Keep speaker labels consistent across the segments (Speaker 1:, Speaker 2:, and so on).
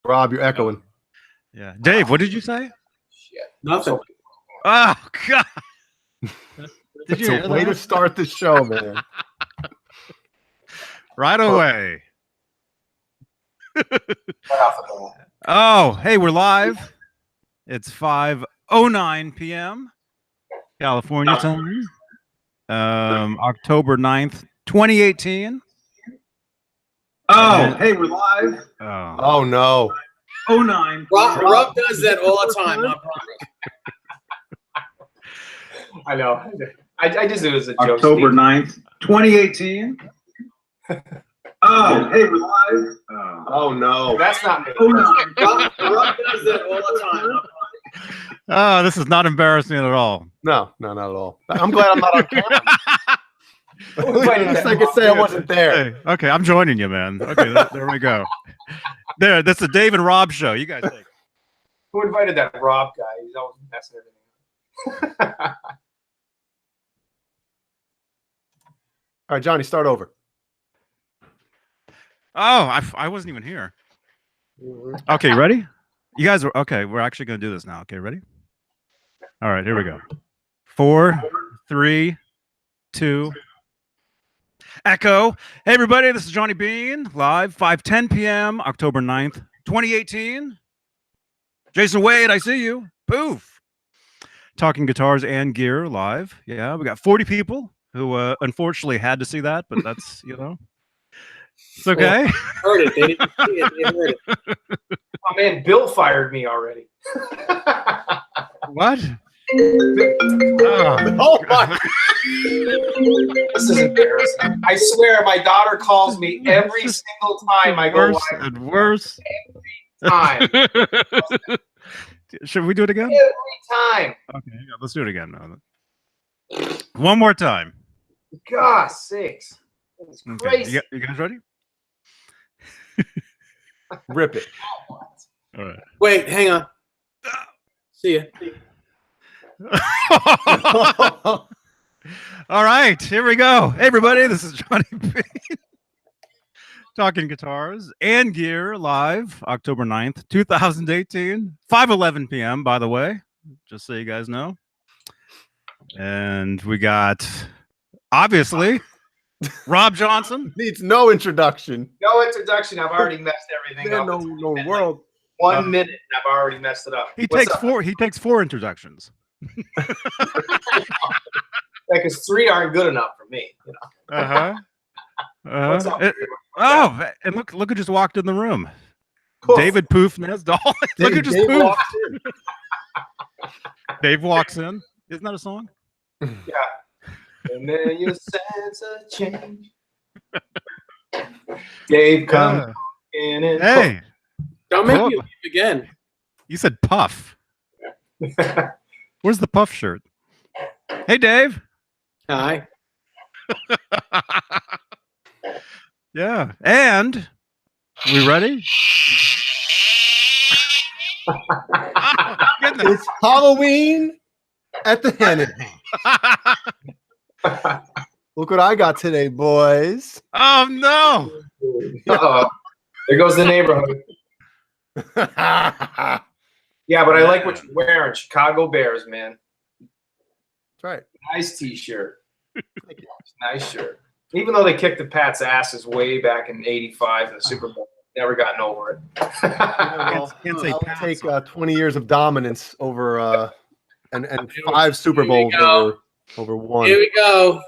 Speaker 1: Rob, you're echoing.
Speaker 2: Yeah. Dave, what did you say?
Speaker 3: Shit.
Speaker 4: Nothing.
Speaker 2: Oh, God. Did
Speaker 1: It's a way to start the show, man.
Speaker 2: Right away.
Speaker 3: Right off the bat.
Speaker 2: Oh, hey, we're live. It's 5:09 p.m. California time. October 9th, 2018.
Speaker 4: Oh, hey, we're live.
Speaker 1: Oh no.
Speaker 4: 09. Rob does that all the time. I promise.
Speaker 3: I know. I just do it as a joke.
Speaker 4: October 9th, 2018. Oh, hey, we're live.
Speaker 1: Oh no.
Speaker 3: That's not me.
Speaker 4: 09. Rob does that all the time.
Speaker 2: Oh, this is not embarrassing at all.
Speaker 1: No, not at all. I'm glad I'm not on camera. At least I can say I wasn't there.
Speaker 2: Hey, okay, I'm joining you, man. Okay, there we go. There, that's the Dave and Rob show. You guys take it.
Speaker 3: Who invited that Rob guy? He's always messing everything up.
Speaker 1: All right, Johnny, start over.
Speaker 2: Oh, I wasn't even here. Okay, ready? You guys are okay. We're actually going to do this now. Okay, ready? All right, here we go. 4, 3, 2. Echo. Hey, everybody, this is Johnny Beane, live, 5:10 p.m., October 9th, 2018. Jason Wade, I see you. Poof. Talking guitars and gear live. Yeah, we got 40 people who unfortunately had to see that, but that's, you know, it's okay.
Speaker 4: Heard it. They didn't see it. They heard it.
Speaker 3: Oh, man, Bill fired me already.
Speaker 2: What?
Speaker 1: Oh my.
Speaker 3: This is embarrassing. I swear, my daughter calls me every single time I go
Speaker 2: Worse
Speaker 3: live.
Speaker 2: and worse.
Speaker 3: Every time.
Speaker 2: Should we do it again?
Speaker 3: Every time.
Speaker 2: Okay, yeah, let's do it again. One more time.
Speaker 3: God sakes. It's
Speaker 2: Okay,
Speaker 3: crazy.
Speaker 2: you guys ready?
Speaker 1: Rip it.
Speaker 2: All right.
Speaker 4: Wait, hang on. See ya.
Speaker 2: All right, here we go. Hey, everybody, this is Johnny B. Talking guitars and gear live, October 9th, 2018, 5:11 p.m., by the way, just so you guys know. And we got, obviously, Rob Johnson.
Speaker 1: Needs no introduction.
Speaker 3: No introduction. I've already messed everything
Speaker 1: Yeah,
Speaker 3: up.
Speaker 1: no world.
Speaker 3: 1 minute, and I've already messed it up.
Speaker 2: He
Speaker 3: What's
Speaker 2: takes
Speaker 3: up?
Speaker 2: four. He takes 4 introductions.
Speaker 3: Because 3 aren't good enough for me. You know? What's up?
Speaker 2: Oh, and look who just walked in the room.
Speaker 3: Cool.
Speaker 2: David Poof Nesdall. Look who just
Speaker 1: Dave
Speaker 2: poofed.
Speaker 1: walks in.
Speaker 2: Dave walks in. Isn't that a song?
Speaker 3: Yeah. And then you sense a change. Dave comes in and
Speaker 2: Hey,
Speaker 4: Don't make
Speaker 2: Cool.
Speaker 4: me leave again.
Speaker 2: you said Puff. Where's the Puff shirt? Hey, Dave.
Speaker 4: Hi.
Speaker 2: Yeah. And we ready? Oh, goodness.
Speaker 1: It's Halloween at the Hennon. Look what I got today, boys.
Speaker 2: Oh, no.
Speaker 3: Uh-oh. There goes the neighborhood.
Speaker 1: That's
Speaker 3: Yeah, but I like what you're wearing. Chicago Bears, man.
Speaker 1: right.
Speaker 3: Nice t-shirt. Nice shirt. Even though they kicked the Pats' asses way back in '85 in the Super Bowl, never gotten over it.
Speaker 2: Can't say
Speaker 1: I'll
Speaker 2: pass
Speaker 1: take
Speaker 2: on.
Speaker 1: 20 years of dominance over and 5 Super
Speaker 4: Here we
Speaker 1: Bowls
Speaker 4: go.
Speaker 1: over 1.
Speaker 4: Here we go.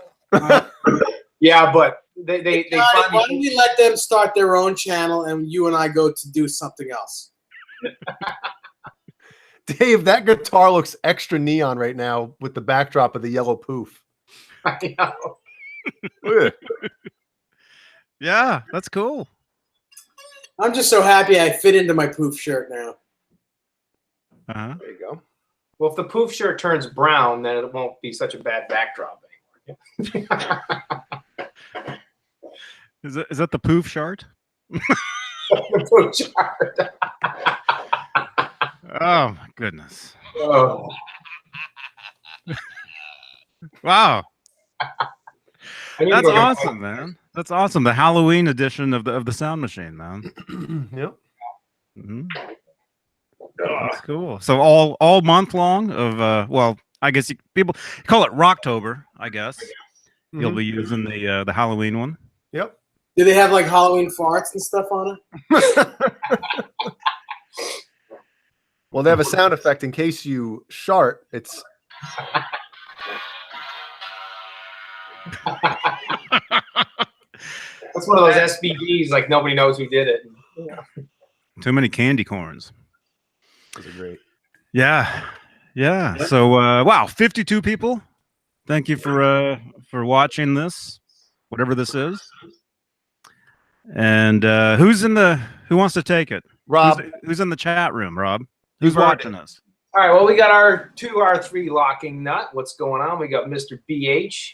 Speaker 3: Yeah, but they
Speaker 4: Why don't
Speaker 3: finally.
Speaker 4: we let them start their own channel and you and I go to do something else?
Speaker 1: Dave, that guitar looks extra neon right now with the backdrop of the yellow poof.
Speaker 3: I know.
Speaker 1: Look at it.
Speaker 2: Yeah, that's cool.
Speaker 4: I'm just so happy I fit into my poof shirt now.
Speaker 2: Uh-huh.
Speaker 1: There you go.
Speaker 3: Well, if the poof shirt turns brown, then it won't be such a bad backdrop anymore.
Speaker 2: Is that the Poof shirt?
Speaker 3: The poof shirt.
Speaker 2: Oh, my goodness.
Speaker 3: Oh.
Speaker 2: Wow.
Speaker 3: I need to
Speaker 2: That's
Speaker 3: go get-
Speaker 2: awesome, man. That's awesome. The Halloween edition of the sound machine, man.
Speaker 1: Yep.
Speaker 2: Mhm. That's cool. So all month long of well, I guess people call it Rocktober. I guess you'll be using the Halloween one.
Speaker 1: Yep.
Speaker 4: Do they have like Halloween farts and stuff on it?
Speaker 1: Well, they have a sound effect in case you shart. It's
Speaker 3: That's one of those SBDs, like nobody knows who did it.
Speaker 2: Too many candy corns.
Speaker 1: those are great.
Speaker 2: Yeah. Yeah. So wow, 52 people. Thank you for watching this, whatever this is. And who wants to take it?
Speaker 1: Rob,
Speaker 2: Who's in the chat room, Rob? Who's
Speaker 3: You've heard
Speaker 2: watching us?
Speaker 3: All right, well, we got our 2R3 locking nut. What's going on? We got Mr. BH.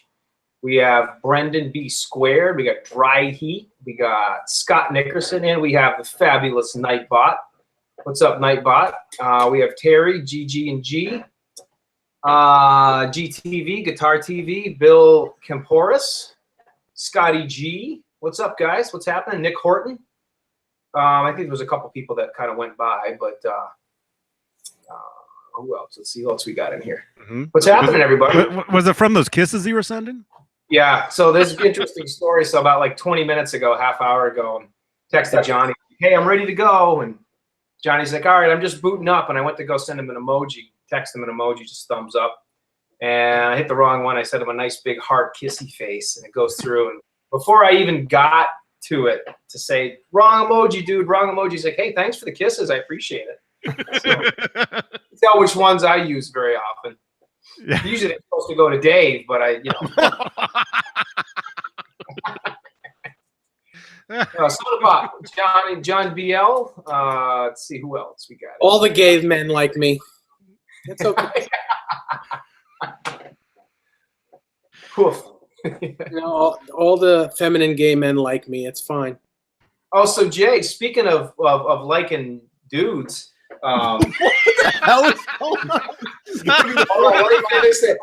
Speaker 3: We have Brendan B Squared. We got Dry Heat. We got Scott Nickerson. And we have the fabulous Nightbot. What's up, Nightbot? We have Terry, GG and G. GTV, Guitar TV. Bill Kemporis. Scotty G. What's up, guys? What's happening? Nick Horton. I think there was a couple people that kind of went by, but who else? Let's see who else we got in here.
Speaker 2: Mm-hmm.
Speaker 3: What's happening, everybody?
Speaker 2: Was it from those kisses you were sending?
Speaker 3: Yeah. So there's an interesting story. So about like 20 minutes ago, half hour ago, texted Johnny, "Hey, I'm ready to go." And Johnny's like, "All right, I'm just booting up." And I went to go send him an emoji, text him an emoji, just thumbs up. And I hit the wrong one. I sent him a nice big heart kissy face, and it goes through. And before I even got to it to say, "Wrong emoji, dude, wrong emoji," he's like, "Hey, thanks for the kisses. I appreciate it." So, tell which ones I use very often.
Speaker 2: Yeah.
Speaker 3: Usually it's supposed to go to Dave, but something about John BL. Let's see who else we got.
Speaker 4: All the gay men like me. It's okay.
Speaker 3: Poof.
Speaker 4: All the feminine gay men like me. It's fine.
Speaker 3: Oh, so Jay, speaking of liking dudes,
Speaker 1: What the hell is going on?
Speaker 3: hold on, let me finish it.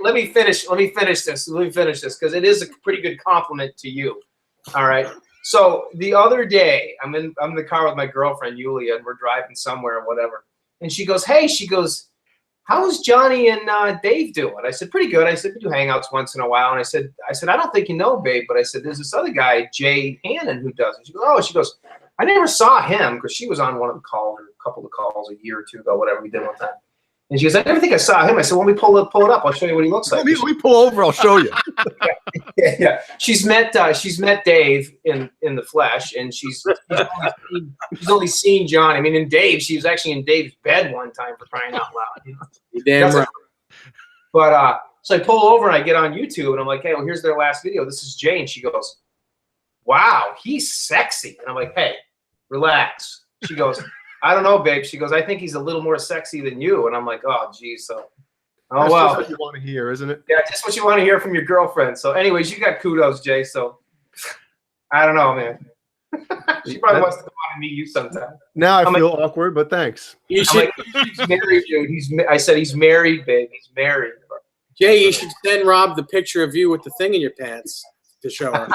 Speaker 3: Let me finish this because it is a pretty good compliment to you. All right. So the other day, I'm in the car with my girlfriend Yulia, and we're driving somewhere or whatever, and she goes, "Hey," she goes, "how's Johnny and Dave doing?" I said, "Pretty good." I said, "We do hangouts once in a while." And I said, "I don't think you know, babe," but I said, "There's this other guy, Jay Hannon, who does it." She goes, "Oh," she goes, "I never saw him," because she was on one of the calls, or a couple of calls a year or two ago, whatever we did one time. And she goes, "I never think I saw him." I said, "Well, let me pull it up. I'll show you what he looks like."
Speaker 1: Let me pull over. I'll show you.
Speaker 3: Yeah. She's met Dave in the flesh, and she's only seen John. I mean, in Dave, she was actually in Dave's bed one time, for crying out loud.
Speaker 4: You're damn right.
Speaker 3: But so I pull over and I get on YouTube, and I'm like, "Hey, well, here's their last video. This is Jay." And she goes, "Wow, he's sexy." And I'm like, "Hey, relax." She goes, "I don't know, babe." She goes, "I think he's a little more sexy than you." And I'm like, "Oh, geez." So,
Speaker 1: That's
Speaker 3: well.
Speaker 1: just what you want to hear, isn't it?
Speaker 3: Yeah, just what you want to hear from your girlfriend. So anyways, you got kudos, Jay. So I don't know, man. She probably wants to come on and meet you sometime.
Speaker 1: Now I
Speaker 3: I'm
Speaker 1: feel awkward, but thanks.
Speaker 4: You
Speaker 3: I'm
Speaker 4: should,
Speaker 3: like, he's married, dude. I said he's married, babe. He's married.
Speaker 4: Jay, you should send Rob the picture of you with the thing in your pants to show her.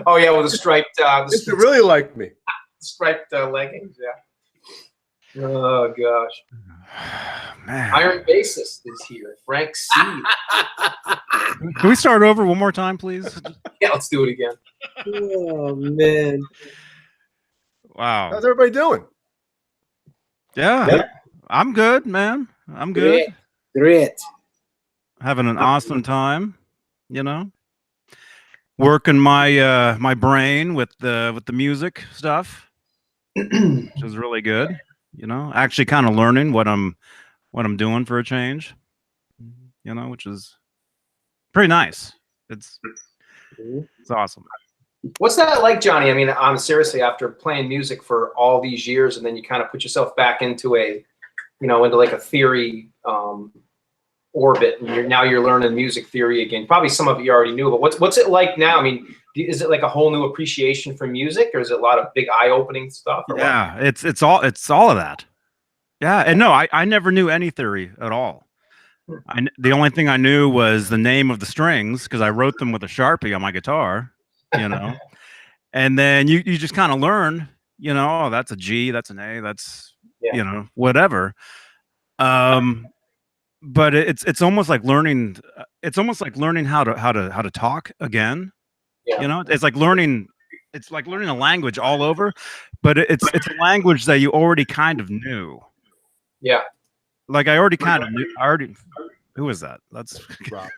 Speaker 3: Oh yeah, with the striped,
Speaker 1: If you really like me.
Speaker 3: striped leggings. Yeah. Oh gosh.
Speaker 2: Man.
Speaker 3: Iron bassist is here. Frank C.
Speaker 2: Can we start over one more time, please?
Speaker 3: Yeah, let's do it again.
Speaker 4: Oh man.
Speaker 2: Wow.
Speaker 1: How's everybody doing?
Speaker 2: Yeah. I'm good, man. I'm good.
Speaker 4: Great.
Speaker 2: Having an awesome time, working my my brain with the music stuff, which is really good. Actually kind of learning what I'm doing for a change, which is pretty nice. It's awesome.
Speaker 3: What's that like, Johnny? I mean, I'm seriously, after playing music for all these years, and then you kind of put yourself back into into like a theory orbit, and now you're learning music theory again. Probably some of it you already knew, but what's it like now? I mean, is it like a whole new appreciation for music, or is it a lot of big eye-opening stuff?
Speaker 2: Yeah, it's all of that. Yeah, and no, I never knew any theory at all. The only thing I knew was the name of the strings, because I wrote them with a Sharpie on my guitar, and then you just kind of learn, You know, oh, that's a G, that's an A, that's
Speaker 3: Yeah.
Speaker 2: you know, whatever. But it's almost like learning. It's almost like learning how to talk again.
Speaker 3: Yeah.
Speaker 2: You know, it's like learning. It's like learning a language all over, but it's a language that you already kind of knew.
Speaker 3: Yeah.
Speaker 2: Like I already kind of knew. I already. Who is that? That's
Speaker 1: Rob.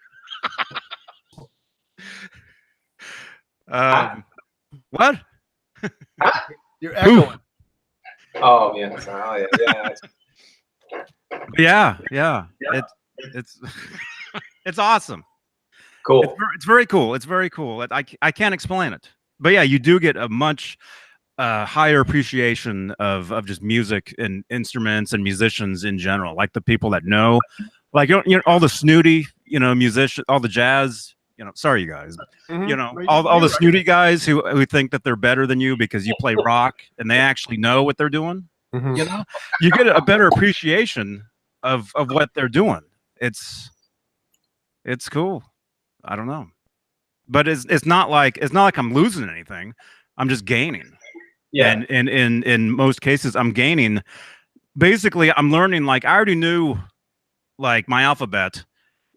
Speaker 2: What?
Speaker 1: You're echoing.
Speaker 3: Oh man. Oh yeah. Yeah.
Speaker 2: Yeah. It's it's awesome.
Speaker 3: Cool.
Speaker 2: It's very cool. It's very cool. I can't explain it, but yeah, you do get a much higher appreciation of just music and instruments and musicians in general, like the people that know, like you know all the snooty, you know, musicians, all the jazz. You know, sorry you guys, but, you know, all the snooty guys who think that they're better than you because you play rock and they actually know what they're doing. You know, you get a better appreciation of what they're doing. It's cool. I don't know, but it's not like I'm losing anything. I'm just gaining.
Speaker 3: Yeah.
Speaker 2: And in most cases, I'm gaining. Basically, I'm learning. Like I already knew, like my alphabet,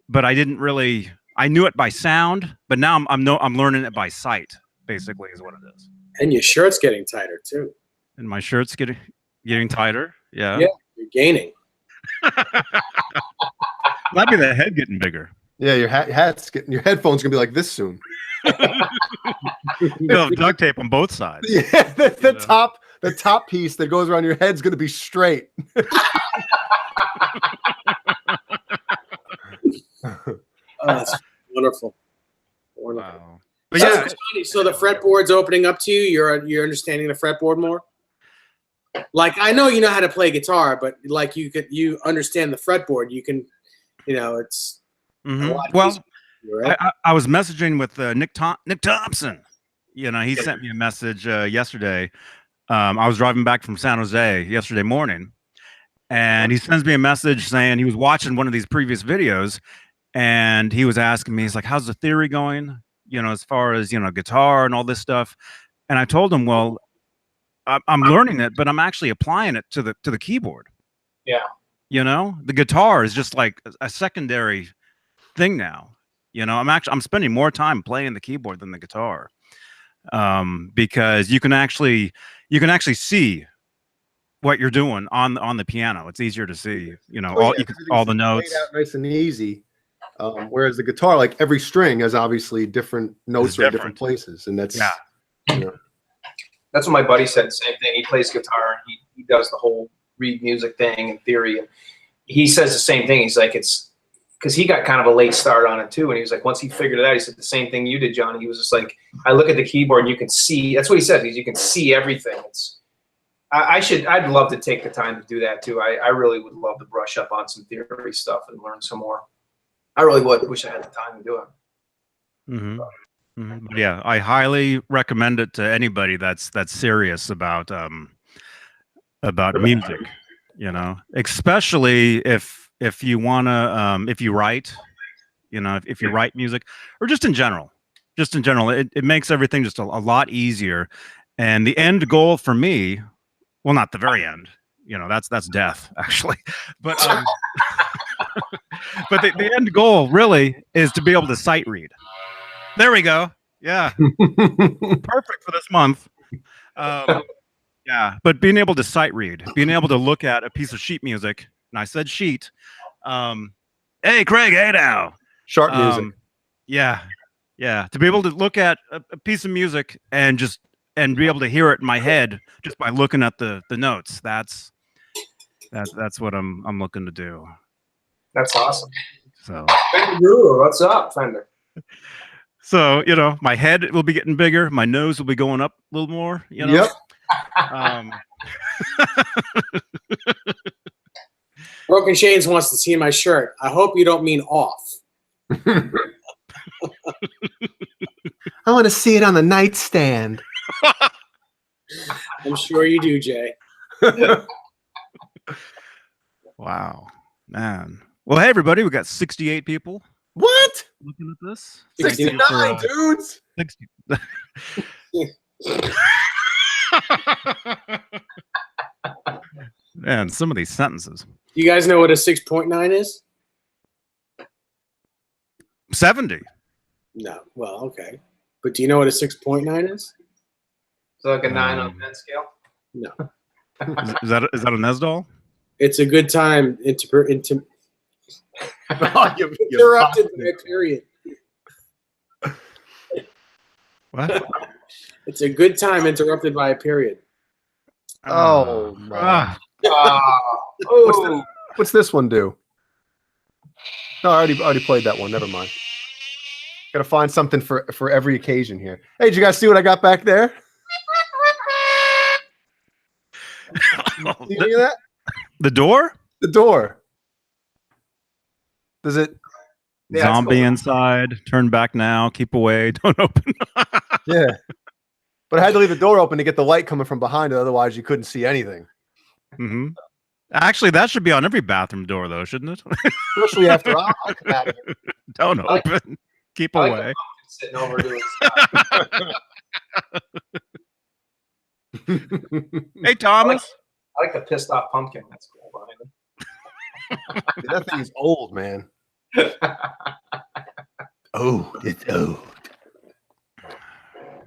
Speaker 2: but I didn't really. I knew it by sound, but now I'm learning it by sight. Basically, is what it is.
Speaker 4: And your shirt's getting tighter too.
Speaker 2: And my shirt's getting tighter. Yeah.
Speaker 4: Yeah, you're gaining.
Speaker 2: Might be the head getting bigger.
Speaker 1: Yeah, your your headphones gonna be like this soon.
Speaker 2: You'll have duct tape on both sides.
Speaker 1: Yeah, the top piece that goes around your head's gonna be straight.
Speaker 4: Oh, that's wonderful. Wonderful.
Speaker 2: Wow. But yeah,
Speaker 4: So the fretboard's opening up to you. You're understanding the fretboard more. Like I know you know how to play guitar, but like you understand the fretboard. You can, you know, it's a lot easier, right?
Speaker 2: I was messaging with Nick Thompson. You know, he sent me a message yesterday. I was driving back from San Jose yesterday morning, and he sends me a message saying he was watching one of these previous videos, and he was asking me, he's like, "How's the theory going? You know, as far as you know, guitar and all this stuff." And I told him, "Well, I'm learning it, but I'm actually applying it to the keyboard."
Speaker 3: Yeah.
Speaker 2: You know, the guitar is just like a secondary thing now. You know, I'm spending more time playing the keyboard than the guitar, because you can actually see what you're doing on the piano. It's easier to see. You know, all the notes,
Speaker 1: out nice and easy. Whereas the guitar, like every string has obviously different notes or different places, and that's you know.
Speaker 3: That's what my buddy said. The same thing. He plays guitar and he does the whole read music thing and theory. And he says the same thing. He's like, it's because he got kind of a late start on it too. And he was like, once he figured it out, he said the same thing you did, Johnny. He was just like, I look at the keyboard and you can see. That's what he said. You can see everything. I'd love to take the time to do that too. I really would love to brush up on some theory stuff and learn some more. I really would. Wish I had the time to do it.
Speaker 2: Yeah, I highly recommend it to anybody that's serious about music. You know, especially if you wanna if you write, you know, if you write music or just in general, it makes everything just a lot easier. And the end goal for me, well, not the very end. You know, that's death actually, but but the end goal really is to be able to sight read. There we go. Yeah. Perfect for this month. Yeah. But being able to sight read, being able to look at a piece of sheet music, and I said sheet. Hey, Craig, hey now.
Speaker 1: Sharp music.
Speaker 2: Yeah. Yeah. To be able to look at a piece of music and be able to hear it in my head just by looking at the notes. That's what I'm looking to do.
Speaker 3: That's awesome.
Speaker 2: So
Speaker 3: Fender Guru, what's up, Fender?
Speaker 2: So, you know, my head will be getting bigger. My nose will be going up a little more, you know?
Speaker 1: Yep.
Speaker 4: Broken Shades wants to see my shirt. I hope you don't mean off.
Speaker 1: I want to see it on the nightstand.
Speaker 4: I'm sure you do, Jay.
Speaker 2: Wow, man. Well, hey, everybody, we got 68 people.
Speaker 1: What?
Speaker 2: Looking at this.
Speaker 1: 69 dudes.
Speaker 2: 60. Man, some of these sentences.
Speaker 4: You guys know what a 6.9 is?
Speaker 2: 70.
Speaker 4: No. Well, okay. But do you know what a 6.9 is?
Speaker 3: So like a 9 on the scale?
Speaker 4: No.
Speaker 2: Is that a Nesdal?
Speaker 4: It's a good time interrupted by a period.
Speaker 2: What?
Speaker 4: It's a good time interrupted by a period.
Speaker 1: Oh, my. What's this one do? No, I already played that one. Never mind. Gotta find something for every occasion here. Hey, did you guys see what I got back there? See any of that?
Speaker 2: The door?
Speaker 1: The door. Does it?
Speaker 3: Yeah,
Speaker 2: Zombie
Speaker 3: cool.
Speaker 2: inside. Turn back now. Keep away. Don't open.
Speaker 1: Yeah. But I had to leave the door open to get the light coming from behind it. Otherwise, you couldn't see anything.
Speaker 2: Mm-hmm. Actually, that should be on every bathroom door, though, shouldn't it?
Speaker 1: Especially after I come out of it.
Speaker 2: Don't
Speaker 3: like-
Speaker 2: open. Keep
Speaker 3: I like
Speaker 2: away.
Speaker 3: the sitting over doing stuff.
Speaker 2: Hey, Thomas.
Speaker 3: I like the pissed off pumpkin. That's cool behind
Speaker 1: Dude, that thing is old, man.
Speaker 3: it.
Speaker 1: Oh, it's old.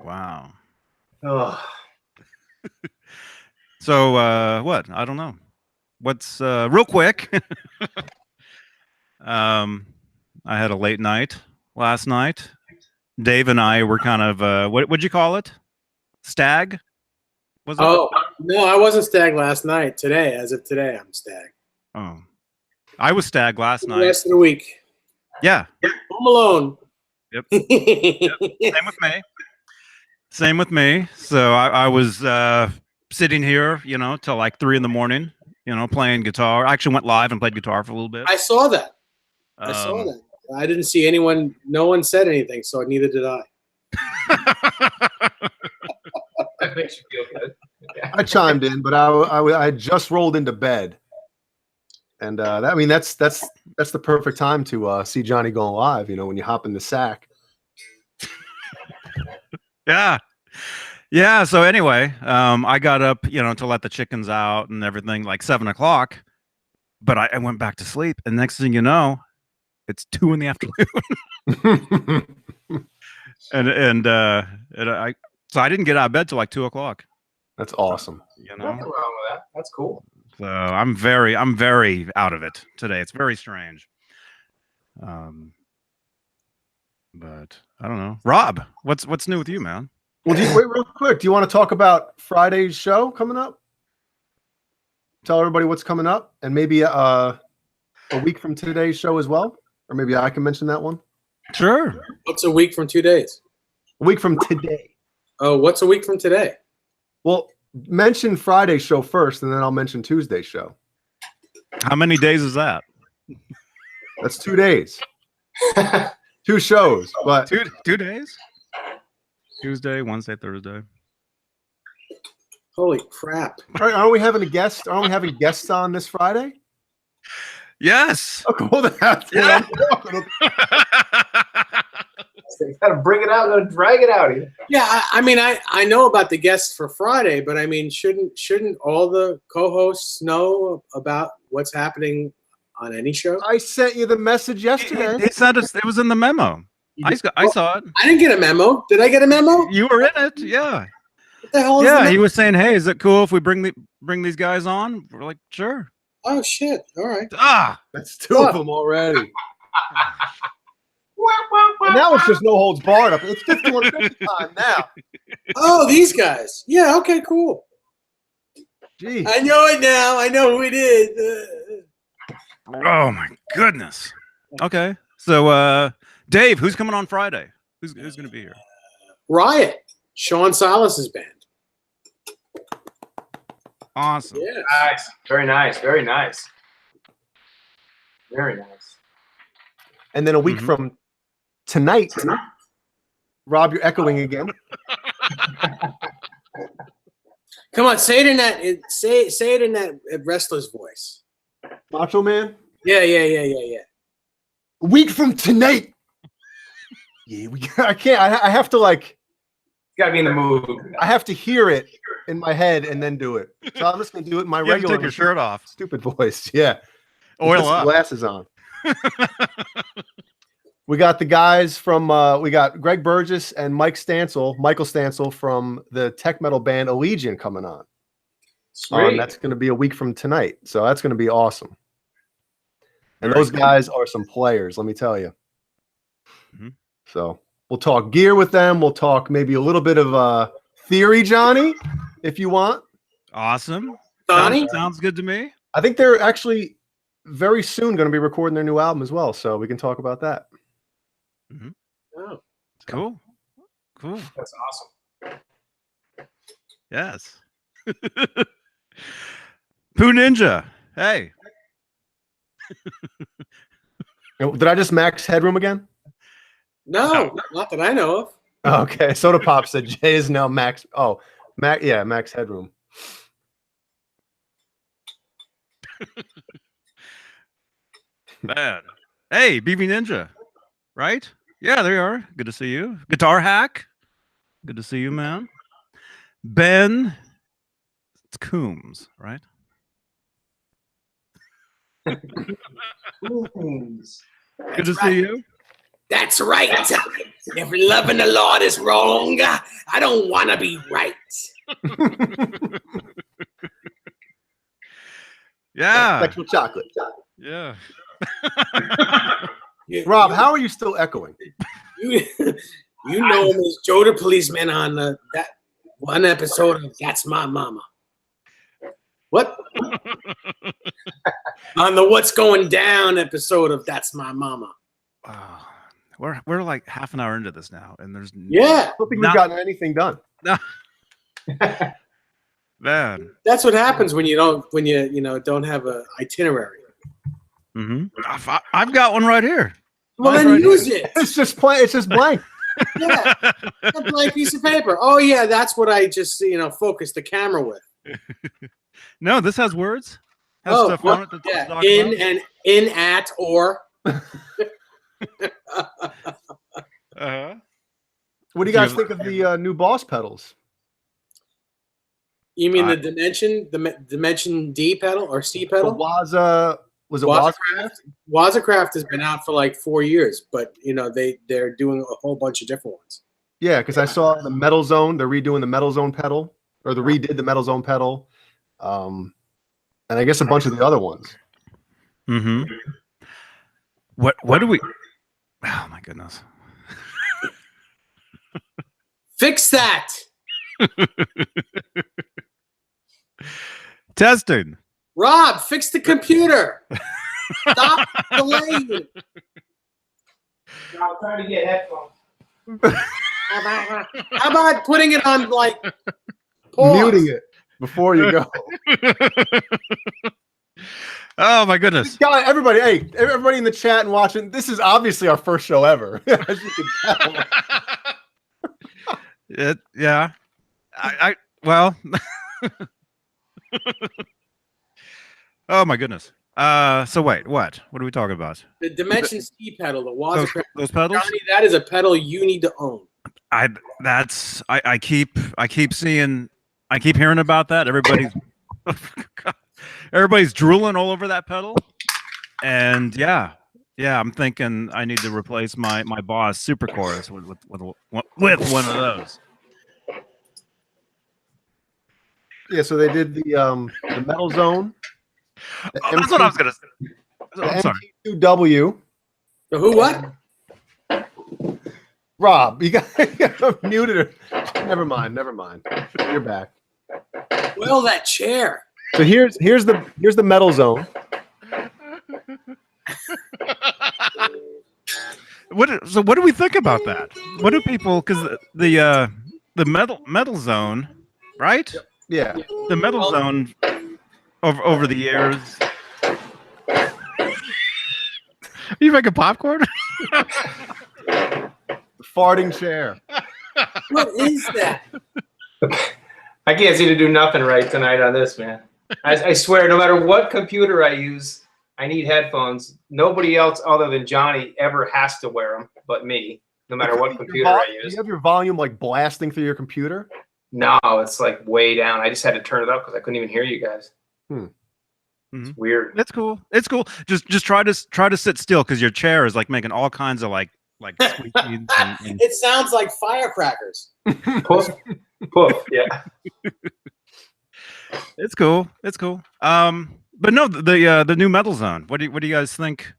Speaker 2: Wow.
Speaker 3: Oh.
Speaker 2: So, what? I don't know. What's real quick? I had a late night last night. Dave and I were kind of what'd you call it? Stag? Was it?
Speaker 4: Oh, no, I wasn't stag last night. Today, as of today, I'm stag.
Speaker 2: Oh. I was stag last
Speaker 4: The
Speaker 2: night.
Speaker 4: rest of the week.
Speaker 2: Yeah.
Speaker 4: Home alone.
Speaker 2: Yep. Same with me. Same with me. So I was sitting here, till like 3 a.m, playing guitar. I actually went live and played guitar for a little bit.
Speaker 4: I saw that. I saw that. I didn't see anyone. No one said anything, so neither did I.
Speaker 3: That makes you feel good. Yeah.
Speaker 1: I chimed in, but I just rolled into bed, and that's the perfect time to see Johnny going live. When you hop in the sack.
Speaker 2: Yeah. Yeah. So anyway, I got up, to let the chickens out and everything like 7 o'clock, but I went back to sleep. And next thing you know, it's 2 in the afternoon. So I didn't get out of bed till like 2 o'clock.
Speaker 1: That's awesome.
Speaker 3: Nothing wrong with that. That's cool.
Speaker 2: So I'm very out of it today. It's very strange. But I don't know. Rob, what's new with you, man?
Speaker 1: Well, wait real quick. Do you want to talk about Friday's show coming up? Tell everybody what's coming up, and maybe a week from today's show as well, or maybe I can mention that one.
Speaker 2: Sure.
Speaker 4: What's a week from 2 days?
Speaker 1: A week from today.
Speaker 4: Oh, what's a week from today?
Speaker 1: Well, mention Friday's show first, and then I'll mention Tuesday's show.
Speaker 2: How many days is that?
Speaker 1: That's 2 days. 2 shows, but
Speaker 2: 2 days? Tuesday, Wednesday, Thursday.
Speaker 4: Holy crap!
Speaker 1: aren't we having a guest? Aren't we having guests on this Friday?
Speaker 2: Yes.
Speaker 1: Oh, cool. That's what I'm talking about.
Speaker 3: You gotta bring it out, gotta drag it out here.
Speaker 4: Yeah, I mean, I know about the guests for Friday, but I mean, shouldn't all the co-hosts know about what's happening on any show?
Speaker 1: I sent you the message yesterday.
Speaker 2: He said it was in the memo. I saw it.
Speaker 4: I didn't get a memo. Did I get a memo?
Speaker 2: You were in it. Yeah.
Speaker 4: What the hell is
Speaker 2: Yeah.
Speaker 4: the
Speaker 2: He
Speaker 4: memo?
Speaker 2: was saying, "Hey, is it cool if we bring these guys on?" We're like, "Sure."
Speaker 4: Oh shit! All right.
Speaker 2: Ah.
Speaker 1: That's 2 of them already. And now it's just no holds barred up. It's 5150 time now.
Speaker 4: Oh, these guys. Yeah. Okay. Cool.
Speaker 1: Jeez.
Speaker 4: I know it now. I know who it is.
Speaker 2: Oh my goodness. Okay. So, Dave, who's coming on Friday? Who's going to be here?
Speaker 4: Riot. Sean Salas's band.
Speaker 2: Awesome.
Speaker 4: Yeah.
Speaker 3: Nice. Very nice. Very nice. Very nice.
Speaker 1: And then a week from tonight, Rob, you're echoing again.
Speaker 4: Come on, say it in that. Say it in that wrestler's voice.
Speaker 1: Macho Man.
Speaker 4: Yeah.
Speaker 1: A week from tonight. Yeah, I can't. I have to
Speaker 3: You gotta be in the mood.
Speaker 1: I have to hear it in my head and then do it. So I'm just gonna do it in my
Speaker 2: You have to
Speaker 1: regular
Speaker 2: take your shirt off.
Speaker 1: stupid voice. Yeah.
Speaker 2: Oil
Speaker 1: Put some
Speaker 2: up.
Speaker 1: glasses on. We got the guys from we got Greg Burgess and Michael Stancil from the tech metal band Allegiant coming on.
Speaker 3: Sweet.
Speaker 1: That's going to be a week from tonight, so that's going to be awesome. And those guys are some players, let me tell you.
Speaker 2: Mm-hmm.
Speaker 1: So we'll talk gear with them. We'll talk maybe a little bit of theory, Johnny, if you want.
Speaker 2: Awesome.
Speaker 4: Johnny?
Speaker 2: Sounds good to me.
Speaker 1: I think they're actually very soon going to be recording their new album as well, so we can talk about that.
Speaker 2: Mm-hmm.
Speaker 4: Oh.
Speaker 2: Cool. Cool.
Speaker 3: That's awesome.
Speaker 2: Yes. Poo Ninja. Hey.
Speaker 1: Did I just max headroom again?
Speaker 4: No, not that I know of.
Speaker 1: Okay, Soda Pop said Jay is now max. Oh, max headroom.
Speaker 2: Man. Hey, BB Ninja. Right? Yeah, there you are. Good to see you. Guitar Hack. Good to see you, man. Ben. It's Coombs, right?
Speaker 3: Coombs.
Speaker 2: Good to see you.
Speaker 4: That's right. If loving the Lord is wrong, I don't want to be right.
Speaker 2: Yeah.
Speaker 1: Sexual chocolate.
Speaker 2: Yeah.
Speaker 1: Rob, how are you still echoing?
Speaker 4: You know him as Joe the Policeman on that one episode of That's My Mama. What? On the What's Going Down episode of That's My Mama.
Speaker 2: Wow. We're like half an hour into this now, and there's
Speaker 4: Yeah.
Speaker 1: I don't think we've gotten anything done.
Speaker 2: no. Man.
Speaker 4: That's what happens when you don't have an itinerary.
Speaker 2: Mm-hmm. I've got one right here.
Speaker 4: Well,
Speaker 2: Mine's
Speaker 4: then
Speaker 2: right
Speaker 4: use
Speaker 2: here.
Speaker 4: it.
Speaker 1: It's just plain. It's just blank.
Speaker 4: Yeah, a blank piece of paper. Oh yeah, that's what I just focused the camera with.
Speaker 2: No, this has words. Has
Speaker 4: Oh,
Speaker 2: stuff on it to
Speaker 4: yeah,
Speaker 2: talk
Speaker 4: in
Speaker 2: about.
Speaker 4: and in at or.
Speaker 2: Uh-huh.
Speaker 1: What do you guys think of the new Boss pedals?
Speaker 4: You mean the Dimension D pedal or C
Speaker 1: The
Speaker 4: pedal?
Speaker 1: Waza was it Waza?
Speaker 4: Wazacraft has been out for like 4 years, but they're doing a whole bunch of different ones.
Speaker 1: Yeah, because I saw the Metal Zone. They're redoing the Metal Zone pedal, or they redid the Metal Zone pedal, and I guess a bunch of the other ones.
Speaker 2: Mm-hmm. What do we? Oh my goodness!
Speaker 4: Fix that.
Speaker 2: Testing.
Speaker 4: Rob, fix the computer. Stop delaying.
Speaker 3: I'm trying to get headphones.
Speaker 4: How about putting it on like pause?
Speaker 1: Muting it before you go.
Speaker 2: Oh my goodness!
Speaker 1: Guy, everybody in the chat and watching. This is obviously our first show ever. As you can tell.
Speaker 2: Yeah. Well. Oh my goodness. So wait, what are we talking about?
Speaker 4: The Dimension C pedal, the Wazacraft.
Speaker 2: Those pedals?
Speaker 4: Johnny, that is a pedal you need to own.
Speaker 2: I keep hearing about that. Everybody's drooling all over that pedal. And yeah, I'm thinking I need to replace my Boss Super Chorus with one of those.
Speaker 1: Yeah, so they did the Metal Zone.
Speaker 2: That's what I was gonna say. I'm sorry.
Speaker 1: MT2W.
Speaker 4: The who what?
Speaker 1: Rob, you got muted. Never mind. You're back.
Speaker 4: Well, that chair.
Speaker 1: So here's the Metal Zone.
Speaker 2: What do we think about that? What do people? Because the metal zone, right?
Speaker 1: Yeah.
Speaker 2: The Metal Zone over the years. Are you making popcorn?
Speaker 1: Farting chair.
Speaker 4: What is that?
Speaker 3: I can't seem to do nothing right tonight on this, man. I swear, no matter what computer I use, I need headphones. Nobody else other than Johnny ever has to wear them, but me. No matter what computer I
Speaker 1: Do
Speaker 3: use.
Speaker 1: you have your volume like blasting through your computer?
Speaker 3: No, it's like way down. I just had to turn it up because I couldn't even hear you guys. It's weird.
Speaker 2: It's cool. It's cool. Just try to sit still because your chair is like making all kinds of like squeaking. And...
Speaker 4: It sounds like firecrackers.
Speaker 3: Poof, poof. Yeah.
Speaker 2: It's cool. It's cool. But no, the new Metal Zone. What do you guys think?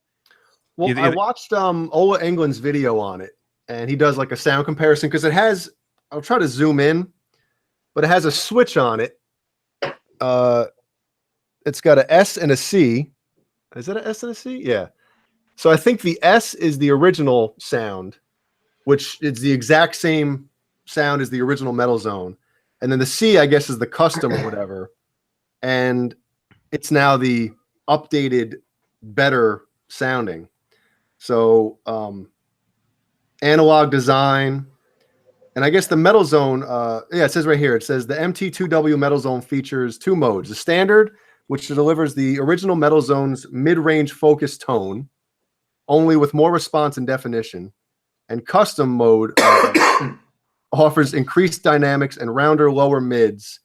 Speaker 1: Well, I watched Ola Englund's video on it, and he does like a sound comparison because it has. I'll try to zoom in, but it has a switch on it. It's got an S and a C. Is that an S and a C? Yeah. So I think the S is the original sound, which is the exact same sound as the original Metal Zone. And then the C, I guess, is the custom or whatever. And it's now the updated, better sounding. So analog design. And I guess the Metal Zone, it says right here, it says the MT2W Metal Zone features 2 modes. The standard, which delivers the original Metal Zone's mid-range focus tone, only with more response and definition. And custom mode offers increased dynamics and rounder lower mids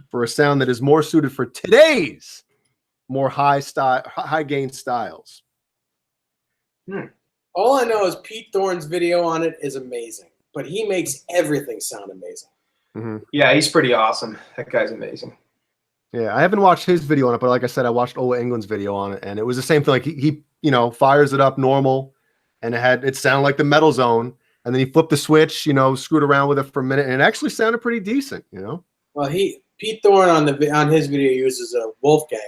Speaker 1: for a sound that is more suited for today's more high gain styles.
Speaker 4: All I know is Pete Thorne's video on it is amazing, but he makes everything sound amazing.
Speaker 3: Yeah, he's pretty awesome. That guy's amazing.
Speaker 1: Yeah, I haven't watched his video on it, but like I said, I watched Ola Englund's video on it, and it was the same thing. Like he fires it up normal, and it sounded like the Metal Zone, and then he flipped the switch, screwed around with it for a minute, and it actually sounded pretty decent,
Speaker 4: Well, Pete Thorne on his video uses a Wolfgang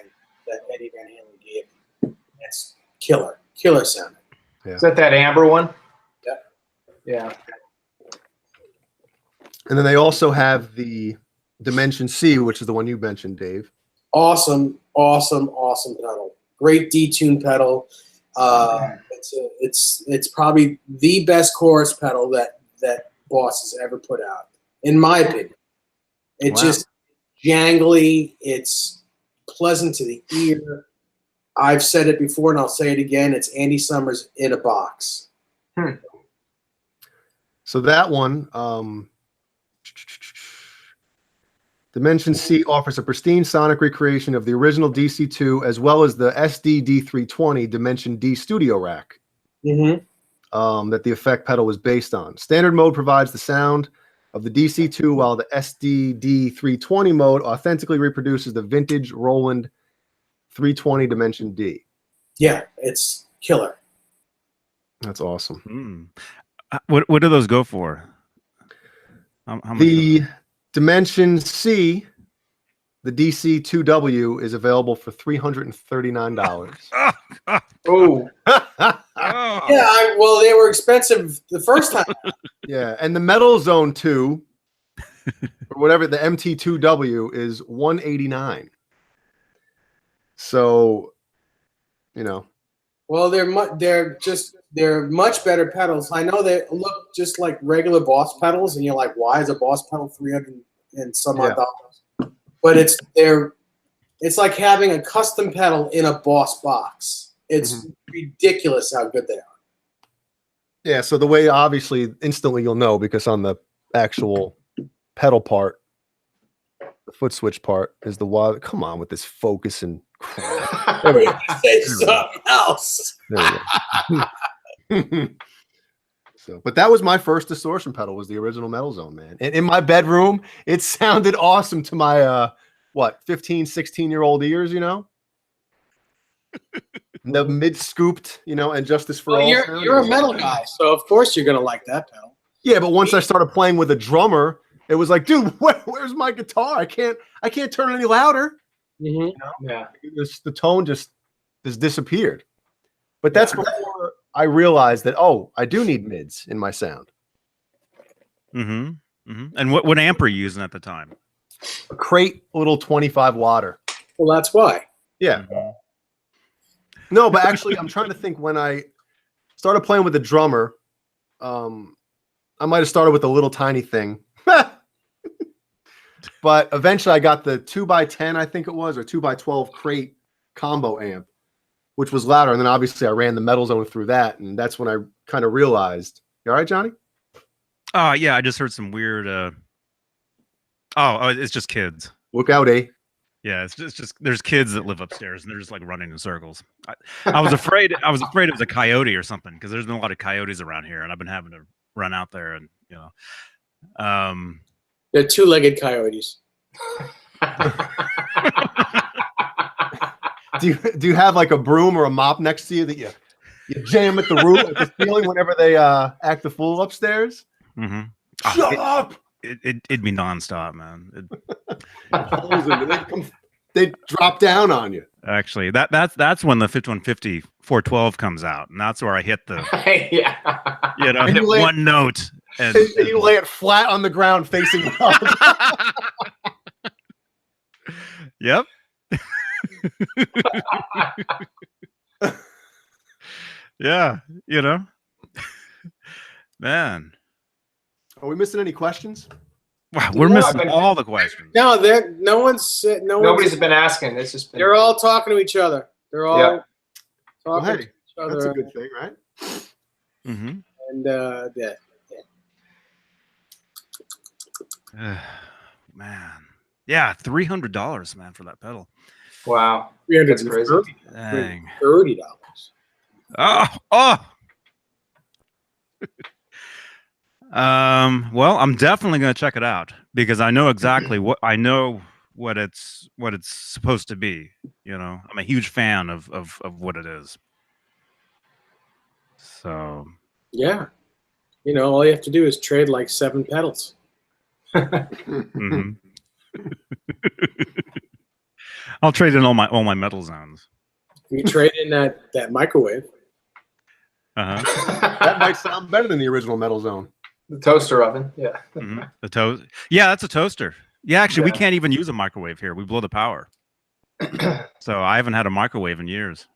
Speaker 4: that Eddie Van Halen gave him. That's killer sounding.
Speaker 3: Yeah. Is that amber one?
Speaker 4: Yep.
Speaker 3: Yeah.
Speaker 1: And then they also have the Dimension C, which is the one you mentioned, Dave.
Speaker 4: Awesome pedal. Great detune pedal. It's probably the best chorus pedal that Boss has ever put out, in my opinion. It's just jangly. It's pleasant to the ear. I've said it before, and I'll say it again. It's Andy Summers in a box.
Speaker 1: So that one. Dimension C offers a pristine sonic recreation of the original DC2 as well as the SD D320 Dimension D studio rack that the effect pedal was based on. Standard mode provides the sound of the DC2 while the SD D320 mode authentically reproduces the vintage Roland 320 Dimension D.
Speaker 4: Yeah, it's killer.
Speaker 1: That's awesome.
Speaker 2: What do those go for? How much
Speaker 1: the Dimension C, the DC2W, is available for $339.
Speaker 3: Oh.
Speaker 4: Yeah, well, they were expensive the first time.
Speaker 1: Yeah, and the Metal Zone 2, or whatever, the MT2W, is $189. So,
Speaker 4: Well, they're much better pedals. I know they look just like regular Boss pedals, and you're like, why is a Boss pedal $300 and some odd dollars? But it's like having a custom pedal in a Boss box. It's ridiculous how good they are.
Speaker 1: Yeah, so the way, obviously, instantly you'll know, because on the actual pedal part, the foot switch part is the wild. Come on with this focus and crap. There we go.
Speaker 4: Say something else.
Speaker 1: There we go. So, but that was my first distortion pedal, was the original Metal Zone, man. And in my bedroom, it sounded awesome to my 15, 16-year-old ears, The mid-scooped, and Justice for All.
Speaker 4: You're a metal guy, so of course you're gonna like that pedal.
Speaker 1: Yeah, but once I started playing with a drummer, it was like, dude, where's my guitar? I can't turn it any louder.
Speaker 3: Yeah,
Speaker 1: the tone just disappeared. But that's before I realized that I do need mids in my sound.
Speaker 2: And what amp are you using at the time?
Speaker 1: A Crate little 25 watter.
Speaker 4: Well, that's why.
Speaker 1: Yeah. No, but actually, I'm trying to think when I started playing with the drummer. I might have started with a little tiny thing. But eventually I got the 2x10, I think it was, or 2x12 Crate combo amp, which was louder. And then obviously I ran the Metal Zone through that. And that's when I kind of realized. You all right, Johnny?
Speaker 2: Yeah, I just heard some weird Oh, it's just kids.
Speaker 1: Look out, eh?
Speaker 2: Yeah, it's just there's kids that live upstairs and they're just like running in circles. I was afraid it was a coyote or something because there's been a lot of coyotes around here and I've been having to run out there and
Speaker 4: They're two-legged coyotes.
Speaker 1: Do you have like a broom or a mop next to you that you jam at the roof at the ceiling whenever they act the fool upstairs?
Speaker 2: Mm-hmm.
Speaker 1: Shut up!
Speaker 2: It'd be nonstop, man.
Speaker 1: They drop down on you.
Speaker 2: Actually, that's when the 5150 412 comes out, and that's where I hit the
Speaker 3: Yeah.
Speaker 2: hit one note, and
Speaker 1: you lay it flat on the ground facing up.
Speaker 2: Yep. Yeah, man.
Speaker 1: Are we missing any questions?
Speaker 2: Wow, we're missing all the questions.
Speaker 4: No, nobody's
Speaker 3: been asking. It's just been,
Speaker 4: they're all talking to each other. They're all talking to each other.
Speaker 1: That's a good thing, right?
Speaker 2: Mm-hmm.
Speaker 4: And
Speaker 2: man, yeah, $300, man, for that pedal.
Speaker 3: wow.
Speaker 4: That's
Speaker 3: crazy.
Speaker 2: Dang.
Speaker 4: $30.
Speaker 2: Oh. Well, I'm definitely going to check it out because I know exactly what it's supposed to be. I'm a huge fan of what it is. So
Speaker 4: yeah, all you have to do is trade like 7 pedals.
Speaker 2: Mm-hmm. I'll trade in all my metal zones.
Speaker 4: You trade in that microwave.
Speaker 1: That might sound better than the original Metal Zone.
Speaker 3: The toaster oven, yeah.
Speaker 2: Mm-hmm. Yeah, that's a toaster. Yeah, actually, we can't even use a microwave here. We blow the power. So I haven't had a microwave in years.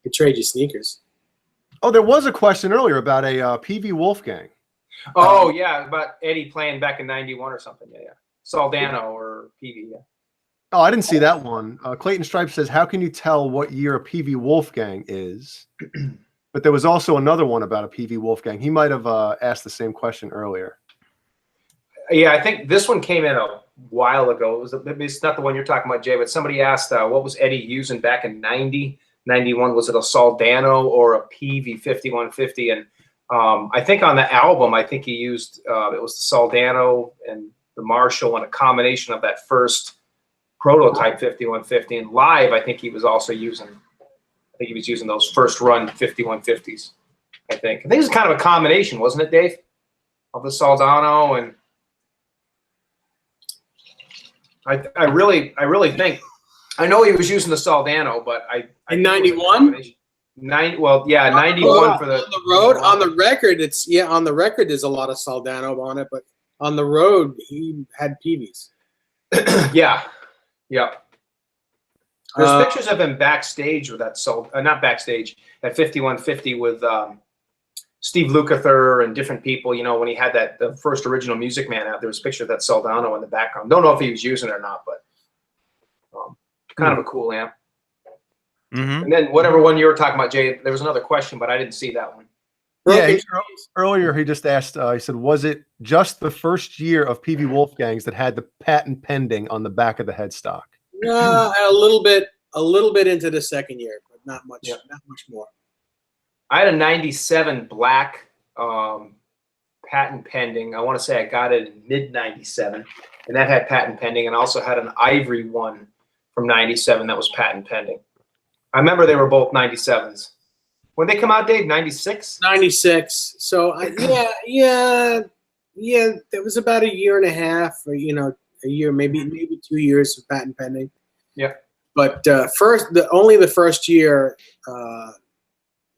Speaker 4: You trade your sneakers.
Speaker 1: Oh, there was a question earlier about a Peavey Wolfgang.
Speaker 3: Oh, yeah, about Eddie playing back in '91 or something. Yeah. Soldano or Peavey, yeah.
Speaker 1: Oh, I didn't see that one. Clayton Stripe says, how can you tell what year a Peavey Wolfgang is? But there was also another one about a Peavey Wolfgang. He might have asked the same question earlier.
Speaker 3: Yeah, I think this one came in a while ago. It's not the one you're talking about, Jay, but somebody asked what was Eddie using back in 90, 91? Was it a Soldano or a Peavey 5150? And I think on the album, I think he used, it was the Soldano and the Marshall and a combination of that first prototype 5150. And live, I think he was also using those first run 5150s. I think it was kind of a combination, wasn't it, Dave? Of the Soldano and I really think I know he was using the Soldano, but
Speaker 4: in 91.
Speaker 3: 91 for the
Speaker 4: road. On the record, on the record there's a lot of Soldano on it, but on the road he had Peaveys.
Speaker 3: Yeah. There's pictures of him backstage with that not backstage at 5150 with Steve Lukather and different people. When he had the first original Music Man out, there was a picture of that Soldano in the background. Don't know if he was using it or not, but kind of a cool amp.
Speaker 2: Mm-hmm.
Speaker 3: And then whatever one you were talking about, Jay, there was another question, but I didn't see that one.
Speaker 1: Yeah, earlier he just asked, he said, was it just the first year of Peavey Wolfgangs that had the patent pending on the back of the headstock?
Speaker 4: No, a little bit into the second year, but not much, not much more.
Speaker 3: I had a 97 black patent pending. I want to say I got it in mid 97, and that had patent pending, and I also had an ivory one from 97 that was patent pending. I remember they were both 97s. When they come out, Dave? 96?
Speaker 4: 96. So yeah, it was about a year and a half, or a year, maybe 2 years of patent pending.
Speaker 3: Yeah.
Speaker 4: But only the first year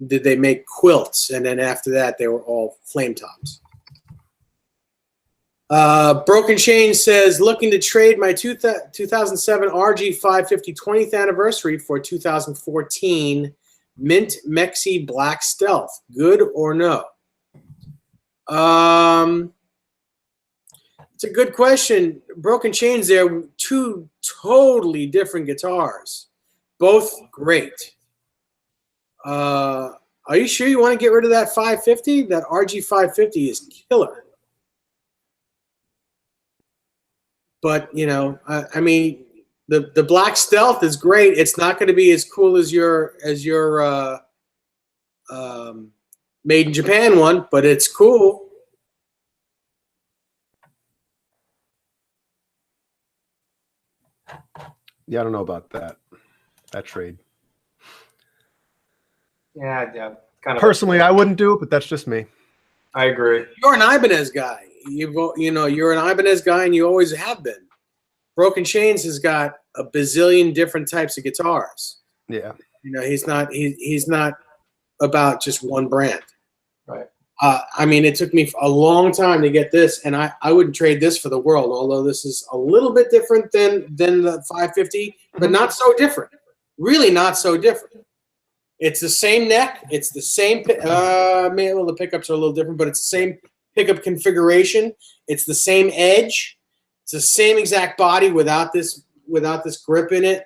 Speaker 4: did they make quilts, and then after that they were all flame tops. Broken Chain says, looking to trade my 2007 RG 550 20th anniversary for 2014 Mint Mexi Black Stealth. Good or no? It's a good question. Broken Chains there, 2 totally different guitars. Both great. Are you sure you want to get rid of that 550? That RG 550 is killer. but you know, I mean, the Black Stealth is great. It's not going to be as cool as your Made in Japan one, but it's cool.
Speaker 1: Yeah, I don't know about that trade.
Speaker 3: Yeah, kind of.
Speaker 1: Personally, I wouldn't do it, but that's just me.
Speaker 3: I agree.
Speaker 4: You're an Ibanez guy. You're an Ibanez guy, and you always have been. Broken Chains has got a bazillion different types of guitars.
Speaker 1: Yeah.
Speaker 4: You know, he's not about just one brand.
Speaker 3: Right.
Speaker 4: I mean, it took me a long time to get this, and I wouldn't trade this for the world, although this is a little bit different than the 550, but not so different. Really not so different. It's the same neck. It's the same well, the pickups are a little different, but it's the same pickup configuration. It's the same edge. It's the same exact body without this grip in it.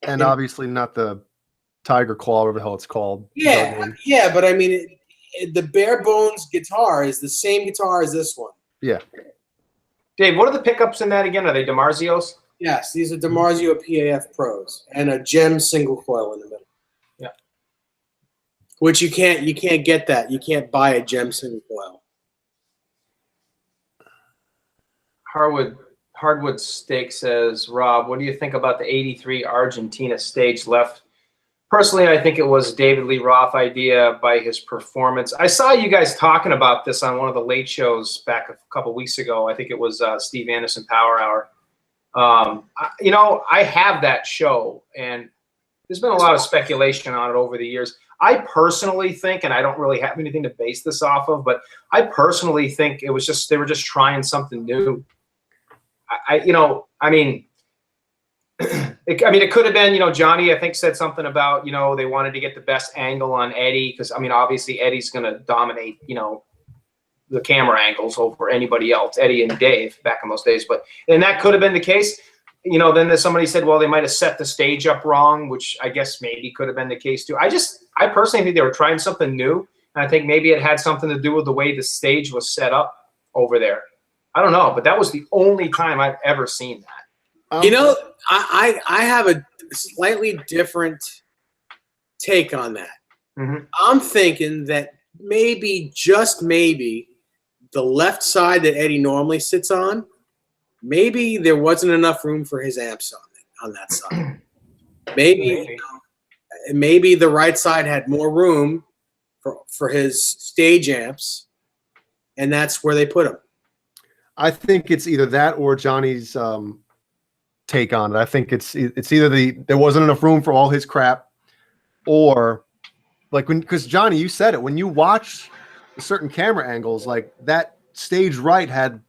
Speaker 1: And obviously not the Tiger Claw, whatever the hell it's called.
Speaker 4: Yeah, but I mean, the bare bones guitar is the same guitar as this one.
Speaker 1: Yeah.
Speaker 3: Dave, what are the pickups in that again? Are they DiMarzios?
Speaker 4: Yes, these are DiMarzio PAF Pros and a gem single coil in the middle.
Speaker 3: Yeah.
Speaker 4: Which you can't get that. You can't buy a gem single coil.
Speaker 3: Hardwood Steak says, Rob, what do you think about the 83 Argentina stage left? Personally, I think it was David Lee Roth idea by his performance. I saw you guys talking about this on one of the late shows back a couple weeks ago. I think it was Steve Anderson Power Hour. You know, I have that show, and there's been a lot of speculation on it over the years. I personally think, and I don't really have anything to base this off of, but I personally think it was just they were just trying something new. I mean, it could have been, you know, Johnny, I think, said something about, you know, they wanted to get the best angle on Eddie because, I mean, obviously Eddie's going to dominate, you know, the camera angles over anybody else, Eddie and Dave back in those days. And that could have been the case. You know, then somebody said, well, they might have set the stage up wrong, which I guess maybe could have been the case too. I personally think they were trying something new. And I think maybe it had something to do with the way the stage was set up over there. I don't know, but that was the only time I've ever seen that.
Speaker 4: You know, I have a slightly different take on that.
Speaker 3: Mm-hmm.
Speaker 4: I'm thinking that maybe, just maybe, the left side that Eddie normally sits on, maybe there wasn't enough room for his amps on that side. Maybe the right side had more room for his stage amps, and that's where they put him.
Speaker 1: I think it's either that or Johnny's take on it. I think it's either there wasn't enough room for all his crap, or like because Johnny, you said it, when you watch certain camera angles, like that stage right had,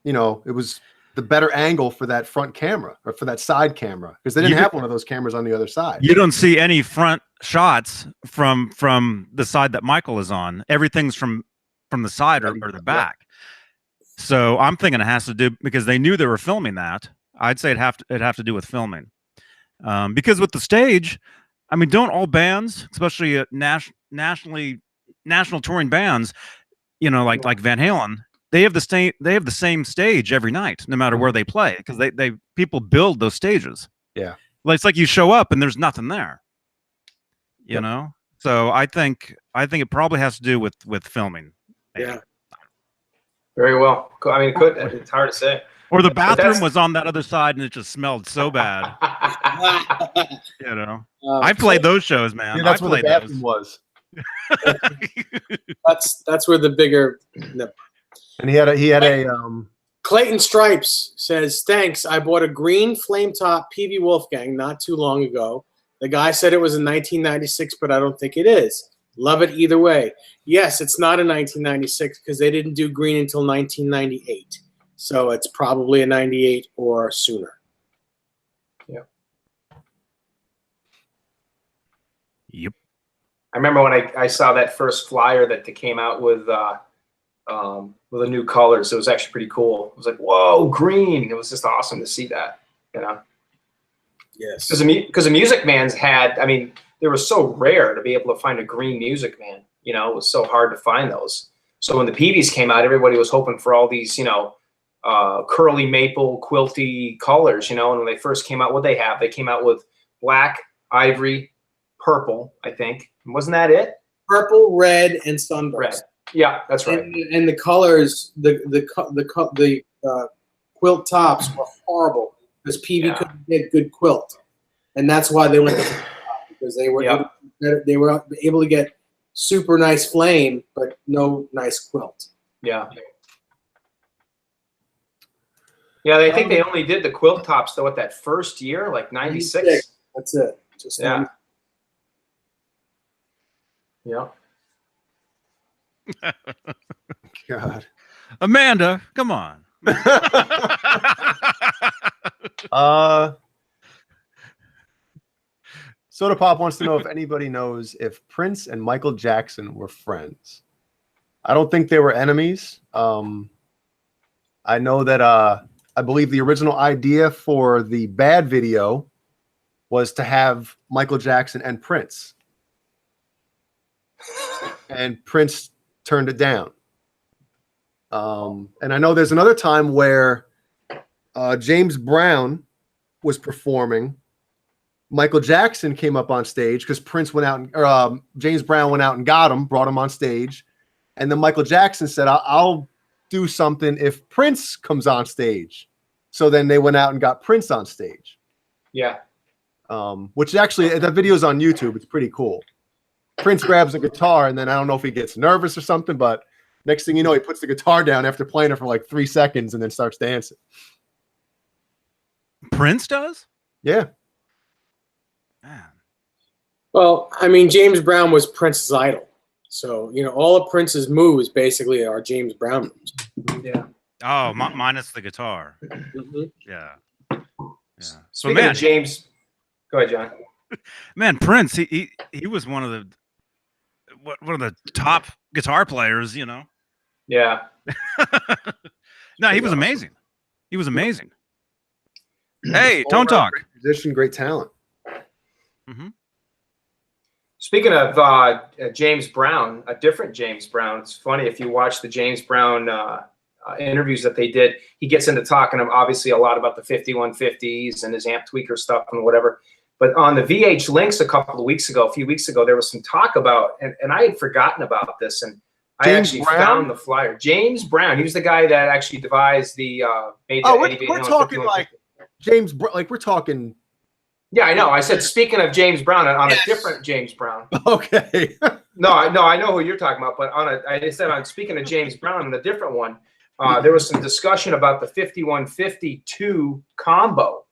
Speaker 1: you know, it was the better angle for that front camera or for that side camera because they didn't have one of those cameras on the other side.
Speaker 2: You don't see any front shots from the side that Michael is on. Everything's from the side or the back. So I'm thinking it has to do because they knew they were filming that. I'd say it'd have to do with filming, because with the stage, I mean, don't all bands, especially national touring bands, you know, like Van Halen, they have the same stage every night, no matter where they play, because they people build those stages.
Speaker 1: Yeah,
Speaker 2: it's like you show up and there's nothing there, you know. So I think it probably has to do with filming.
Speaker 4: Yeah.
Speaker 3: Very well. I mean, it's hard to say.
Speaker 2: Or the bathroom was on that other side and it just smelled so bad. You know, I played those shows, man.
Speaker 1: Yeah, that's
Speaker 2: I
Speaker 1: where the bathroom
Speaker 2: those.
Speaker 1: was.
Speaker 4: That's where the bigger. No.
Speaker 1: And he had a
Speaker 4: Clayton Stripes says, thanks. I bought a green flame top Peavey Wolfgang not too long ago. The guy said it was in 1996, but I don't think it is. Love it either way. Yes, it's not in 1996 because they didn't do green until 1998. So it's probably a 98 or sooner.
Speaker 3: Yeah.
Speaker 2: Yep.
Speaker 3: I remember when I saw that first flyer that they came out with the new colors. It was actually pretty cool. It was like, whoa, green. It was just awesome to see that, you know?
Speaker 4: Yes.
Speaker 3: Because the Music Man's had, I mean, they were so rare to be able to find a green Music Man. You know, it was so hard to find those. So when the Peaveys came out, everybody was hoping for all these, you know, curly maple quilty colors, you know. And when they first came out, what they came out with black, ivory, purple, I think. Wasn't that it?
Speaker 4: Purple, red, and sunburst.
Speaker 3: Red. Yeah, that's right.
Speaker 4: And the colors, the quilt tops were horrible because Peavey couldn't get good quilt, and that's why they went to the top, because they were able to get super nice flame, but no nice quilt.
Speaker 3: Yeah. Yeah, I think they only did the quilt tops though at that first year, like 96.
Speaker 4: That's it. Just
Speaker 3: yeah. Yeah.
Speaker 1: God.
Speaker 2: Amanda, come on.
Speaker 1: Soda Pop wants to know if anybody knows if Prince and Michael Jackson were friends. I don't think they were enemies. I know that I believe the original idea for the Bad video was to have Michael Jackson and Prince. And Prince turned it down. And I know there's another time where James Brown was performing. Michael Jackson came up on stage because Prince went out, or James Brown went out and got him, brought him on stage. And then Michael Jackson said, I'll do something if Prince comes on stage. So then they went out and got Prince on stage.
Speaker 3: Yeah.
Speaker 1: Which actually, that video's on YouTube. It's pretty cool. Prince grabs a guitar, and then I don't know if he gets nervous or something, but next thing you know, he puts the guitar down after playing it for like 3 seconds and then starts dancing.
Speaker 2: Prince does?
Speaker 1: Yeah.
Speaker 2: Man.
Speaker 4: Well, I mean, James Brown was Prince's idol. So, you know, all of Prince's moves basically are James Brown moves.
Speaker 3: Yeah.
Speaker 2: Oh, minus the guitar.
Speaker 4: Mm-hmm.
Speaker 2: Yeah. Yeah. So,
Speaker 3: Speaking of James, go ahead, John.
Speaker 2: Man, Prince, he was one of the top guitar players, you know.
Speaker 3: Yeah.
Speaker 2: No, he was amazing. He was amazing. Hey, Tone Talk.
Speaker 1: Great musician, great talent.
Speaker 2: Mm-hmm.
Speaker 3: Speaking of James Brown, a different James Brown. It's funny if you watch the James Brown interviews that they did. He gets into talking obviously a lot about the 5150s and his amp tweaker stuff and whatever. But on the VH Links a few weeks ago, there was some talk about, and I had forgotten about this, and I actually found the flyer. James Brown, he was the guy that actually devised the
Speaker 1: we're talking like James, like we're talking.
Speaker 3: Yeah, I know. I said speaking of James Brown on a different James Brown.
Speaker 1: Okay.
Speaker 3: No, I know who you're talking about, but I said on speaking of James Brown on a different one, there was some discussion about the 5152 combo.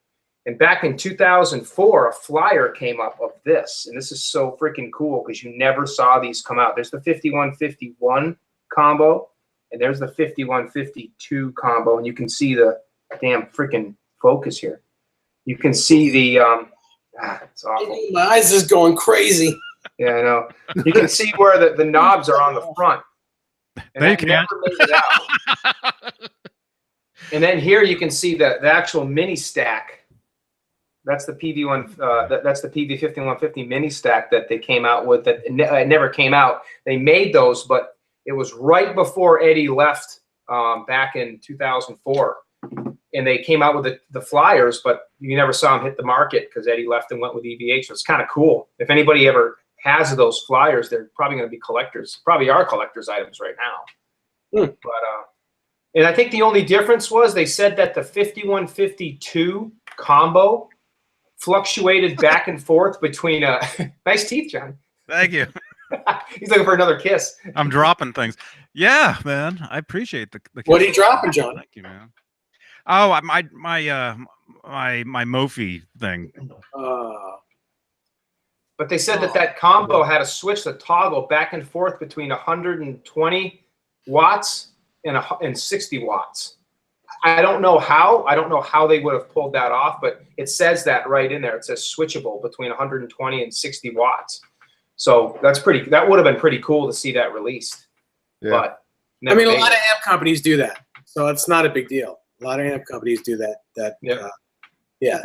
Speaker 3: And back in 2004, a flyer came up of this, and this is so freaking cool because you never saw these come out. There's the 5151 combo, and there's the 5152 combo, and you can see the damn freaking focus here. You can see the it's awful.
Speaker 4: My eyes is going crazy.
Speaker 3: Yeah, I know. You can see where the knobs are on the front. And
Speaker 2: They can.
Speaker 3: never made it out. And then here you can see the actual mini stack. That's the Peavey that's the Peavey 5150 mini stack that they came out with. That it never came out. They made those, but it was right before Eddie left back in 2004. And they came out with the flyers, but you never saw them hit the market because Eddie left and went with EVH. So it's kind of cool. If anybody ever has those flyers, they're probably going to be collectors. Probably are collectors items right now. But and I think the only difference was they said that the 5152 combo fluctuated back and forth between nice teeth, John.
Speaker 2: Thank you.
Speaker 3: He's looking for another kiss.
Speaker 2: I'm dropping things. Yeah, man. I appreciate the
Speaker 4: What are you dropping, John?
Speaker 2: Thank you, man. Oh, my Mophie thing.
Speaker 3: But they said that combo had a switch that toggle back and forth between 120 watts and 60 watts. I don't know how. I don't know how they would have pulled that off, but it says that right in there. It says switchable between 120 and 60 watts. So that would have been pretty cool to see that released. Yeah. But
Speaker 4: I mean, a lot of amp companies do that, so it's not a big deal. A lot of amp companies do that. Yeah.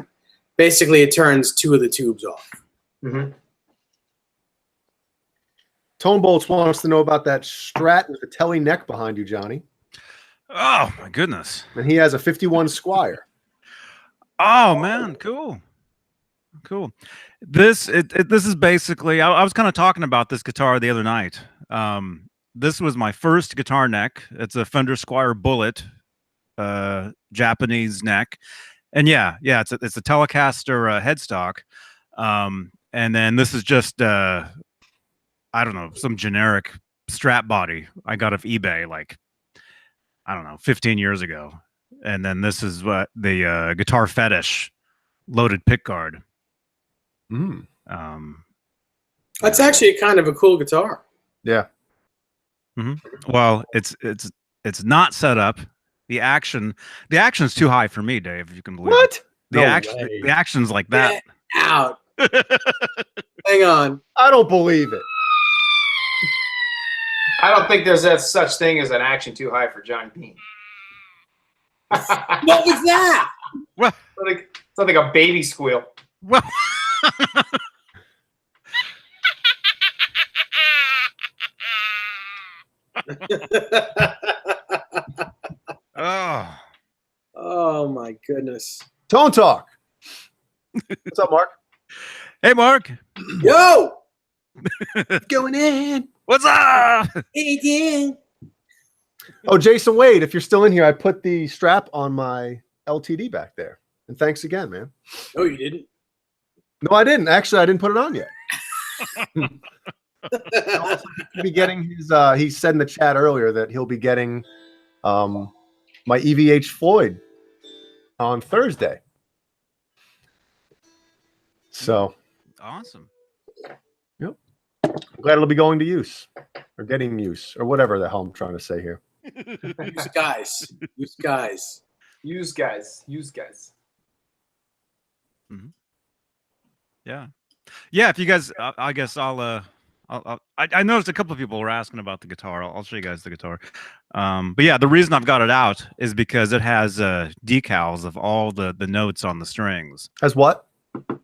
Speaker 4: Basically, it turns 2 of the tubes off.
Speaker 3: Mm-hmm.
Speaker 1: Tone Bolts wants to know about that Strat with the telly neck behind you, Johnny.
Speaker 2: Oh my goodness.
Speaker 1: and he has a 51 Squire.
Speaker 2: Oh man, cool. Cool. This is basically I was kind of talking about this guitar the other night. This was my first guitar neck. It's a Fender Squire Bullet, Japanese neck. And yeah, it's a Telecaster headstock. And then this is just I don't know, some generic strap body I got off eBay like I don't know, 15 years ago. And then this is what the Guitar Fetish loaded pickguard.
Speaker 1: Mm.
Speaker 4: That's actually kind of a cool guitar.
Speaker 1: Yeah.
Speaker 2: Well, it's not set up. The action's too high for me, Dave. If you can believe
Speaker 1: What?
Speaker 2: it.
Speaker 1: No
Speaker 2: The action's like that.
Speaker 4: Get out. Hang on.
Speaker 1: I don't believe it.
Speaker 3: I don't think there's that such thing as an action too high for Johnny Beane.
Speaker 4: What was that?
Speaker 2: Well,
Speaker 3: Something like a baby squeal.
Speaker 2: well. Oh.
Speaker 4: Oh my goodness.
Speaker 1: Tone Talk. What's up, Mark?
Speaker 2: Hey, Mark.
Speaker 4: Yo!
Speaker 1: Going in.
Speaker 2: What's up?
Speaker 4: Hey, Dan.
Speaker 1: Oh, Jason Wade, if you're still in here, I put the strap on my LTD back there. And thanks again, man.
Speaker 4: No, you didn't.
Speaker 1: No, I didn't. Actually, I didn't put it on yet. Also, he'll be getting his, he said in the chat earlier that he'll be getting my EVH Floyd on Thursday. So
Speaker 2: Awesome.
Speaker 1: I'm glad it'll be going to use or getting use or whatever the hell I'm trying to say here.
Speaker 4: Use guys. Use guys.
Speaker 3: Use guys. Use guys.
Speaker 2: Yeah. If you guys, I guess I noticed a couple of people were asking about the guitar. I'll show you guys the guitar. But yeah, the reason I've got it out is because it has decals of all the notes on the strings.
Speaker 1: As what?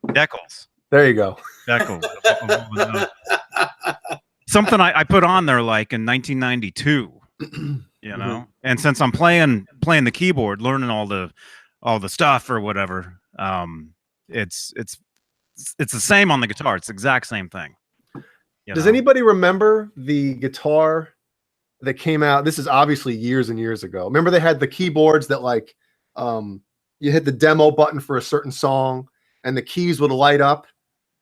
Speaker 2: Decals.
Speaker 1: There you go.
Speaker 2: Decals. of all the notes. Something I put on there like in 1992. You know, and since I'm playing the keyboard, learning all the stuff or whatever, it's the same on the guitar. It's the exact same thing.
Speaker 1: Does anybody remember the guitar that came out? This is obviously years and years ago. Remember they had the keyboards that like you hit the demo button for a certain song and the keys would light up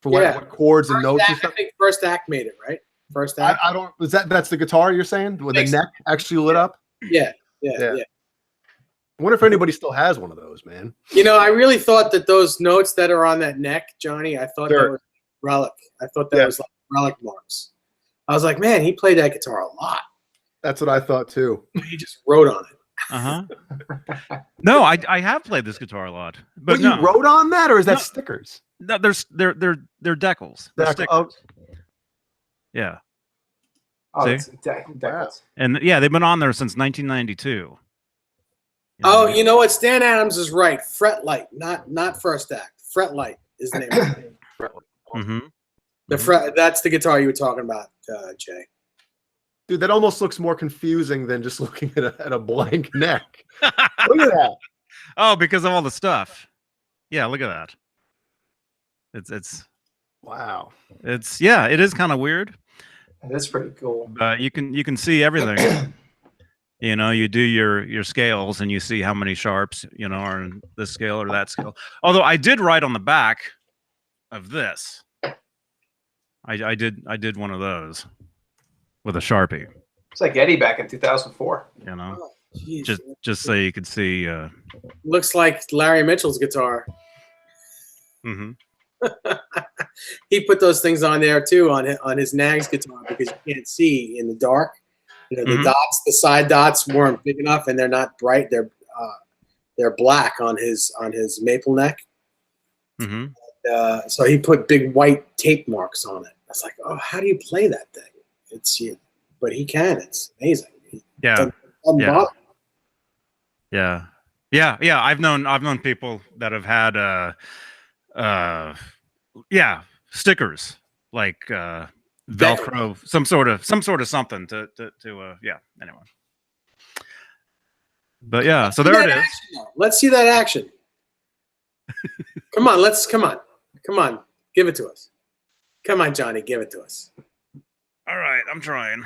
Speaker 1: for what chords and notes and
Speaker 4: I
Speaker 1: stuff?
Speaker 4: think First Act made it, right? First Act.
Speaker 1: I don't. That's the guitar you're saying with the neck actually lit up?
Speaker 4: Yeah.
Speaker 1: I wonder if anybody still has one of those, man.
Speaker 4: You know, I really thought that those notes that are on that neck, Johnny, I thought that was relic. I thought that was like relic marks. I was like, man, he played that guitar a lot.
Speaker 1: That's what I thought too.
Speaker 4: He just wrote on it.
Speaker 2: No, I have played this guitar a lot. But
Speaker 1: you wrote on that, or is that stickers?
Speaker 2: No, they're decals. They're stickers. Yeah.
Speaker 3: Oh,
Speaker 2: See?
Speaker 3: it's decals.
Speaker 2: And yeah, they've been on there since 1992.
Speaker 4: Oh, you know what? Stan Adams is right. Fretlight, not First Act. Fretlight is the name of it. The fret. That's the guitar you were talking about, Jay.
Speaker 1: Dude, that almost looks more confusing than just looking at a blank neck. Look at that.
Speaker 2: Oh, because of all the stuff. Yeah, look at that. It's
Speaker 1: wow.
Speaker 2: It is kind of weird.
Speaker 3: That's pretty cool.
Speaker 2: But you can see everything. You know, you do your scales and you see how many sharps, you know, are in this scale or that scale. Although I did write on the back of this. I did one of those with a Sharpie.
Speaker 3: It's like Eddie back in 2004.
Speaker 2: You know,
Speaker 4: Oh, geez.
Speaker 2: just so you could see.
Speaker 4: Looks like Larry Mitchell's guitar. He put those things on there too on his Nags guitar because you can't see in the dark. You know, the dots, the side dots weren't big enough, and they're not bright. They're black on his maple neck. So he put big white tape marks on it. I was like, oh, how do you play that thing? But he can. It's amazing.
Speaker 2: Yeah. I've known people that have had stickers like Velcro, some sort of something to anyway. But yeah, so there it is.
Speaker 4: Let's see that action. Come on. Give it to us. Come on, Johnny, give it to us.
Speaker 2: All right, I'm trying.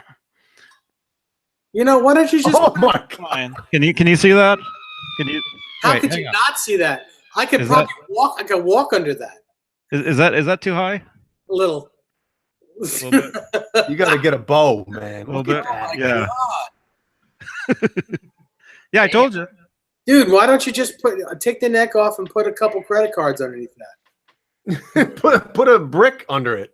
Speaker 4: You know, why don't you just?
Speaker 1: Oh my God!
Speaker 2: Can you see that? Can you?
Speaker 4: How
Speaker 2: wait,
Speaker 4: could
Speaker 2: hang
Speaker 4: you
Speaker 2: on.
Speaker 4: not see that? I could
Speaker 2: Is
Speaker 4: probably walk. I could walk under that.
Speaker 2: Is that too high?
Speaker 4: A little.
Speaker 2: A little bit.
Speaker 1: You got to get a bow, man.
Speaker 2: A little
Speaker 1: Look at
Speaker 2: bit.
Speaker 1: that.
Speaker 2: Yeah.
Speaker 4: God.
Speaker 2: Yeah, I told you.
Speaker 4: Dude, why don't you just take the neck off and put a couple credit cards underneath that?
Speaker 1: put a brick under it.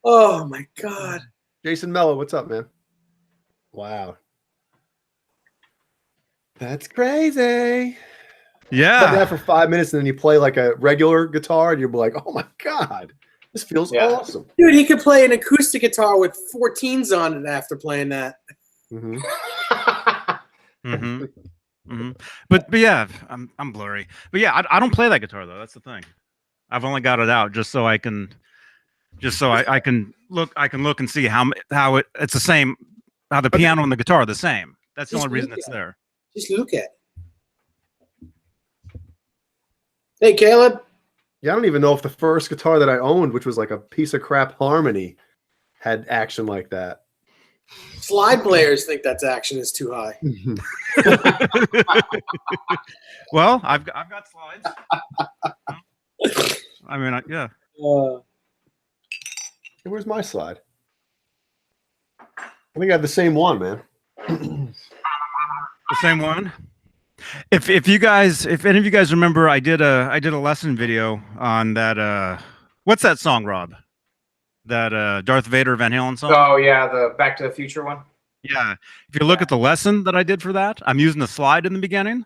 Speaker 4: Oh my God.
Speaker 1: Jason Mello, what's up, man? Wow. That's crazy.
Speaker 2: Yeah.
Speaker 1: Play that for 5 minutes and then you play like a regular guitar and you'll be like, oh my God, this feels awesome.
Speaker 4: Dude, he could play an acoustic guitar with 14s on it after playing that.
Speaker 1: Mm-hmm.
Speaker 2: Mm-hmm. Mm-hmm. But yeah, I'm blurry. But yeah, I don't play that guitar though. That's the thing. I've only got it out just so I can look and see how it's the same, how the piano and the guitar are the same. That's the only reason it's there.
Speaker 4: Just look at it. Hey, Caleb.
Speaker 1: Yeah, I don't even know if the first guitar that I owned, which was like a piece of crap Harmony, had action like that.
Speaker 4: Slide players think that's action is too high.
Speaker 2: Well, I've got slides. I mean, yeah.
Speaker 1: Hey, where's my slide? I think I have the same one, man.
Speaker 2: The same one. If any of you guys remember, I did a lesson video on that. What's that song, Rob? That Darth Vader Van Halen song.
Speaker 3: Oh yeah, the Back to the Future one.
Speaker 2: Yeah. If you look at the lesson that I did for that, I'm using the slide in the beginning.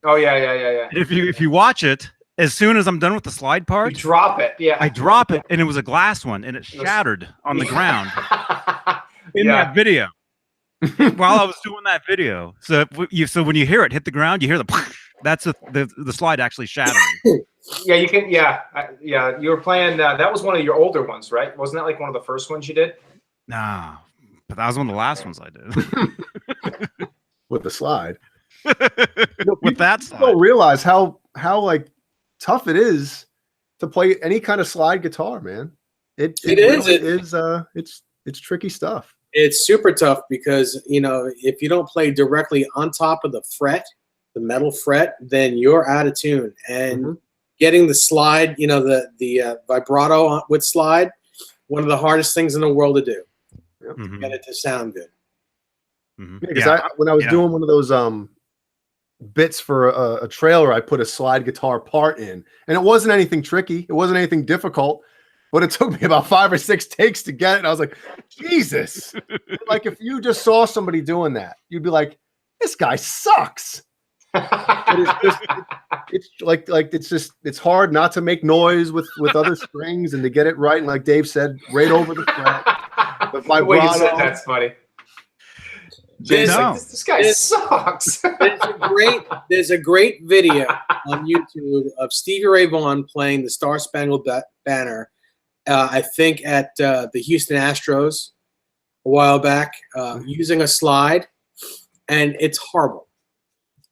Speaker 3: Oh yeah.
Speaker 2: If you watch it, as soon as I'm done with the slide part,
Speaker 3: You drop it. Yeah.
Speaker 2: I drop it, and it was a glass one, and it shattered on the ground in that video. While I was doing that video, so when you hear it hit the ground, you hear that's the slide actually shattering.
Speaker 3: Yeah, you can. Yeah, you were playing. That was one of your older ones, right? Wasn't that like one of the first ones you did?
Speaker 2: Nah, but that was one of the last ones I did.
Speaker 1: With the slide.
Speaker 2: With that
Speaker 1: You
Speaker 2: slide.
Speaker 1: don't realize how like tough it is to play any kind of slide guitar, man. It really is. It's tricky stuff.
Speaker 4: It's super tough because, you know, if you don't play directly on top of the fret, the metal fret, then you're out of tune. And getting the slide, you know, the vibrato with slide, one of the hardest things in the world to do.
Speaker 1: Yep.
Speaker 4: Get it to sound good.
Speaker 1: Yeah, when I was doing one of those bits for a trailer, I put a slide guitar part in, and it wasn't anything tricky. It wasn't anything difficult. But it took me about 5 or 6 takes to get it. And I was like, Jesus. Like if you just saw somebody doing that, you'd be like, this guy sucks. It's hard not to make noise with other strings and to get it right. And like Dave said, right over the fret. The
Speaker 3: The way you said
Speaker 1: vibrato.
Speaker 3: that's funny.
Speaker 2: No.
Speaker 3: This guy sucks.
Speaker 4: There's a great video on YouTube of Stevie Ray Vaughan playing the Star Spangled Banner. I think at the Houston Astros a while back, using a slide, and it's horrible.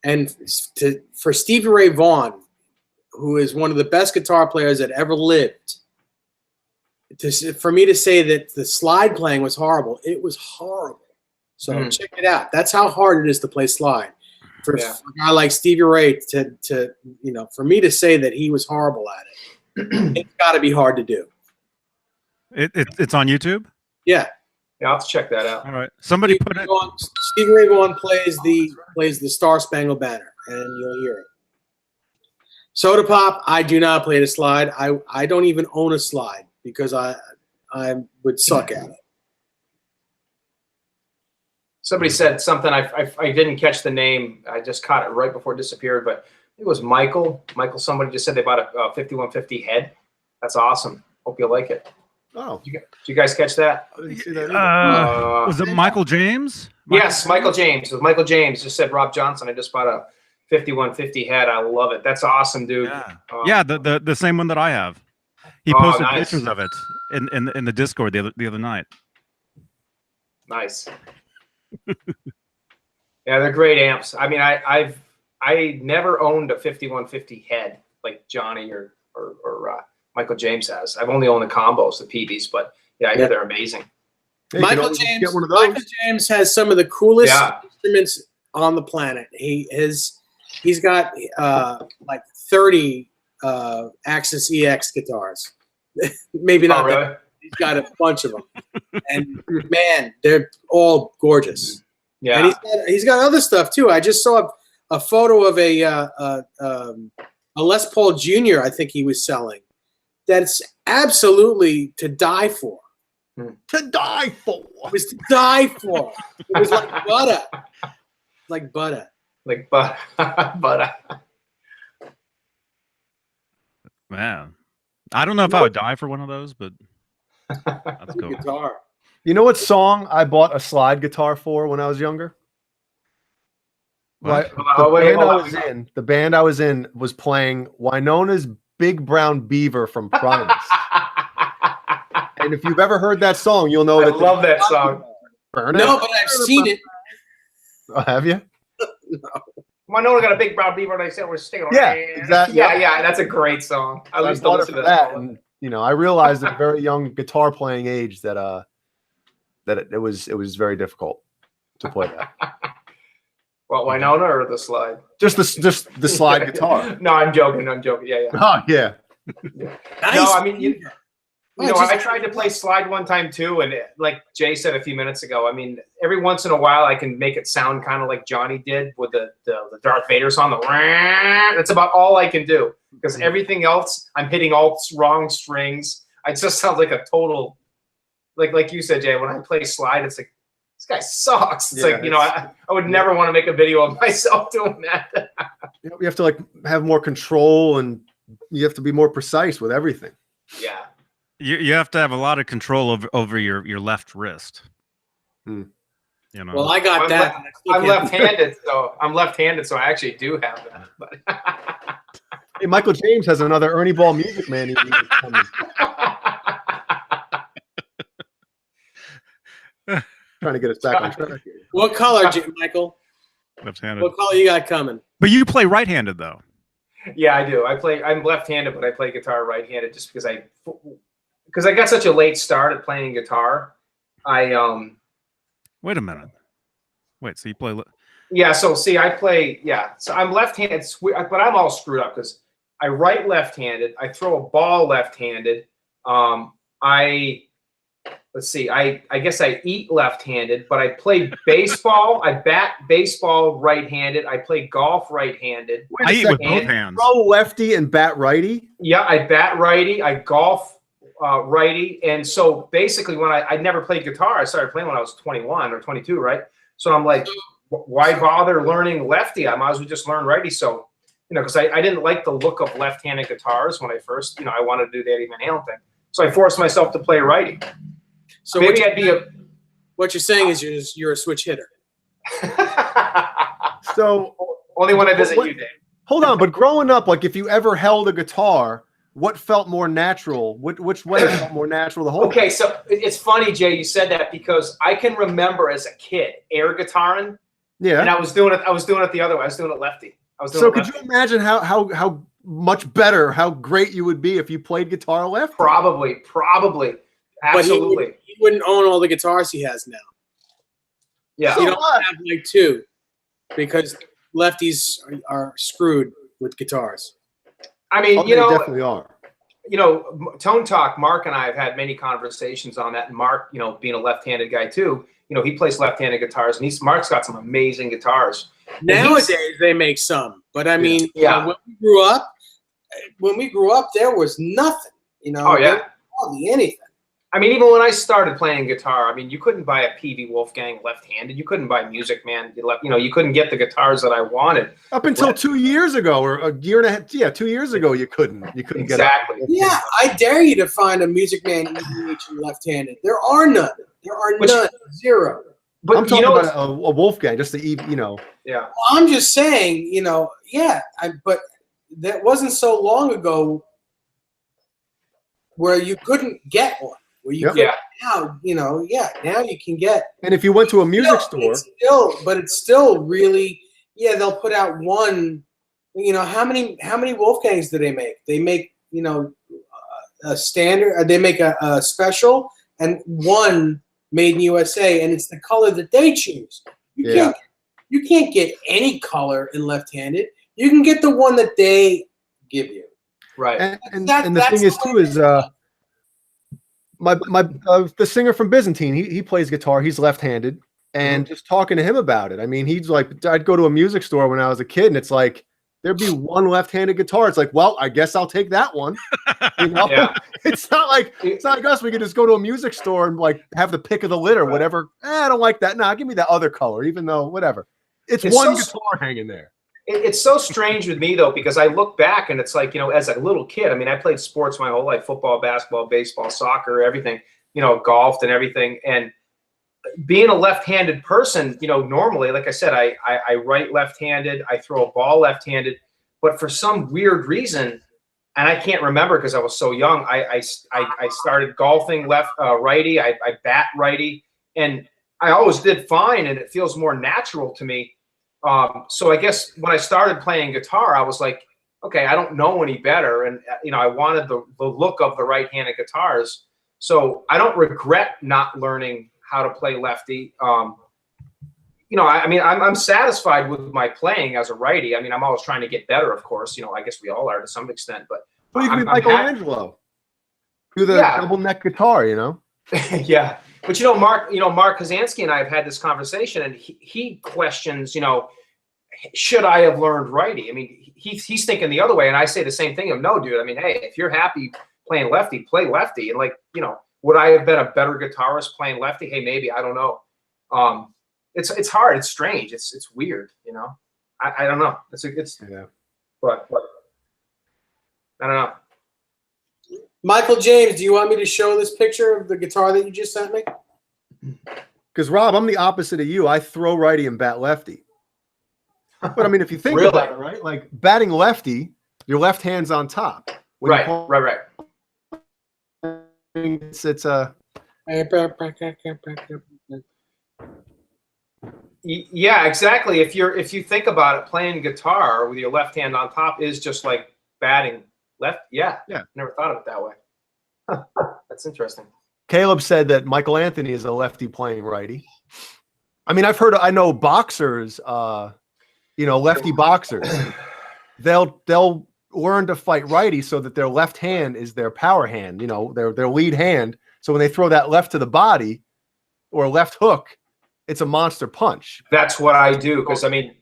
Speaker 4: And for Stevie Ray Vaughan, who is one of the best guitar players that ever lived, for me to say that the slide playing was horrible, it was horrible. So check it out. That's how hard it is to play slide. For a guy like Stevie Ray to you know, for me to say that he was horrible at it, it's got to be hard to do.
Speaker 2: It's on YouTube.
Speaker 4: Yeah.
Speaker 3: Yeah, I'll have to check that out.
Speaker 2: All right. Somebody put it.
Speaker 4: Stevie Ray Vaughan plays the Star Spangled Banner, and you'll hear it. Soda Pop, I do not play the slide. I don't even own a slide because I would suck at it.
Speaker 3: Somebody said something. I didn't catch the name. I just caught it right before it disappeared. But it was Michael. Somebody just said they bought a 5150 head. That's awesome. Hope you like it.
Speaker 1: Oh,
Speaker 3: Did you guys catch that?
Speaker 1: I didn't see that either.
Speaker 2: Was it Michael James?
Speaker 3: Yes, Michael James. It was Michael James. Just said Rob Johnson. I just bought a 5150 head. I love it. That's awesome, dude.
Speaker 2: Yeah, the same one that I have. He posted
Speaker 3: nice.
Speaker 2: pictures of it in the Discord the other night.
Speaker 3: Nice. Yeah, they're great amps. I mean, I never owned a 5150 head like Johnny or Michael James has. I've only owned the combos, the Peaveys, but yeah, I hear they're amazing.
Speaker 1: Hey, you can
Speaker 4: Michael
Speaker 1: always
Speaker 4: James.
Speaker 1: get one of those.
Speaker 4: Michael James has some of the coolest
Speaker 3: Yeah.
Speaker 4: instruments on the planet. He's got like 30 Axis EX guitars. Maybe not.
Speaker 3: Oh, really?
Speaker 4: That. He's got a bunch of them, and man, they're all gorgeous.
Speaker 3: Yeah.
Speaker 4: And he's got other stuff too. I just saw a photo of a Les Paul Jr. I think he was selling. That's absolutely to die for.
Speaker 1: To die for.
Speaker 4: It was to die for. It was like butter. Like butter.
Speaker 3: Like butter.
Speaker 2: Man, I don't know if I would die for one of those, but that's cool.
Speaker 4: Guitar.
Speaker 1: You know what song I bought a slide guitar for when I was younger?
Speaker 2: What?
Speaker 1: The band I was in was playing Winona's Big Brown Beaver from Primus. And if you've ever heard that song, you'll know
Speaker 3: I
Speaker 1: that.
Speaker 3: love that song.
Speaker 4: No, but I've seen it.
Speaker 1: Oh, have you?
Speaker 3: Winona got a big brown beaver, and I said we're sticking around.
Speaker 1: Yeah, exactly.
Speaker 3: Yeah, that's a great song. I used to
Speaker 1: bought it
Speaker 3: listen
Speaker 1: for
Speaker 3: to that.
Speaker 1: and I realized at a very young guitar playing age that it was very difficult to play that.
Speaker 3: What, Winona or the slide?
Speaker 1: Just the slide guitar.
Speaker 3: No, I'm joking. Yeah.
Speaker 1: Oh yeah.
Speaker 4: Nice.
Speaker 3: No, I mean
Speaker 4: just-
Speaker 3: I tried to play slide one time too, and like Jay said a few minutes ago, I mean, every once in a while I can make it sound kind of like Johnny did with the Darth Vader song. That's about all I can do, because everything else I'm hitting all wrong strings. I just sound like a total, like you said, Jay. When I play slide, it's like, this guy sucks. It's like, I would never want to make a video of myself doing that.
Speaker 1: You have to have more control, and you have to be more precise with everything.
Speaker 3: Yeah.
Speaker 2: You have to have a lot of control over your left wrist.
Speaker 1: Hmm.
Speaker 4: Well, I got that.
Speaker 3: I'm left-handed, so I actually do have that. But
Speaker 1: Hey, Michael James has another Ernie Ball Music Man. Trying to get us back on track here.
Speaker 4: What color, Michael?
Speaker 2: Left-handed.
Speaker 4: What color you got coming?
Speaker 2: But you play right-handed though.
Speaker 3: Yeah, I do. I'm left-handed, but I play guitar right-handed just because I got such a late start at playing guitar.
Speaker 2: Wait a minute. Wait, so you play?
Speaker 3: Yeah. So see, I play. Yeah. So I'm left-handed, but I'm all screwed up because I write left-handed. I throw a ball left-handed. Let's see. I guess I eat left-handed, but I play baseball. I bat baseball right-handed. I play golf right-handed.
Speaker 2: I eat with both hands.
Speaker 1: Throw lefty and bat righty.
Speaker 3: Yeah, I bat righty. I golf righty. And so basically, when I never played guitar, I started playing when I was 21 or 22, right? So I'm like, why bother learning lefty? I might as well just learn righty. So, because I didn't like the look of left-handed guitars when I first, I wanted to do the Eddie Van Halen thing. So I forced myself to play righty.
Speaker 4: So
Speaker 3: maybe I'd be
Speaker 4: what you're saying is you're a switch hitter.
Speaker 1: So
Speaker 3: only when I visit you, Dave.
Speaker 1: Hold on, but growing up, if you ever held a guitar, what felt more natural? Which way felt more natural to hold?
Speaker 3: Okay, so it's funny, Jay, you said that because I can remember as a kid air guitaring.
Speaker 1: Yeah.
Speaker 3: And I was doing it the other way. I was doing it lefty.
Speaker 1: So could you imagine how much better, how great you would be if you played guitar left?
Speaker 3: Probably. Absolutely.
Speaker 4: But he wouldn't own all the guitars he has now.
Speaker 3: Yeah.
Speaker 4: You don't have two, because lefties are screwed with guitars.
Speaker 3: I mean,
Speaker 1: they definitely are.
Speaker 3: Tone Talk, Mark and I have had many conversations on that. And Mark, being a left-handed guy too, he plays left-handed guitars, and Mark's got some amazing guitars.
Speaker 4: Nowadays they make some, but I mean, when we grew up, there was nothing.
Speaker 3: Oh yeah,
Speaker 4: hardly anything.
Speaker 3: I mean, even when I started playing guitar, I mean, you couldn't buy a Peavey Wolfgang left-handed. You couldn't buy Music Man. You couldn't get the guitars that I wanted.
Speaker 1: Up until 2 years ago, or a year and a half. Yeah, 2 years ago, you couldn't
Speaker 3: exactly.
Speaker 1: get it.
Speaker 4: Yeah, I dare you to find a Music Man EVH left-handed. There are none. There are none. Zero.
Speaker 3: But
Speaker 1: I'm talking about a Wolfgang, just the
Speaker 3: Yeah.
Speaker 4: Well, I'm just saying, but that wasn't so long ago where you couldn't get one. Where you
Speaker 1: Yep.
Speaker 4: could now, now you can get.
Speaker 1: And if you went to a music store,
Speaker 4: It's still really, they'll put out one. How many Wolfgangs do they make? They make, a standard. They make a special and one made in USA, and it's the color that they choose. You can't get any color in left-handed. You can get the one that they give you.
Speaker 3: Right.
Speaker 1: And the thing is too is the singer from Byzantine, he plays guitar. He's left-handed, and just talking to him about it. I mean, he's like, I'd go to a music store when I was a kid, and it's like there'd be one left-handed guitar. It's like, well, I guess I'll take that one.
Speaker 3: Yeah.
Speaker 1: It's not like us. We can just go to a music store and like have the pick of the litter, whatever. I don't like that. Nah, give me that other color, even though whatever. It's one guitar hanging there.
Speaker 3: It's so strange with me though, because I look back and it's like, as a little kid, I mean, I played sports my whole life, football, basketball, baseball, soccer, everything, golfed and everything. And being a left-handed person, normally, like I said, I write left-handed, I throw a ball left-handed, but for some weird reason, and I can't remember because I was so young, I started golfing righty, I bat righty, and I always did fine, and it feels more natural to me. So I guess when I started playing guitar, I was like, okay, I don't know any better. And, I wanted the look of the right-handed guitars. So I don't regret not learning how to play lefty. I mean, I'm satisfied with my playing as a righty. I mean, I'm always trying to get better, of course. I guess we all are to some extent. But
Speaker 1: you can be Michelangelo. Do the double neck guitar,
Speaker 3: Yeah. But Mark Kazansky and I have had this conversation, and he questions, should I have learned righty? I mean, he's thinking the other way, and I say the same thing. No, dude. I mean, hey, if you're happy playing lefty, play lefty. And would I have been a better guitarist playing lefty? Hey, maybe, I don't know. It's hard. It's strange. It's weird. I don't know. But I don't know.
Speaker 4: Michael James, do you want me to show this picture of the guitar that you just sent me?
Speaker 1: Because Rob, I'm the opposite of you. I throw righty and bat lefty. But I mean, if you think about it, right? Like batting lefty, your left hand's on top.
Speaker 3: Right.
Speaker 1: It's a.
Speaker 3: Yeah, exactly. If you think about it, playing guitar with your left hand on top is just like batting left. Yeah. Never thought of it that way. That's interesting.
Speaker 1: Caleb said that Michael Anthony is a lefty playing righty. I mean, I know boxers, lefty boxers, they'll learn to fight righty so that their left hand is their power hand, their lead hand. So when they throw that left to the body or left hook, it's a monster punch.
Speaker 3: That's what I do. Because I mean,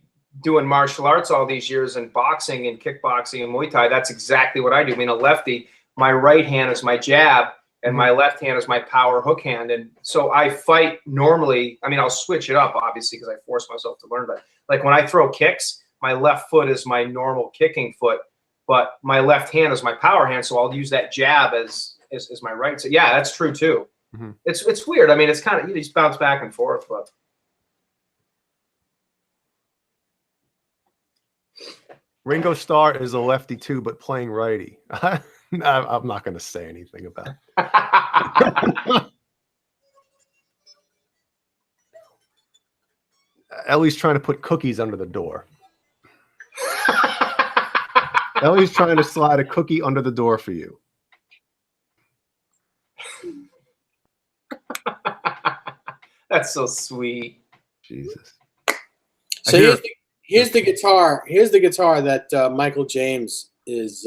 Speaker 3: doing martial arts all these years and boxing and kickboxing and Muay Thai, that's exactly what I do. I mean, a lefty, my right hand is my jab and my left hand is my power hook hand. And so I fight normally. I mean, I'll switch it up, obviously, because I force myself to learn that. Like when I throw kicks, my left foot is my normal kicking foot, but my left hand is my power hand. So I'll use that jab as my right. So yeah, that's true too. Mm-hmm. It's weird. I mean, it's kind of, you just bounce back and forth, but.
Speaker 1: Ringo Starr is a lefty too, but playing righty. I'm not going to say anything about it. Ellie's trying to put cookies under the door. Ellie's trying to slide a cookie under the door for you.
Speaker 3: That's so sweet.
Speaker 1: Jesus.
Speaker 4: So here's the guitar. Here's the guitar that Michael James says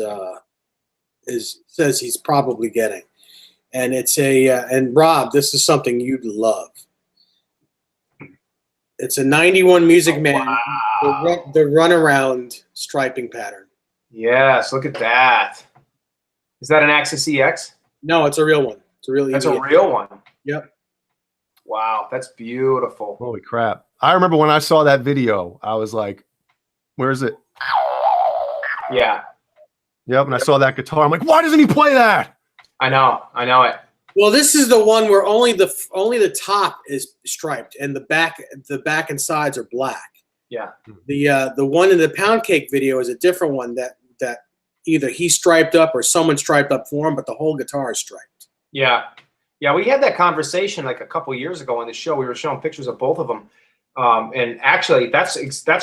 Speaker 4: he's probably getting, and it's and Rob, this is something you'd love. It's a '91 Music Man,
Speaker 3: wow.
Speaker 4: the runaround striping pattern.
Speaker 3: Yes, look at that. Is that an Axis EX?
Speaker 4: No, it's a real one. It's a real.
Speaker 3: That's a real one.
Speaker 4: Yep.
Speaker 3: Wow, that's beautiful.
Speaker 1: Holy crap. I remember when I saw that video, I was like, where is it?
Speaker 3: Yeah.
Speaker 1: Yep, and I saw that guitar. I'm like, why doesn't he play that?
Speaker 3: I know it.
Speaker 4: Well, this is the one where only the top is striped and the back and sides are black.
Speaker 3: Yeah.
Speaker 4: The one in the Pound Cake video is a different one that either he striped up or someone striped up for him, but the whole guitar is striped.
Speaker 3: Yeah. Yeah, we had that conversation like a couple years ago on the show. We were showing pictures of both of them. And actually, that's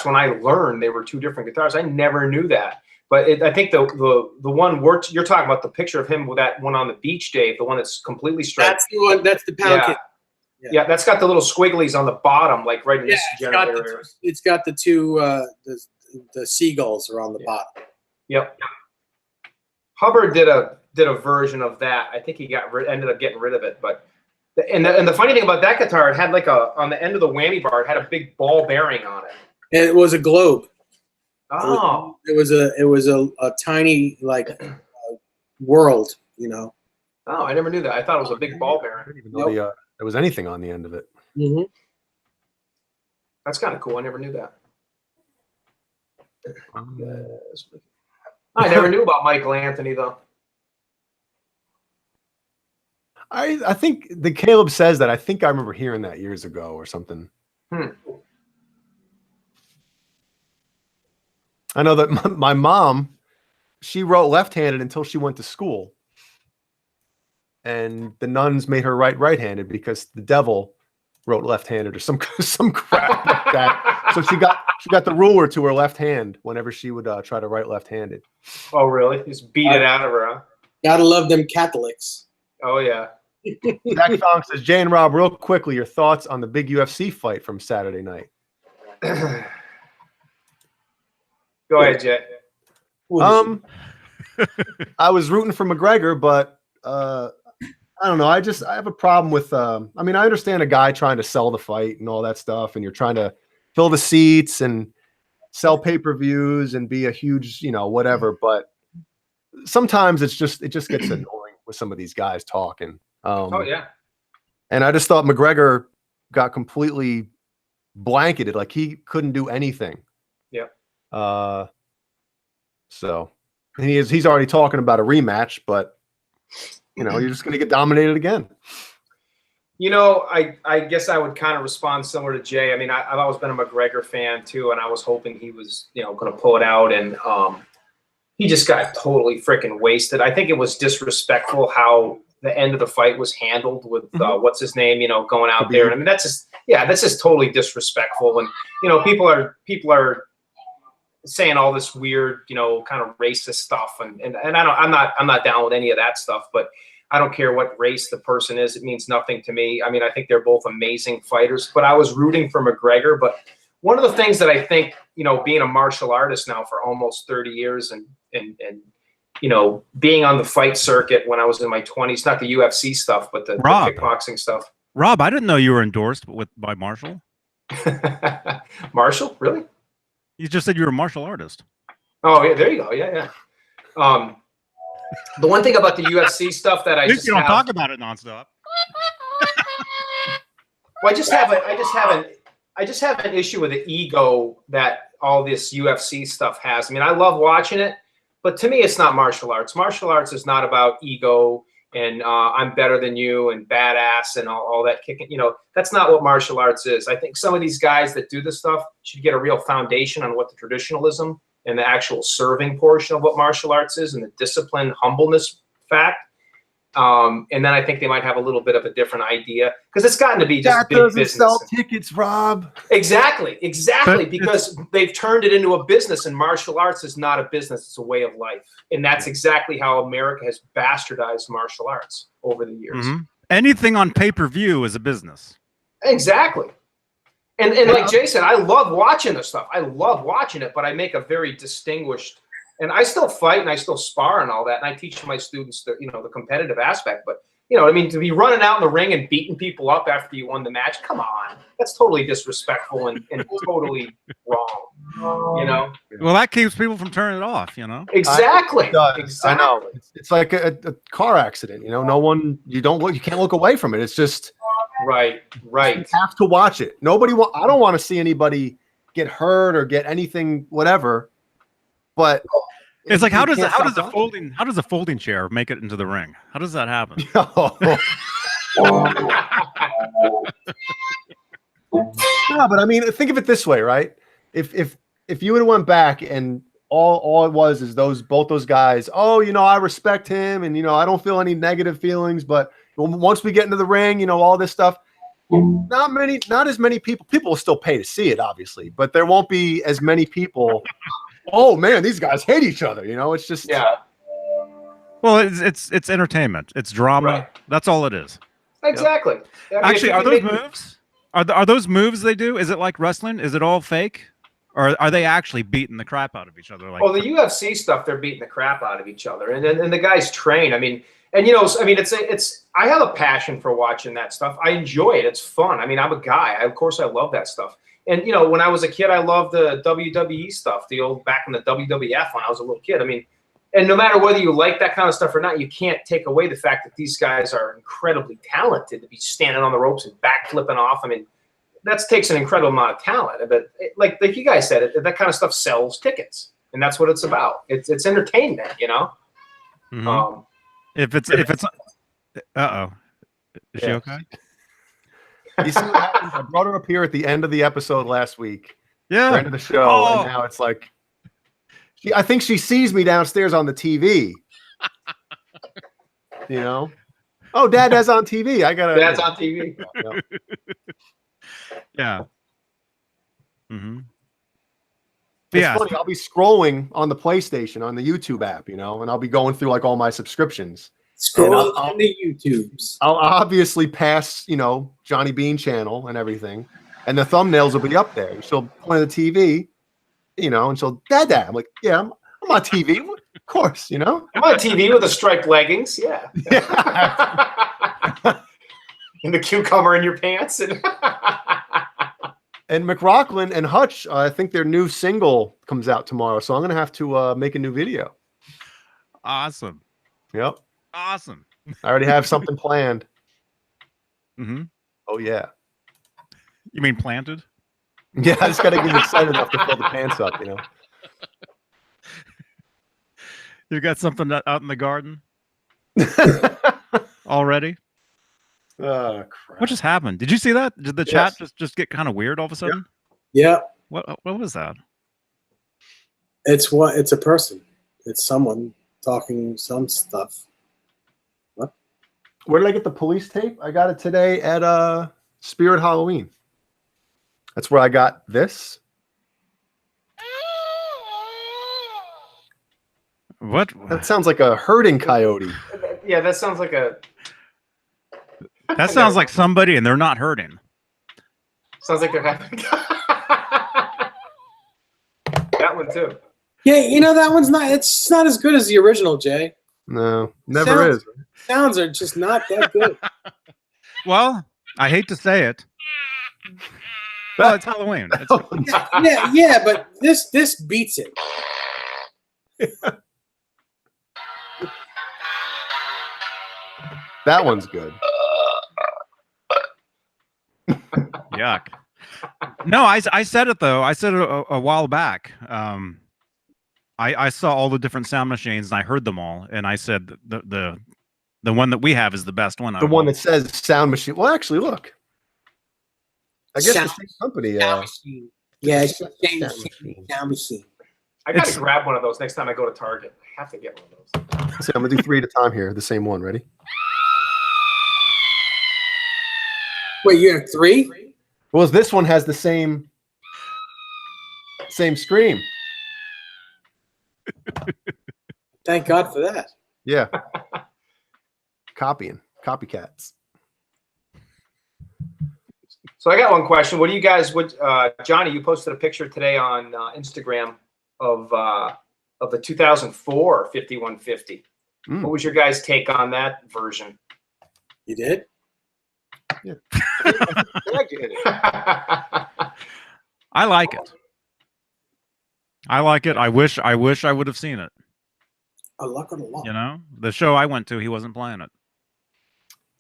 Speaker 3: when I learned they were two different guitars. I never knew that. But I think the one you're talking about, the picture of him with that one on the beach, Dave, the one that's completely straight.
Speaker 4: That's the one. That's the pound kit.
Speaker 3: Yeah, that's got the little squigglies on the bottom, like right in this generator area.
Speaker 4: It's got the two the seagulls are on the bottom.
Speaker 3: Yep. Hubbard did a version of that. I think he ended up getting rid of it. But and the funny thing about that guitar, it had like on the end of the whammy bar, it had a big ball bearing on it.
Speaker 4: And it was a globe.
Speaker 3: Oh.
Speaker 4: It was a tiny like world, you know.
Speaker 3: Oh, I never knew that. I thought it was a big ball bearing.
Speaker 1: I didn't even know there was anything on the end of it.
Speaker 4: Mm-hmm.
Speaker 3: That's kind of cool. I never knew that. I never knew about Michael Anthony though.
Speaker 1: I think the Caleb says that. I think I remember hearing that years ago or something. I know that my mom, she wrote left-handed until she went to school. And the nuns made her write right-handed because the devil wrote left-handed or some crap like that. So she got the ruler to her left hand whenever she would try to write left-handed.
Speaker 3: Oh, really? Just beat it out of her, huh?
Speaker 4: Gotta love them Catholics.
Speaker 3: Oh, yeah.
Speaker 1: Zach Fong says, Jay and Rob, real quickly, your thoughts on the big UFC fight from Saturday night.
Speaker 3: Go ahead, Jay.
Speaker 1: I was rooting for McGregor, but I don't know. I have a problem with. I mean, I understand a guy trying to sell the fight and all that stuff, and you're trying to fill the seats and sell pay-per-views and be a huge, whatever. But sometimes it just gets annoying with some of these guys talking.
Speaker 3: Oh yeah.
Speaker 1: And I just thought McGregor got completely blanketed, like he couldn't do anything.
Speaker 3: Yeah.
Speaker 1: So he's already talking about a rematch, but you're just going to get dominated again.
Speaker 3: I guess I would kind of respond similar to Jay. I mean, I've always been a McGregor fan too, and I was hoping he was, going to pull it out, and he just got totally freaking wasted. I think it was disrespectful how the end of the fight was handled with what's his name, going out there. And I mean, that's just totally disrespectful. And people are saying all this weird, kind of racist stuff, and I'm not down with any of that stuff, but I don't care what race the person is. It means nothing to me. I mean, I think they're both amazing fighters, but I was rooting for McGregor. But one of the things that I think, being a martial artist now for almost 30 years and being on the fight circuit when I was in my 20s, not the UFC stuff, but the kickboxing stuff.
Speaker 2: Rob, I didn't know you were endorsed by Marshall.
Speaker 3: Marshall? Really?
Speaker 2: You just said you were a martial artist.
Speaker 3: Oh, yeah, there you go. Yeah. The one thing about the UFC stuff that I just
Speaker 2: don't talk about it nonstop.
Speaker 3: Well, I just have an issue with the ego that all this UFC stuff has. I mean, I love watching it, but to me, it's not martial arts. Martial arts is not about ego and I'm better than you and badass and all that kicking. That's not what martial arts is. I think some of these guys that do this stuff should get a real foundation on what the traditionalism and the actual serving portion of what martial arts is and the discipline, humbleness fact. And then I think they might have a little bit of a different idea because it's gotten to be just
Speaker 1: that
Speaker 3: big
Speaker 1: doesn't
Speaker 3: business.
Speaker 1: Sell tickets, Rob.
Speaker 3: Exactly, because they've turned it into a business, and martial arts is not a business; it's a way of life, and that's exactly how America has bastardized martial arts over the years.
Speaker 2: Mm-hmm. Anything on pay-per-view is a business.
Speaker 3: Exactly. And like Jason, I love watching this stuff. I love watching it, but I make a very distinguished. And I still fight and I still spar and all that. And I teach my students the competitive aspect. But, to be running out in the ring and beating people up after you won the match, come on. That's totally disrespectful and totally wrong,
Speaker 2: Well, that keeps people from turning it off,
Speaker 3: Exactly.
Speaker 1: I know. It's like a car accident, no one, you can't look away from it. It's just.
Speaker 3: Right.
Speaker 1: You have to watch it. I don't want to see anybody get hurt or get anything, whatever. But
Speaker 2: it's like how does a folding chair make it into the ring? How does that happen?
Speaker 1: No, but I mean, think of it this way, right? If you would have went back and all it was is both those guys, I respect him and I don't feel any negative feelings, but once we get into the ring, you know, all this stuff. Not as many people. People will still pay to see it, obviously, but there won't be as many people. Oh man, these guys hate each other. You know, it's just
Speaker 2: Well, it's entertainment. It's drama.
Speaker 3: Right.
Speaker 2: That's all it is.
Speaker 3: Exactly. I mean,
Speaker 2: Actually,
Speaker 3: if
Speaker 2: are
Speaker 3: you
Speaker 2: those
Speaker 3: make-
Speaker 2: moves? Are those moves they do? Is it like wrestling? Is it all fake, or are they actually beating the crap out of each other? Like,
Speaker 3: Well, the UFC stuff, they're beating the crap out of each other, and the guys train. I mean, and you know, I mean, it's. I have a passion for watching that stuff. I enjoy it. It's fun. I mean, I'm a guy. Of course, I love that stuff. And you know, when I was a kid, I loved the WWE stuff, the old back in the WWF when I was a little kid. I mean, and no matter whether you like that kind of stuff or not, you can't take away the fact that these guys are incredibly talented to be standing on the ropes and backflipping off. I mean, that takes an incredible amount of talent. But like you guys said, that kind of stuff sells tickets, and that's what it's about. It's entertainment, you know.
Speaker 2: Mhm. If it's uh-oh. Is she okay?
Speaker 1: You see what happens? I brought her up here at the end of the episode last week.
Speaker 2: Yeah.
Speaker 1: End of the show,
Speaker 2: Oh.
Speaker 1: and now it's like, I think she sees me downstairs on the TV. You know, oh, Dad's on TV. I gotta.
Speaker 3: That's on TV.
Speaker 1: You know.
Speaker 2: Yeah. Mm-hmm.
Speaker 1: It's
Speaker 2: Yeah.
Speaker 1: funny. I'll be scrolling on the PlayStation on the YouTube app, you know, and I'll be going through like all my subscriptions.
Speaker 4: Scroll on the YouTubes.
Speaker 1: I'll obviously pass, you know, Johnny Beane channel and everything, and the thumbnails will be up there. She'll point at the TV, you know, and she'll Dad. I'm like, yeah, I'm on TV, of course, you know.
Speaker 3: I'm on TV with the striped leggings, yeah.
Speaker 1: Yeah.
Speaker 3: And the cucumber in your pants, and
Speaker 1: And McRocklin and Hutch, I think their new single comes out tomorrow, so I'm gonna have to make a new video.
Speaker 2: Awesome.
Speaker 1: Yep,
Speaker 2: Awesome.
Speaker 1: I already have something planned.
Speaker 2: Mm-hmm.
Speaker 1: Oh yeah,
Speaker 2: You mean planted?
Speaker 1: yeah. I just gotta get excited enough to fill the pants up, you know.
Speaker 2: You got something out in the garden already?
Speaker 1: Oh crap!
Speaker 2: What just happened? Did you see that? Did the chat just get kind of weird all of a sudden?
Speaker 4: Yeah,
Speaker 2: What was that?
Speaker 4: it's a person. It's someone talking some stuff.
Speaker 1: Where did I get the police tape? I got it today at Spirit Halloween. That's where I got this.
Speaker 2: What?
Speaker 1: That sounds like a herding coyote.
Speaker 3: yeah, that sounds like a
Speaker 2: That sounds like somebody and they're not hurting.
Speaker 3: sounds like they're having that one too.
Speaker 4: Yeah, you know that one's not. It's not as good as the original, Jay.
Speaker 1: No, never is.
Speaker 4: Sounds are just not that good.
Speaker 2: Well, I hate to say it. Well, it's Halloween.
Speaker 4: yeah, but this beats it.
Speaker 1: That one's good.
Speaker 2: Yuck. No, I said it though. I said it a while back. I saw all the different sound machines and I heard them all, and I said the one that we have is the best one.
Speaker 1: The one that says Sound Machine. Well, actually, look. I guess the same company.
Speaker 4: Sound machine. Yeah, it's
Speaker 1: Sound Machine.
Speaker 4: sound machine.
Speaker 3: I gotta grab one of those next time I go to Target. I have to get one of those.
Speaker 1: See, I'm gonna do 3 at a time here. The same one. Ready?
Speaker 4: Wait, you have 3?
Speaker 1: Well, this one has the same scream.
Speaker 4: Thank God for that.
Speaker 1: Yeah. Copycats.
Speaker 3: So I got one question. What do you guys Johnny, you posted a picture today on Instagram of the 2004 5150. What was your guys' take on that version?
Speaker 4: You did?
Speaker 1: Yeah.
Speaker 2: I like it. I like it. I wish I would have seen it.
Speaker 4: I like it a lot.
Speaker 2: You know, the show I went to, he wasn't playing it.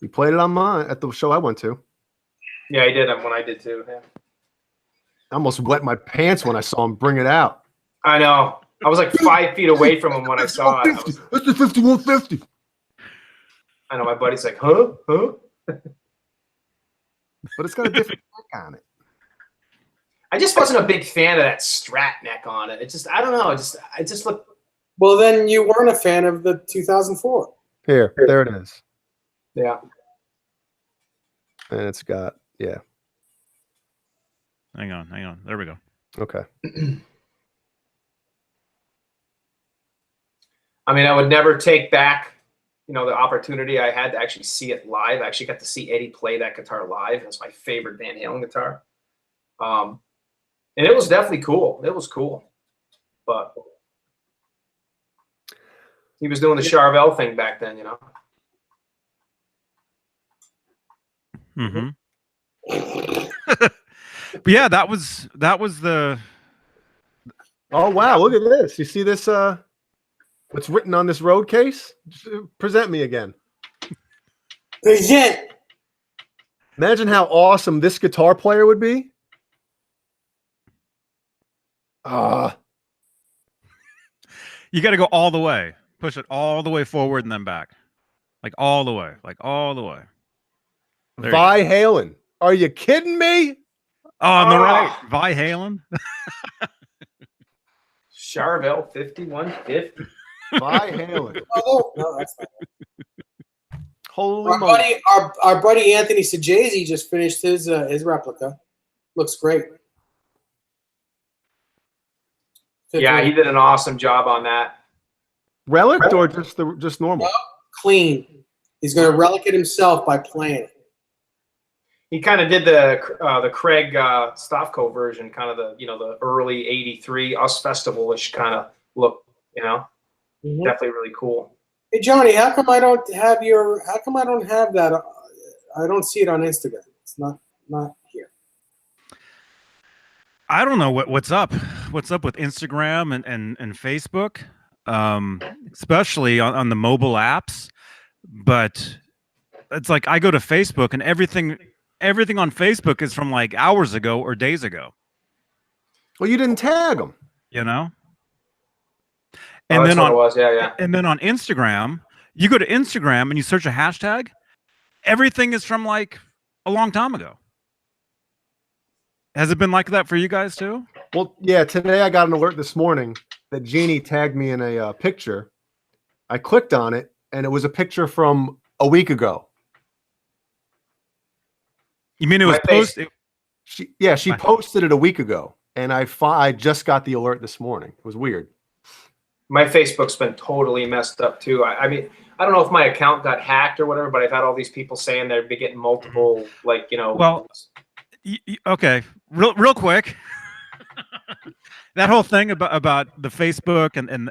Speaker 1: We played it on mine at the show I went to.
Speaker 3: Yeah, he did when I did too. Yeah.
Speaker 1: I almost wet my pants when I saw him bring it out.
Speaker 3: I know. I was like 5 feet away from him when I saw it.
Speaker 1: That's the 5150.
Speaker 3: I know. My buddy's like, huh?
Speaker 1: But it's got a different neck on it.
Speaker 3: I just wasn't a big fan of that Strat neck I don't know. I just looked.
Speaker 4: Well, then you weren't a fan of the 2004.
Speaker 1: Here, there it is.
Speaker 3: Yeah.
Speaker 1: And it's got, yeah.
Speaker 2: Hang on. There we go.
Speaker 1: Okay.
Speaker 3: I mean, I would never take back, the opportunity I had to actually see it live. I actually got to see Eddie play that guitar live. That's my favorite Van Halen guitar. And it was definitely cool. It was cool. But he was doing the Charvel thing back then,
Speaker 2: Mm-hmm. But yeah, that was the.
Speaker 1: Oh wow! Look at this. You see this? What's written on this road case? Present me again.
Speaker 4: Present.
Speaker 1: Imagine how awesome this guitar player would be.
Speaker 2: You got to go all the way. Push it all the way forward and then back, like all the way, There you
Speaker 1: Vi Halen. Are you kidding me?
Speaker 2: Oh, on the right, Vi Halen.
Speaker 3: Charvel 5150.
Speaker 1: Vi Halen.
Speaker 4: Oh, no, that's not.
Speaker 1: Holy
Speaker 4: Our
Speaker 1: moly.
Speaker 4: buddy, our buddy Anthony Sajazi just finished his replica. Looks great.
Speaker 3: Yeah, he did an awesome job on that.
Speaker 1: Relic or just normal?
Speaker 4: No, clean. He's going to relic it himself by playing it.
Speaker 3: He kind of did the Craig Stavko version, kind of the early '83 Us Festival-ish kind of look,
Speaker 4: Mm-hmm.
Speaker 3: Definitely really cool.
Speaker 4: Hey Johnny, how come I don't have that? I don't see it on Instagram. It's not here.
Speaker 2: I don't know what's up. What's up with Instagram and Facebook, especially on the mobile apps. But it's like I go to Facebook and everything on Facebook is from like hours ago or days ago.
Speaker 1: Well, you didn't tag them.
Speaker 2: And
Speaker 3: that's
Speaker 2: then
Speaker 3: what it was. Yeah.
Speaker 2: And then on Instagram, you go to Instagram and you search a hashtag. Everything is from like a long time ago. Has it been like that for you guys too?
Speaker 1: Well, yeah. Today I got an alert this morning that Jeannie tagged me in a picture. I clicked on it, and it was a picture from a week ago.
Speaker 2: You mean it was posted?
Speaker 1: She posted it a week ago, and I just got the alert this morning. It was weird.
Speaker 3: My Facebook's been totally messed up too. I mean, I don't know if my account got hacked or whatever, but I've had all these people saying they're getting multiple,
Speaker 2: Well, okay, real quick. That whole thing about the Facebook and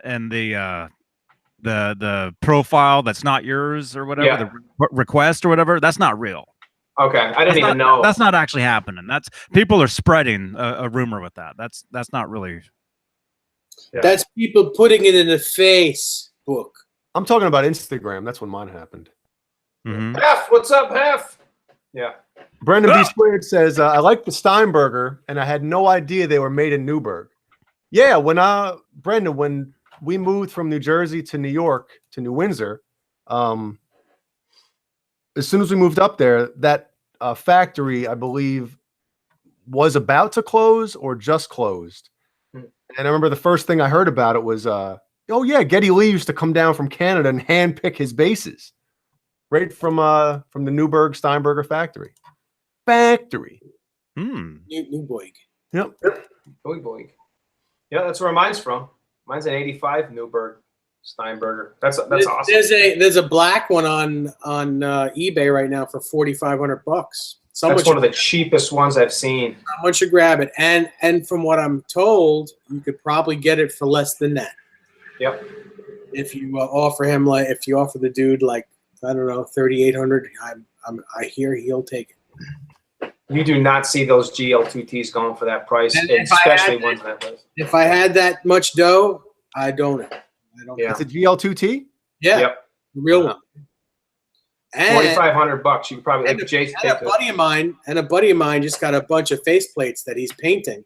Speaker 2: the profile that's not yours or whatever, the request or whatever, that's not real.
Speaker 3: Okay, I didn't even know.
Speaker 2: That's not actually happening. That's people are spreading a rumor with that. That's not really.
Speaker 3: Yeah.
Speaker 4: That's people putting it in the Facebook.
Speaker 1: I'm talking about Instagram. That's when mine happened.
Speaker 2: Mm-hmm.
Speaker 3: Hef, what's up, Hef? Yeah.
Speaker 1: Brendan B. Squared says, I like the Steinberger, and I had no idea they were made in Newburgh. Yeah, Brendan, when we moved from New Jersey to New York to New Windsor, as soon as we moved up there, that factory, I believe, was about to close or just closed. And I remember the first thing I heard about it was, oh yeah, Geddy Lee used to come down from Canada and hand pick his basses, right from the Newburgh Steinberger factory.
Speaker 4: Newburgh.
Speaker 1: Yep.
Speaker 3: Boy. Yeah, that's where mine's from. Mine's an '85 Newburgh Steinberger. That's awesome.
Speaker 4: There's a black one on eBay right now for $4,500.
Speaker 3: That's one of the cheapest ones I've seen.
Speaker 4: Someone should grab it, and from what I'm told, you could probably get it for less than that.
Speaker 3: Yep.
Speaker 4: If you offer the dude I don't know, $3,800, I hear he'll take it.
Speaker 3: You do not see those GL2Ts going for that price, especially ones that list.
Speaker 4: If I had that much dough, I don't know.
Speaker 3: Yeah.
Speaker 1: It's a GL2T?
Speaker 4: Yeah.
Speaker 3: Yep.
Speaker 4: The real one. And
Speaker 3: $4,500. You could probably
Speaker 4: and a buddy of mine just got a bunch of faceplates that he's painting.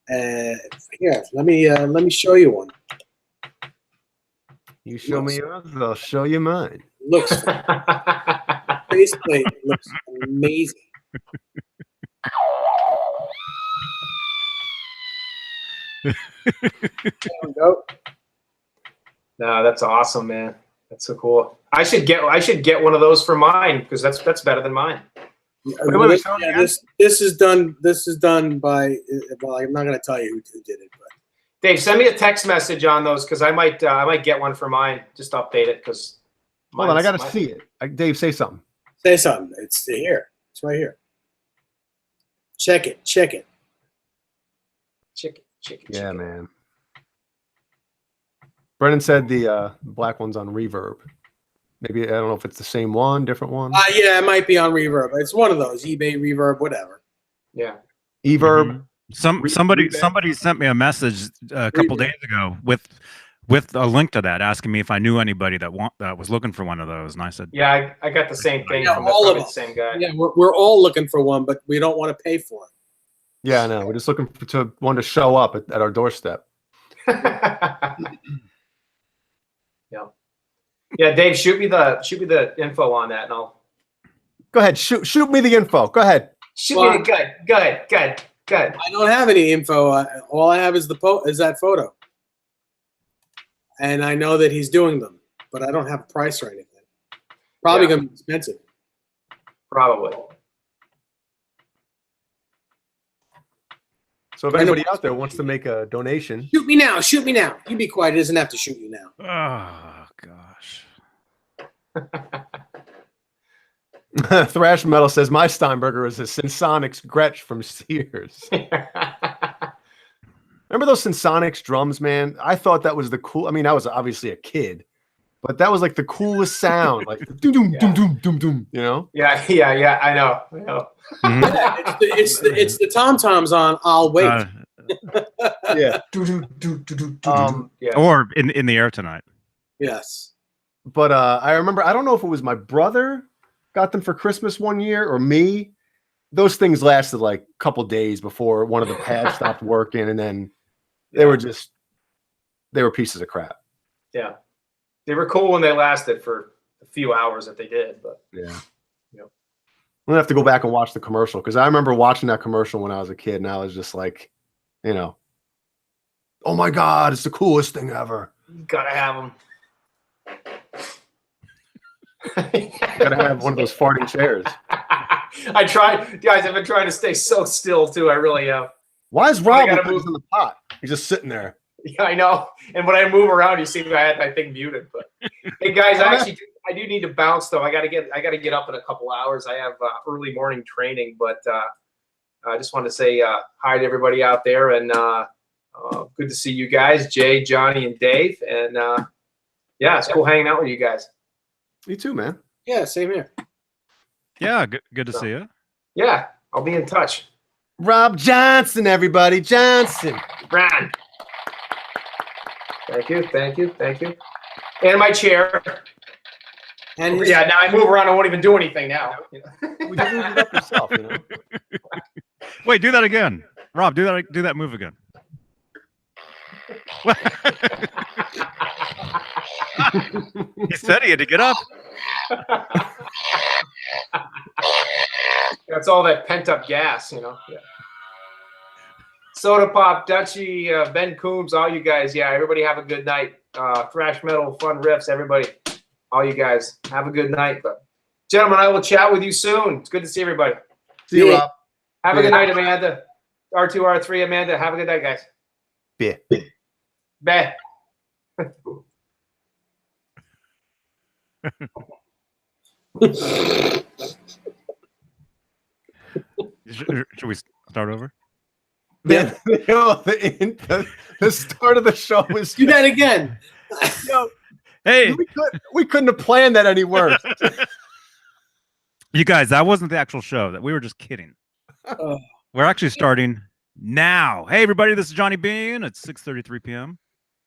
Speaker 4: Here, let me show you one.
Speaker 1: You show me yours, I'll show you mine.
Speaker 4: Looks faceplate looks amazing. There we go.
Speaker 3: No, that's awesome, man. That's so cool. I should get one of those for mine because that's better than mine.
Speaker 4: This is done by. Well, I'm not going to tell you who did it, but
Speaker 3: Dave, send me a text message on those because I might get one for mine. Just update it because.
Speaker 1: Hold on, I got to see it. Dave, say something.
Speaker 4: Say something. It's here. It's right here. Check it.
Speaker 3: Chicken.
Speaker 1: Yeah, man. Brennan said the black one's on Reverb. Maybe I don't know if it's the same one, different one.
Speaker 4: Yeah, it might be on Reverb. It's one of those eBay Reverb, whatever.
Speaker 3: Yeah.
Speaker 1: Everb.
Speaker 2: Somebody sent me a message a couple days ago with a link to that, asking me if I knew anybody that was looking for one of those, and I said,
Speaker 3: "Yeah, I got the same thing from
Speaker 4: all of
Speaker 3: the same guy."
Speaker 4: Yeah, we're all looking for one, but we don't want to pay for it.
Speaker 1: Yeah, I know. We're just looking for one to show up at our doorstep.
Speaker 3: Yeah, Dave, shoot me the info on that, and I'll
Speaker 1: go ahead. Shoot me the info. Go ahead.
Speaker 3: Shoot me the Go ahead.
Speaker 4: I don't have any info. All I have is that photo, and I know that he's doing them, but I don't have a price or anything. Probably gonna be expensive.
Speaker 3: Probably.
Speaker 1: So if anybody out there wants to make a donation,
Speaker 4: shoot me now. Shoot me now. You be quiet. It doesn't have to shoot you now.
Speaker 2: oh gosh.
Speaker 1: Thrash Metal says my Steinberger is a Sensonics Gretsch from Sears. Remember those Sensonics drums, man? I thought that was the cool. I mean, I was obviously a kid, but that was like the coolest sound, like doom doom doom doom doom doom. You know?
Speaker 3: Yeah. I know.
Speaker 2: Mm-hmm.
Speaker 4: Yeah, it's the tom toms on. I'll wait.
Speaker 1: Yeah.
Speaker 3: Yeah.
Speaker 2: Or in the air tonight.
Speaker 4: Yes.
Speaker 1: But I remember. I don't know if it was my brother got them for Christmas one year or me. Those things lasted like a couple days before one of the pads stopped working, and then they were pieces of crap.
Speaker 3: Yeah, they were cool when they lasted for a few hours that they did, but
Speaker 1: yeah. I'm gonna have to go back and watch the commercial because I remember watching that commercial when I was a kid, and I was just like, oh my God, it's the coolest thing ever.
Speaker 3: You gotta have them.
Speaker 1: Gotta have one of those farting chairs.
Speaker 3: I tried, guys. I've been trying to stay so still too. I really have.
Speaker 1: Why is Rob in the pot? He's just sitting there.
Speaker 3: Yeah, I know. And when I move around, you see I had my thing muted. But hey, guys, I do need to bounce though. I gotta get up in a couple hours. I have early morning training, but I just want to say hi to everybody out there, and good to see you guys, Jay, Johnny, and Dave. And it's cool hanging out with you guys.
Speaker 1: Me too, man.
Speaker 4: Yeah, same here.
Speaker 2: Yeah, good to see you.
Speaker 3: Yeah, I'll be in touch.
Speaker 1: Rob Johnson, everybody. Johnson.
Speaker 3: Ron. Thank you. And my chair. And now I move around. I won't even do anything now.
Speaker 1: We just moved it up yourself,
Speaker 2: Wait, do that again. Rob, do that move again. He said he had to get up.
Speaker 3: That's all that pent up gas, Yeah. Soda Pop, Dutchy, Ben Coombs, all you guys. Yeah, everybody have a good night. Thrash metal, fun riffs, everybody. All you guys have a good night. But gentlemen, I will chat with you soon. It's good to see everybody.
Speaker 1: See you, Rob.
Speaker 3: Have a good night, Amanda. R2, R3, Amanda. Have a good night, guys.
Speaker 1: Yeah.
Speaker 3: Bye.
Speaker 2: Should we start over?
Speaker 1: The start of the show was
Speaker 4: do that again.
Speaker 2: Hey,
Speaker 1: we couldn't have planned that any worse.
Speaker 2: You guys, that wasn't the actual show. That we were just kidding. We're actually starting now. Hey, everybody, this is Johnny Beane. It's 6:33 p.m.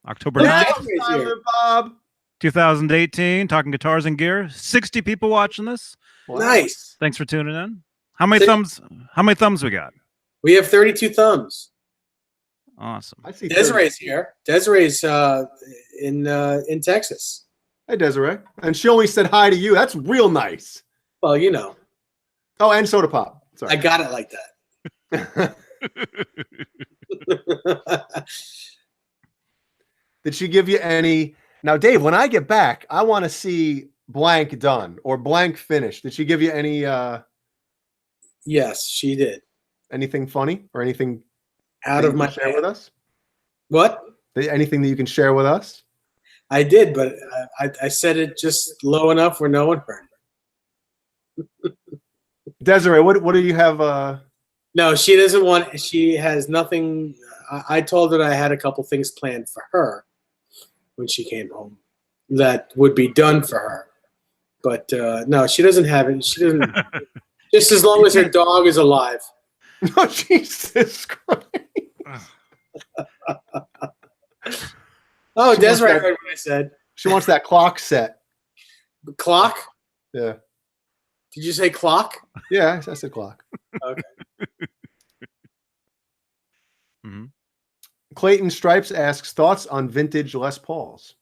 Speaker 2: October 9th,
Speaker 1: Bob.
Speaker 2: 2018. Talking guitars and gear. 60 people watching this.
Speaker 1: Wow.
Speaker 4: Nice.
Speaker 2: Thanks for tuning in. How many thumbs? How many thumbs we got?
Speaker 4: We have 32 thumbs.
Speaker 2: Awesome.
Speaker 1: I see
Speaker 4: Desiree's here. Desiree's in Texas.
Speaker 1: Hey, Desiree. And she only said hi to you. That's real nice.
Speaker 4: Well,
Speaker 1: Oh, and Soda Pop. Sorry.
Speaker 4: I got it like that.
Speaker 1: Did she give you any Now, Dave, when I get back, I want to see blank done or blank finished. Did she give you any
Speaker 4: Yes, she did.
Speaker 1: anything funny or anything
Speaker 4: Out
Speaker 1: that
Speaker 4: of
Speaker 1: you
Speaker 4: my
Speaker 1: can share with us?
Speaker 4: What?
Speaker 1: Anything that you can share with us?
Speaker 4: I did, but I said it just low enough where no one heard.
Speaker 1: Desiree, what do you have?
Speaker 4: No, she doesn't want. She has nothing. I told her that I had a couple things planned for her when she came home that would be done for her. But no, she doesn't have it. She doesn't. Just as long as her dog is alive.
Speaker 1: Oh, Jesus Christ.
Speaker 4: Oh,
Speaker 1: She
Speaker 4: Desiree
Speaker 1: wants that-
Speaker 4: heard what I said.
Speaker 1: She wants that clock set.
Speaker 4: Clock?
Speaker 1: Yeah.
Speaker 4: Did you say clock?
Speaker 1: Yeah, I said clock.
Speaker 4: Okay.
Speaker 2: Mhm.
Speaker 1: Clayton Stripes asks thoughts on vintage Les Pauls.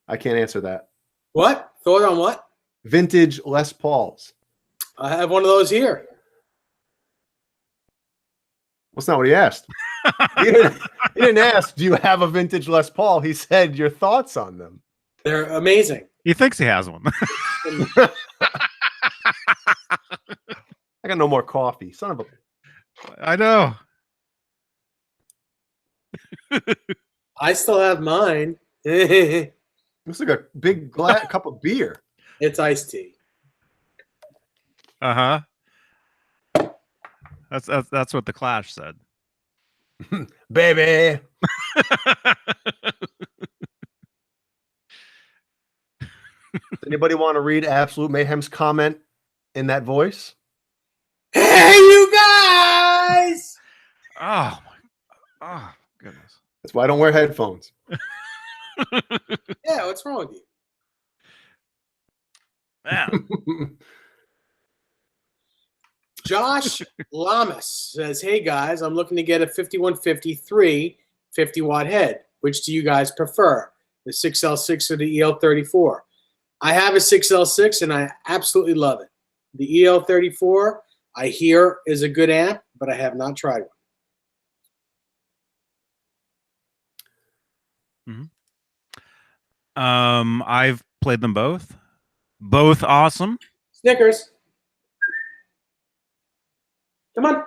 Speaker 1: I can't answer that.
Speaker 4: What? Thought on what?
Speaker 1: Vintage Les Pauls.
Speaker 4: I have one of those here.
Speaker 1: That's not what he asked. He didn't ask, do you have a vintage Les Paul? He said your thoughts on them.
Speaker 4: They're amazing.
Speaker 2: He thinks he has one.
Speaker 1: I got no more coffee. Son of a...
Speaker 2: I know.
Speaker 4: I still have mine. It's
Speaker 1: Looks like a big cup of beer.
Speaker 4: iced tea.
Speaker 2: Uh-huh. That's what the Clash said.
Speaker 1: Baby. Does anybody want to read Absolute Mayhem's comment in that voice?
Speaker 4: Hey, you guys!
Speaker 2: Oh my, oh goodness.
Speaker 1: That's why I don't wear headphones.
Speaker 4: Yeah, what's wrong with you?
Speaker 2: Yeah.
Speaker 4: Josh Lamas says, hey guys, I'm looking to get a 5153 50-watt head. Which do you guys prefer? The 6L6 or the EL34? I have a 6L6 and I absolutely love it. The EL34, I hear, is a good amp, but I have not tried one.
Speaker 2: I've played them both. Both awesome.
Speaker 4: Snickers. Come on.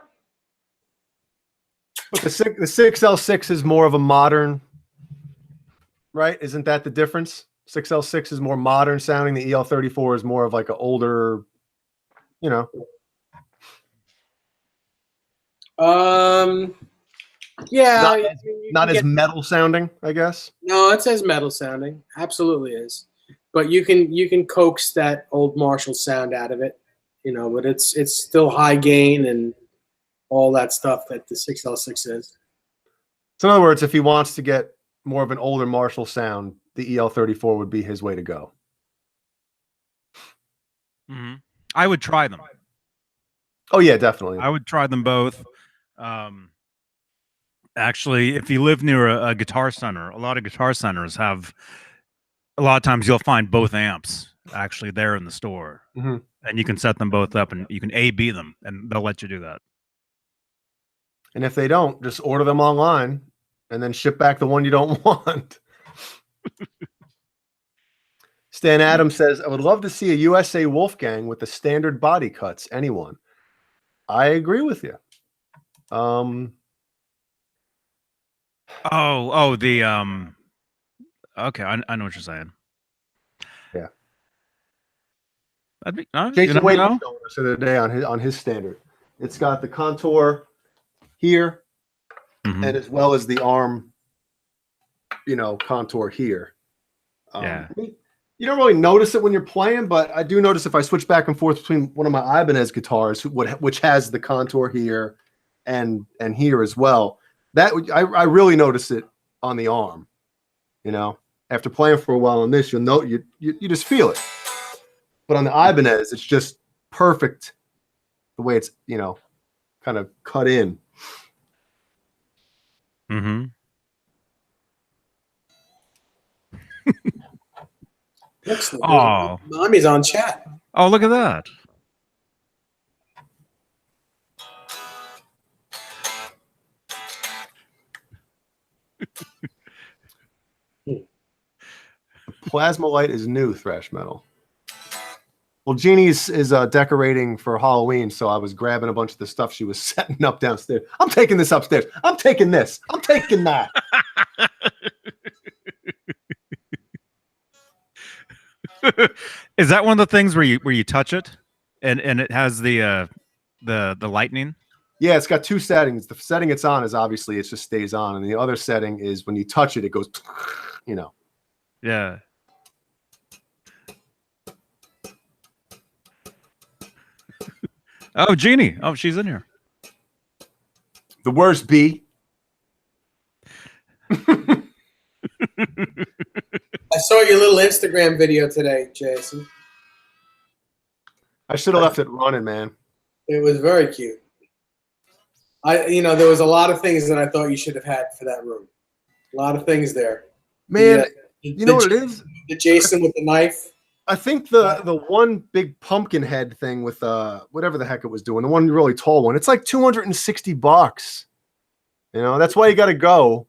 Speaker 1: But the 6L6 is more of a modern, right? Isn't that the difference? 6L6 is more modern sounding. The EL34 is more of like an older, you know.
Speaker 4: Yeah.
Speaker 1: Not-
Speaker 4: I mean, you
Speaker 1: Not
Speaker 4: can
Speaker 1: as
Speaker 4: get-
Speaker 1: metal sounding, I guess.
Speaker 4: No, it says metal sounding. Absolutely is. But you can coax that old Marshall sound out of it, you know, but it's still high gain and all that stuff that the 6L6 is.
Speaker 1: So in other words, if he wants to get more of an older Marshall sound, the EL34 would be his way to go.
Speaker 2: Mm-hmm. I would try them.
Speaker 1: Oh yeah, definitely.
Speaker 2: I would try them both. Actually, if you live near a guitar center, a lot of guitar centers have. A lot of times, you'll find both amps actually there in the store,
Speaker 1: Mhm.
Speaker 2: and you can set them both up, and you can A/B them, and they'll let you do that.
Speaker 1: And if they don't, just order them online and then ship back the one you don't want. Stan Adams says, I would love to see a USA Wolfgang with the standard body cuts. Anyone? I agree with you.
Speaker 2: Okay, I know what you're saying.
Speaker 1: Yeah.
Speaker 2: That'd be,
Speaker 1: Jason
Speaker 2: never
Speaker 1: Wade
Speaker 2: know.
Speaker 1: showed us the other day on his standard. It's got the contour here,
Speaker 2: Mhm.
Speaker 1: and as well as the arm, contour here.
Speaker 2: Yeah.
Speaker 1: You don't really notice it when you're playing, but I do notice if I switch back and forth between one of my Ibanez guitars, which has the contour here and here as well. That I really notice it on the arm. After playing for a while on this, you'll know you just feel it. But on the Ibanez, it's just perfect the way it's kind of cut in.
Speaker 2: Mm-hmm.
Speaker 4: Looks like
Speaker 2: Oh.
Speaker 4: Mommy's on chat.
Speaker 2: Oh, look at that.
Speaker 1: Plasma light is new thrash metal. Well, Jeannie is decorating for Halloween, so I was grabbing a bunch of the stuff she was setting up downstairs. I'm taking this upstairs. I'm taking this. I'm taking that.
Speaker 2: Is that one of the things where you touch it and it has the lightning?
Speaker 1: Yeah, it's got two settings. The setting it's on is obviously it just stays on, and the other setting is when you touch it, it goes, you know.
Speaker 2: Yeah. Oh, Jeannie. Oh, she's in here.
Speaker 1: The worst B.
Speaker 4: I saw your little Instagram video today, Jason.
Speaker 1: I should have left it running, man.
Speaker 4: It was very cute. There was a lot of things that I thought you should have had for that room. A lot of things there.
Speaker 1: Man, you know what it is?
Speaker 4: The Jason with the knife.
Speaker 1: I think the one big pumpkin head thing with whatever the heck it was doing, the one really tall one, it's like $260. You know, that's why you got to go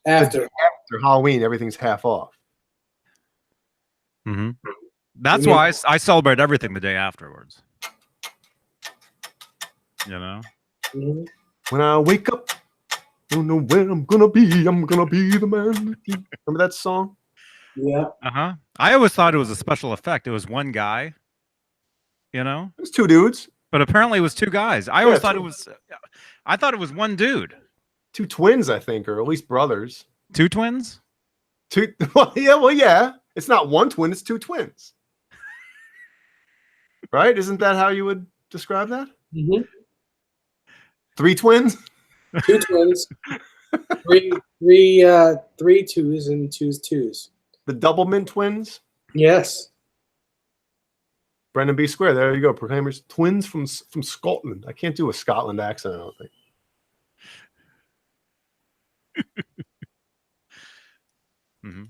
Speaker 4: After
Speaker 1: Halloween. Everything's half off.
Speaker 2: Mm-hmm. That's why I celebrate everything the day afterwards. You know?
Speaker 4: Mm-hmm.
Speaker 1: When I wake up, I don't know where I'm gonna be. I'm gonna be the man. Remember that song?
Speaker 4: Yeah.
Speaker 2: Uh-huh. I always thought it was a special effect. It was one guy, you know?
Speaker 1: It was two dudes.
Speaker 2: But apparently it was two guys. I always thought I thought it was one dude.
Speaker 1: Two twins, I think, or at least brothers.
Speaker 2: Two twins?
Speaker 1: Two. Well, yeah. It's not one twin. It's two twins. Right? Isn't that how you would describe that?
Speaker 4: Mm-hmm.
Speaker 1: Three twins?
Speaker 4: Two twins. three twos and twos.
Speaker 1: The Doublemint twins?
Speaker 4: Yes.
Speaker 1: Brendan B. Square. There you go. Proclaimers. Twins from Scotland. I can't do a Scotland accent, I don't think.
Speaker 2: Mm-hmm.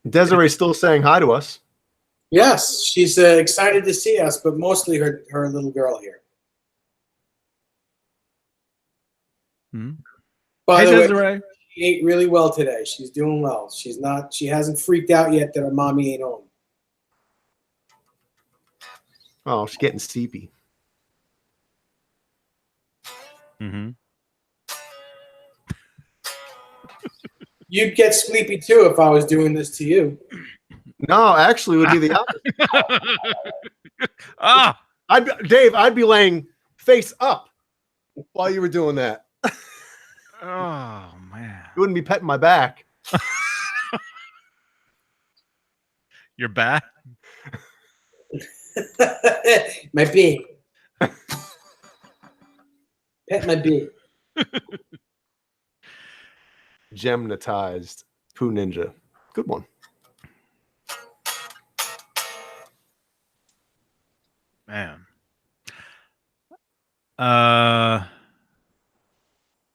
Speaker 1: Desiree's still saying hi to us.
Speaker 4: Yes, she's excited to see us, but mostly her little girl here.
Speaker 2: Mm-hmm.
Speaker 4: By
Speaker 2: hey,
Speaker 4: the
Speaker 2: Desiree.
Speaker 4: way, she ate really well today. She's doing well. She hasn't freaked out yet that her mommy ain't home.
Speaker 1: Oh, she's getting sleepy.
Speaker 2: Mm-hmm.
Speaker 4: You'd get sleepy too if I was doing this to you.
Speaker 1: No, actually, it would be the opposite. I'd be laying face up while you were doing that.
Speaker 2: Oh man!
Speaker 1: You wouldn't be petting my back.
Speaker 2: Your back?
Speaker 4: My bee. Pet my bee.
Speaker 1: Gemnatized Poo Ninja. Good one.
Speaker 2: Man.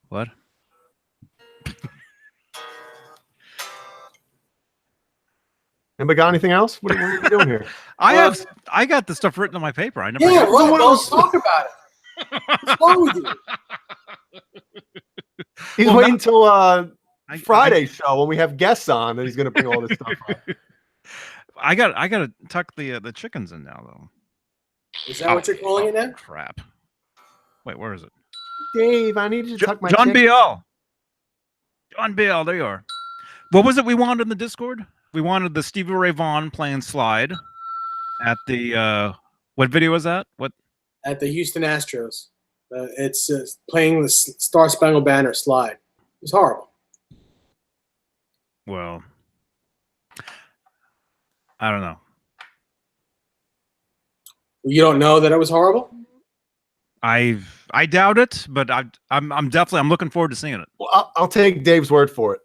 Speaker 2: What?
Speaker 1: Anybody got anything else? What are you doing here?
Speaker 2: I got the stuff written on my paper. I never.
Speaker 4: Yeah, let's talk about it. What's wrong with you?
Speaker 1: He's waiting until Friday's show when we have guests on, and he's going to bring all this stuff up.
Speaker 2: I got to tuck the chickens in now, though.
Speaker 4: Is that what you're calling it now?
Speaker 2: Crap. Wait, where is it?
Speaker 1: Dave, I need you to tuck my
Speaker 2: John
Speaker 1: chicken.
Speaker 2: BL. John BL, there you are. What was it we wanted in the Discord? We wanted the Stevie Ray Vaughan playing slide at the what video was that? What? At
Speaker 4: the Houston Astros. It's playing the Star Spangled Banner slide. It's horrible.
Speaker 2: Well, I don't know.
Speaker 4: You don't know that it was horrible?
Speaker 2: I doubt it, but I'm definitely looking forward to seeing it.
Speaker 1: Well, I'll take Dave's word for it.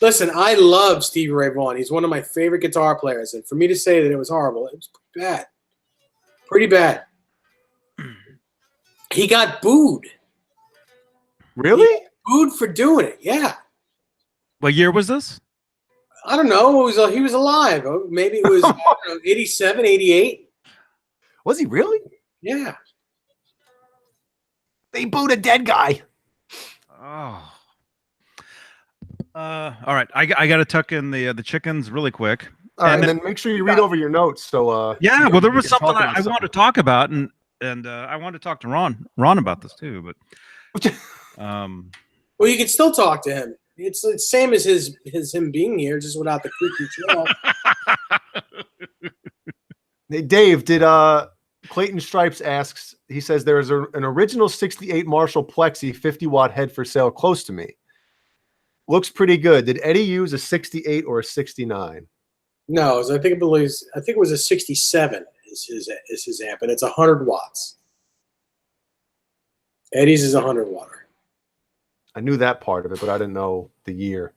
Speaker 4: Listen, I love Stevie Ray Vaughan. He's one of my favorite guitar players, and for me to say that it was horrible, it was bad. Pretty bad. He got booed.
Speaker 1: Really?
Speaker 4: He got booed for doing it. Yeah.
Speaker 2: What year was this?
Speaker 4: I don't know. He was alive. Maybe it was 87, 88.
Speaker 1: Was he really?
Speaker 4: Yeah.
Speaker 1: They booed a dead guy.
Speaker 2: Oh. All right. I got to tuck in the chickens really quick.
Speaker 1: All right,
Speaker 2: And
Speaker 1: and then make sure you read over your notes. So
Speaker 2: Yeah, well, there was
Speaker 1: can
Speaker 2: something
Speaker 1: talk about
Speaker 2: I want to talk about, and I want to talk to Ron about this too. But
Speaker 4: Well, you can still talk to him. It's the same as him being here, just without the creaky trail.
Speaker 1: Hey, Dave, did Clayton Stripes asks, he says there is an original 68 Marshall Plexi 50-watt head for sale close to me. Looks pretty good. Did Eddie use a 68 or a 69?
Speaker 4: No, I think it was a 67 is his amp, and it's 100 watts. Eddie's is 100 watt.
Speaker 1: I knew that part of it, but I didn't know the year.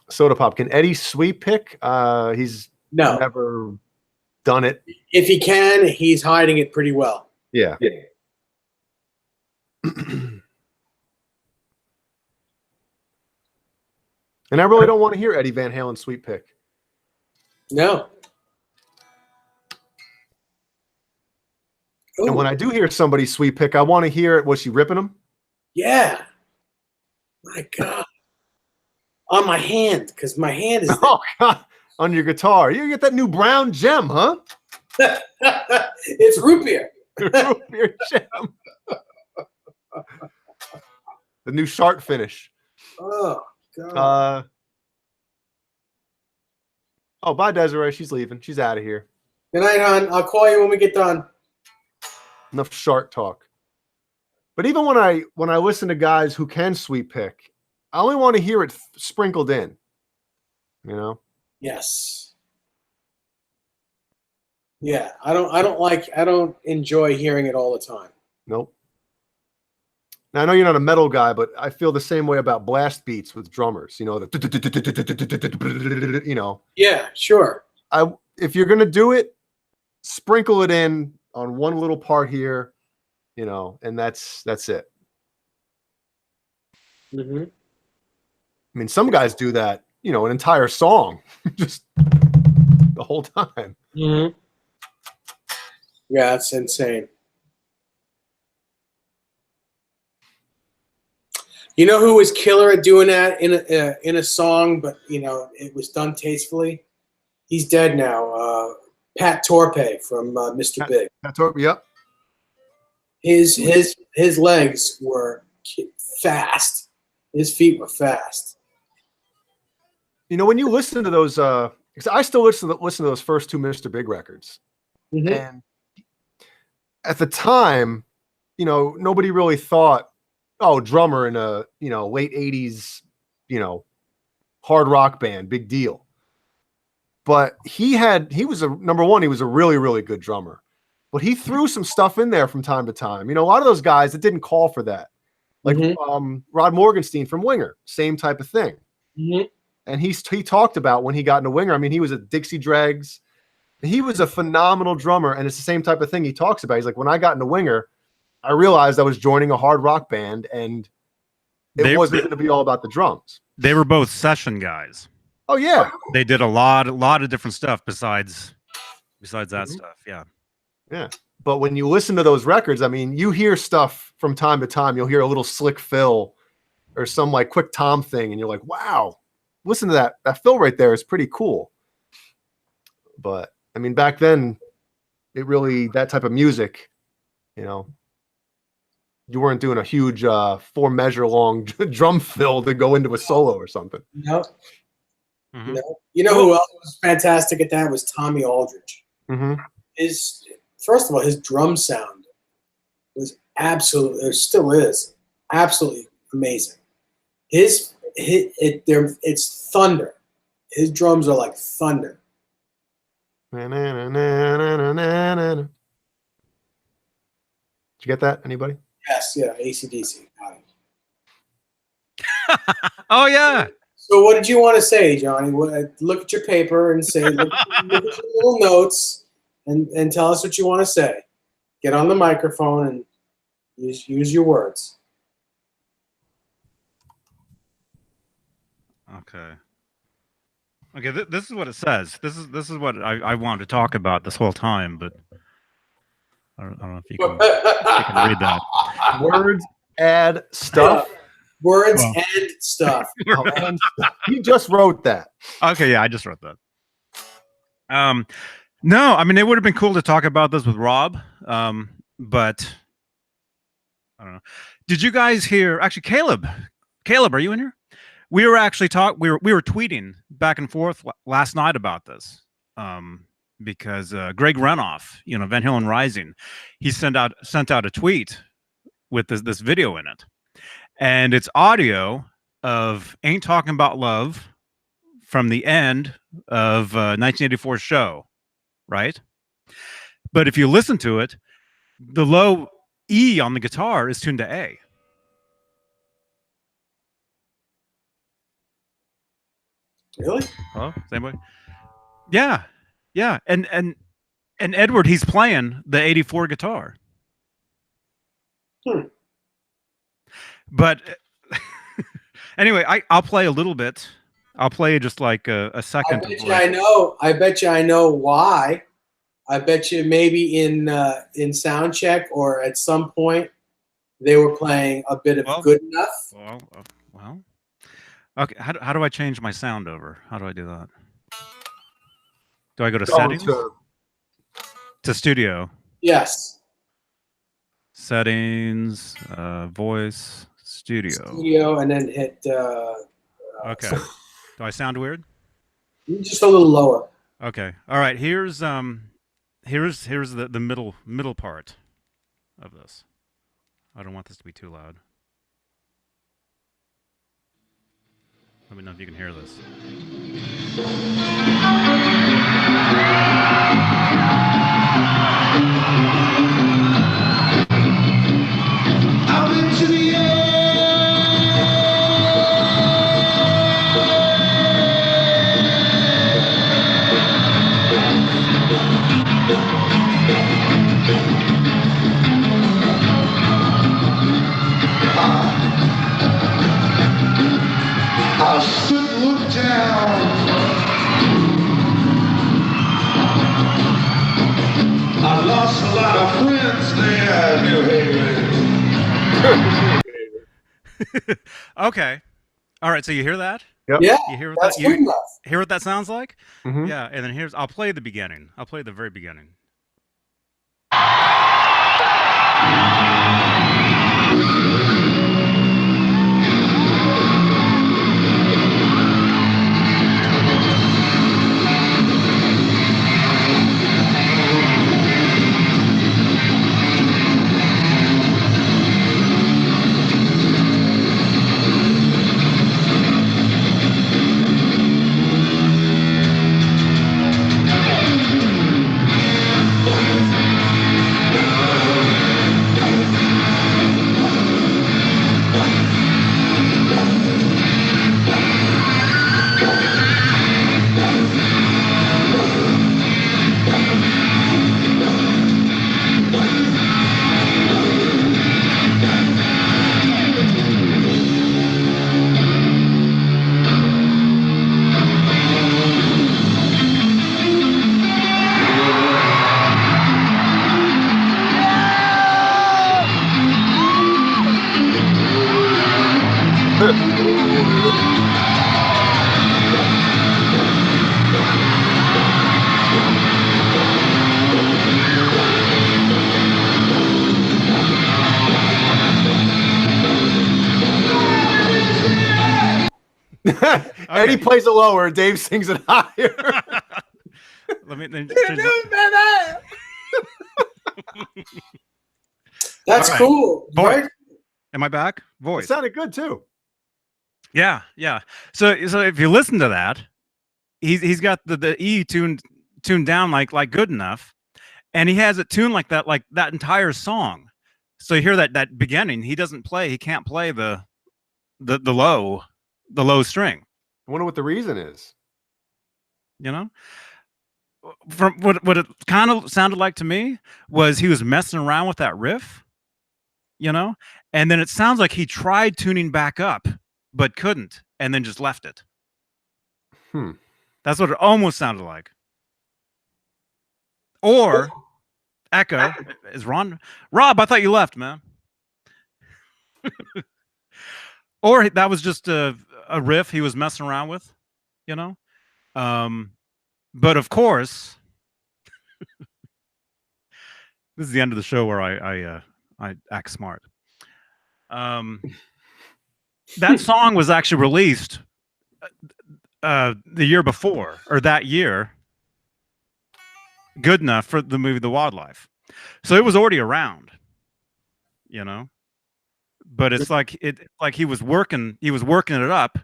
Speaker 1: Soda Pop, can Eddie sweep pick? He's never done it.
Speaker 4: If he can, he's hiding it pretty well.
Speaker 1: Yeah. And I really don't want to hear Eddie Van Halen sweep pick.
Speaker 4: No.
Speaker 1: And when I do hear somebody sweep pick, I want to hear it. Was she ripping them?
Speaker 4: Yeah. My God. On my hand, because my hand is
Speaker 1: Oh, God. On your guitar. You get that new brown gem, huh?
Speaker 4: It's root beer.
Speaker 1: Root beer gem. The new shark finish.
Speaker 4: Oh, God.
Speaker 1: Bye, Desiree. She's leaving. She's out of here.
Speaker 4: Good night, hon. I'll call you when we get done.
Speaker 1: Enough shark talk. But even when I listen to guys who can sweep pick, I only want to hear it sprinkled in. You know?
Speaker 4: Yes. Yeah, I don't enjoy hearing it all the time.
Speaker 1: Nope. Now I know you're not a metal guy, but I feel the same way about blast beats with drummers. You know, you know.
Speaker 4: Yeah, sure.
Speaker 1: If you're gonna do it, sprinkle it in on one little part here, you know, and that's it.
Speaker 4: Mm-hmm.
Speaker 1: I mean, some guys do that, you know, an entire song, just the whole time.
Speaker 4: Mm-hmm. Yeah, it's insane. You know who was killer at doing that in a song, but you know it was done tastefully. He's dead now. Pat Torpe from Mr. Big.
Speaker 1: Pat Torpe, yep.
Speaker 4: His legs were fast. His feet were fast.
Speaker 1: You know, when you listen to those, because I still listen to those first two Mr. Big records,
Speaker 4: Mm-hmm.
Speaker 1: and at the time, you know, nobody really thought, oh, drummer in a, you know, late 80s, you know, hard rock band, big deal. But he was number one, he was a really, really good drummer. But he threw some stuff in there from time to time. You know, a lot of those guys that didn't call for that. Like Rod Morgenstein from Winger, same type of thing.
Speaker 4: Mm-hmm.
Speaker 1: And he talked about when he got into Winger. I mean, he was at Dixie Dregs. He was a phenomenal drummer, and it's the same type of thing he talks about. He's like, when I got into Winger, I realized I was joining a hard rock band, and it wasn't going to be all about the drums.
Speaker 2: They were both session guys.
Speaker 1: Oh yeah,
Speaker 2: they did a lot of different stuff besides that stuff. Yeah,
Speaker 1: yeah. But when you listen to those records, I mean, you hear stuff from time to time. You'll hear a little slick fill or some like quick tom thing, and you're like, wow, listen to that. That fill right there is pretty cool. But I mean, back then, it really, that type of music, you know, you weren't doing a huge 4-measure long drum fill to go into a solo or something.
Speaker 4: No.
Speaker 2: Mm-hmm.
Speaker 4: You know who else was fantastic at that was Tommy Aldridge.
Speaker 1: Mm-hmm.
Speaker 4: First of all, his drum sound was absolutely, it still is, absolutely amazing. It's thunder. His drums are like thunder.
Speaker 1: Did you get that? Anybody?
Speaker 4: Yes, yeah, AC/DC. Got it.
Speaker 2: Oh yeah.
Speaker 4: So what did you want to say, Johnny? Look at your paper and say, look at your little notes and tell us what you want to say. Get on the microphone and use your words.
Speaker 2: Okay. Okay, this is what it says. This is what I wanted to talk about this whole time, but I don't know if you can read that.
Speaker 1: Words add stuff.
Speaker 4: Words
Speaker 2: Well.
Speaker 4: and stuff.
Speaker 1: Oh, and you just wrote that.
Speaker 2: Okay, yeah, I just wrote that. No, I mean it would have been cool to talk about this with Rob, but I don't know. Did you guys hear? Actually, Caleb, are you in here? We were actually we were tweeting back and forth last night about this, because Greg Renoff, Van Halen Rising, he sent out a tweet with this video in it, and it's audio of "Ain't Talking About Love" from the end of 1984 show, right? But if you listen to it, the low E on the guitar is tuned to A.
Speaker 4: Really?
Speaker 2: Hello? Same way? Yeah. Yeah. And Edward, he's playing the 84 guitar. But anyway, I'll play a little bit. I'll play just like a second.
Speaker 4: I bet you I know why. I bet you maybe in sound check or at some point they were playing a bit of Good Enough.
Speaker 2: Well. Okay, how do I change my sound over? How do I do that? Do I go to settings? To studio.
Speaker 4: Yes.
Speaker 2: Settings, voice, studio.
Speaker 4: Studio, and then hit.
Speaker 2: Okay. Do I sound weird?
Speaker 4: Just a little lower.
Speaker 2: Okay. All right. Here's the middle part of this. I don't want this to be too loud. Let me know if you can hear this. Out into the I should look down. I lost a lot of friends there in New Haven. Okay. All right. So you hear that?
Speaker 1: Yep.
Speaker 4: Yeah.
Speaker 2: You hear what
Speaker 4: that's
Speaker 2: that?
Speaker 4: good enough.
Speaker 2: Hear what that sounds like?
Speaker 1: Mm-hmm.
Speaker 2: Yeah. And then I'll play the beginning. I'll play the very beginning.
Speaker 1: Eddie plays it lower. Dave sings it higher.
Speaker 2: Let me.
Speaker 4: That's
Speaker 2: right.
Speaker 4: cool.
Speaker 2: Voice.
Speaker 4: Right?
Speaker 2: Am I back?
Speaker 1: It
Speaker 2: Voice.
Speaker 1: sounded good too.
Speaker 2: Yeah, yeah. So if you listen to that, he's got the E tuned down like Good Enough, and he has it tuned like that entire song. So you hear that beginning. He can't play the low string.
Speaker 1: I wonder what the reason is.
Speaker 2: You know, from what it kind of sounded like to me was he was messing around with that riff. You know, and then it sounds like he tried tuning back up, but couldn't, and then just left it. That's what it almost sounded like. Or echo is Rob. I thought you left, man. or that was just a riff he was messing around with, you know. But of course, this is the end of the show where I act smart. That song was actually released the year before, or that year, good enough for the movie The Wildlife. So it was already around, you know. But it's like he was working it up,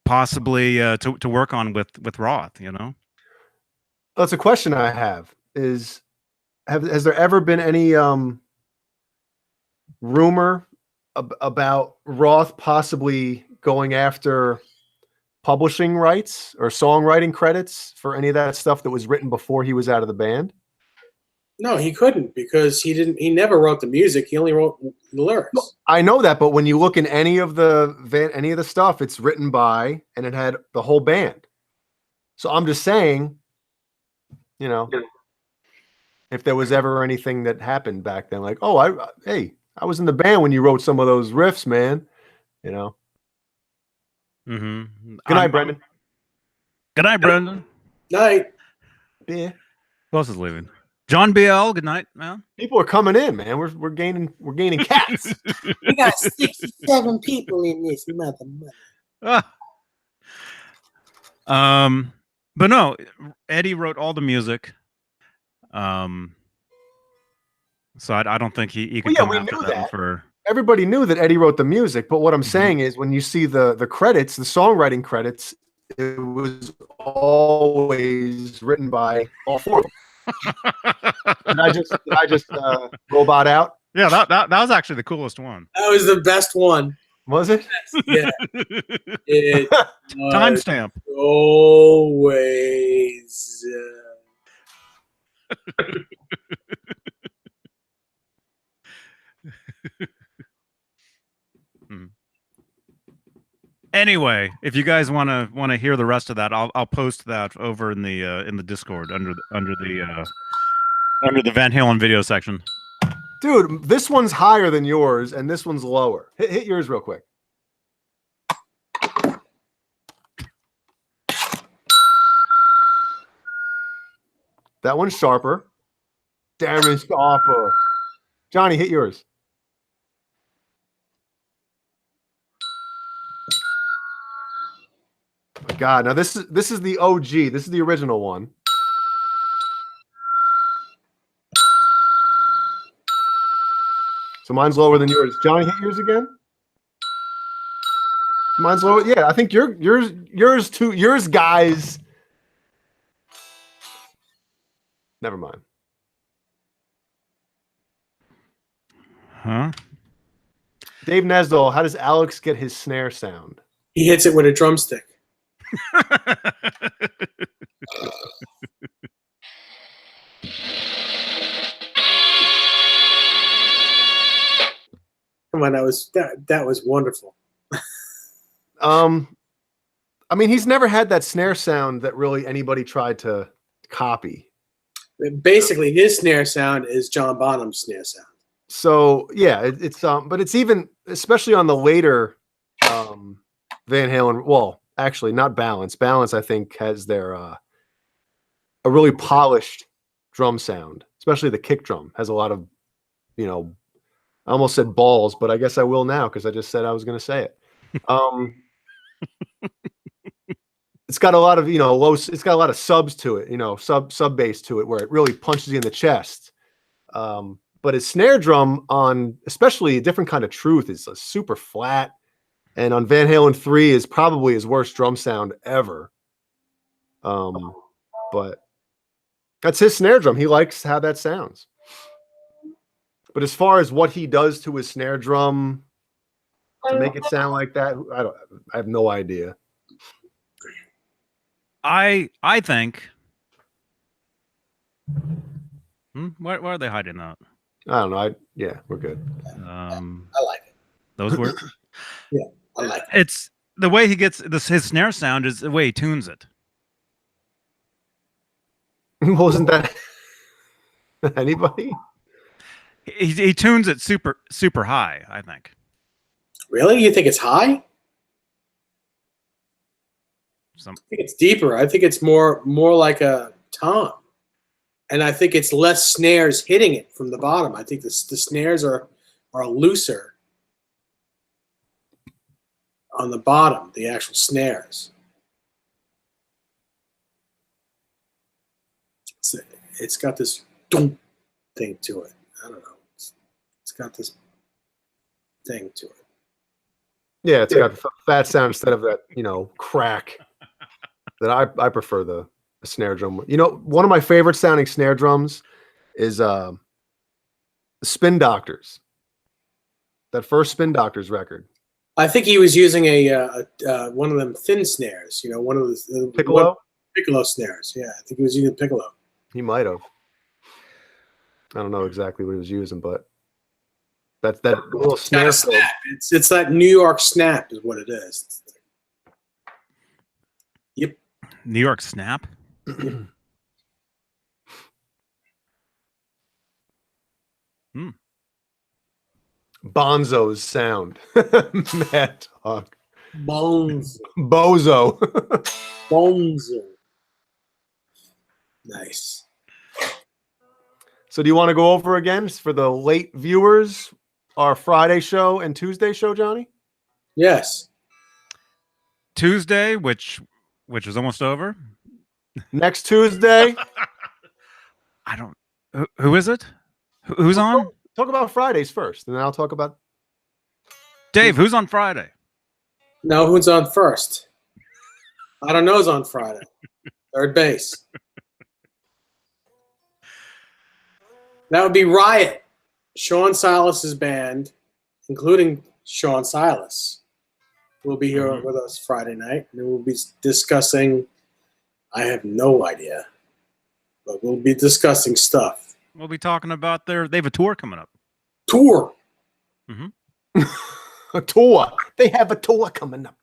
Speaker 2: possibly to work on with Roth, you know.
Speaker 1: That's a question I have. Has there ever been any rumor about Roth possibly going after publishing rights or songwriting credits for any of that stuff that was written before he was out of the band?
Speaker 4: No, he couldn't, because he never wrote the music. He only wrote the lyrics.
Speaker 1: No, I know that, but when you look in any of the stuff, it's written by, and it had the whole band. So I'm just saying, you know, if there was ever anything that happened back then, like, oh, I was in the band when you wrote some of those riffs, man. You know.
Speaker 2: Mm-hmm.
Speaker 1: Good night, Brendan.
Speaker 2: Good night, Brendan.
Speaker 4: Night.
Speaker 1: Yeah.
Speaker 2: Who else is leaving? John BL. Good night, man.
Speaker 1: People are coming in, man. We're gaining cats.
Speaker 4: We got 67 people in this mother.
Speaker 2: But no, Eddie wrote all the music. So I don't think he could come after them for.
Speaker 1: Everybody knew that Eddie wrote the music, but what I'm saying is, when you see the credits, the songwriting credits, it was always written by all four of them. Did I just robot out?
Speaker 2: Yeah, that was actually the coolest one.
Speaker 4: That was the best one.
Speaker 1: Was it?
Speaker 4: Yeah. It
Speaker 2: Timestamp.
Speaker 4: Always.
Speaker 2: Anyway, if you guys want to hear the rest of that, I'll post that over in the Discord under the Van Halen video section.
Speaker 1: Dude, this one's higher than yours, and this one's lower. Hit yours real quick. That one's sharper. Damn it, sharper. Johnny, hit yours. Oh my God, now this is the OG. This is the original one. So mine's lower than yours. Johnny, hit yours again. Mine's lower. Yeah, I think yours too. Yours, guys. Never mind.
Speaker 2: Huh?
Speaker 1: Dave Nesdall, how does Alex get his snare sound?
Speaker 4: He hits it with a drumstick. Come on, that was wonderful.
Speaker 1: I mean, he's never had that snare sound that really anybody tried to copy.
Speaker 4: Basically, his snare sound is John Bonham's snare sound.
Speaker 1: So yeah, it's but it's even, especially on the later Van Halen. Well, actually, not Balance. Balance, I think, has their a really polished drum sound. Especially the kick drum has a lot of, I almost said balls, but I guess I will now because I just said I was going to say it. It's got a lot of low. It's got a lot of subs to it. Sub bass to it, where it really punches you in the chest. But his snare drum on, especially A Different Kind of Truth, is a super flat, and on Van Halen 3 is probably his worst drum sound ever. But that's his snare drum. He likes how that sounds. But as far as what he does to his snare drum to make it sound like that, I have no idea.
Speaker 2: I think. Why are they hiding that?
Speaker 1: I don't know. Yeah, we're good.
Speaker 4: I like it.
Speaker 2: Those words.
Speaker 4: Yeah, I like it.
Speaker 2: It's the way he gets his snare sound is the way he tunes it.
Speaker 1: Wasn't that anybody?
Speaker 2: He tunes it super high, I think.
Speaker 4: Really? You think it's high? I think it's deeper. I think it's more like a tom. And I think it's less snares hitting it from the bottom. I think the snares are looser on the bottom, the actual snares. It's got this thing to it. I don't know. It's got this thing to it.
Speaker 1: Yeah, it's got the fat sound instead of that, crack. That I prefer the snare drum. One of my favorite sounding snare drums is Spin Doctors. That first Spin Doctors record.
Speaker 4: I think he was using a one of them thin snares. One of the
Speaker 1: Piccolo?
Speaker 4: Piccolo snares. Yeah, I think he was using Piccolo.
Speaker 1: He might have. I don't know exactly what he was using, but that's that little snare.
Speaker 4: Snap. It's that New York snap is what it is. Yep.
Speaker 2: New York snap.
Speaker 1: Bonzo's sound. Mad Dog.
Speaker 4: Bones.
Speaker 1: Bozo.
Speaker 4: Bonzo. Nice.
Speaker 1: So do you want to go over again for the late viewers our Friday show and Tuesday show, Johnny?
Speaker 4: Yes.
Speaker 2: Tuesday, which is almost over.
Speaker 1: Next Tuesday.
Speaker 2: I don't. Who is it? Who's on?
Speaker 1: Talk about Fridays first, and then I'll talk about
Speaker 2: Dave. Who's on Friday?
Speaker 4: No, who's on first? I don't know who's on Friday. Third base. That would be Riot, Sean Silas's band, including Sean Silas, will be here with us Friday night, and we'll be discussing. I have no idea, but we'll be discussing stuff.
Speaker 2: We'll be talking about they have a tour coming up.
Speaker 4: Tour.
Speaker 2: Mm-hmm.
Speaker 1: a tour. They have a tour coming up.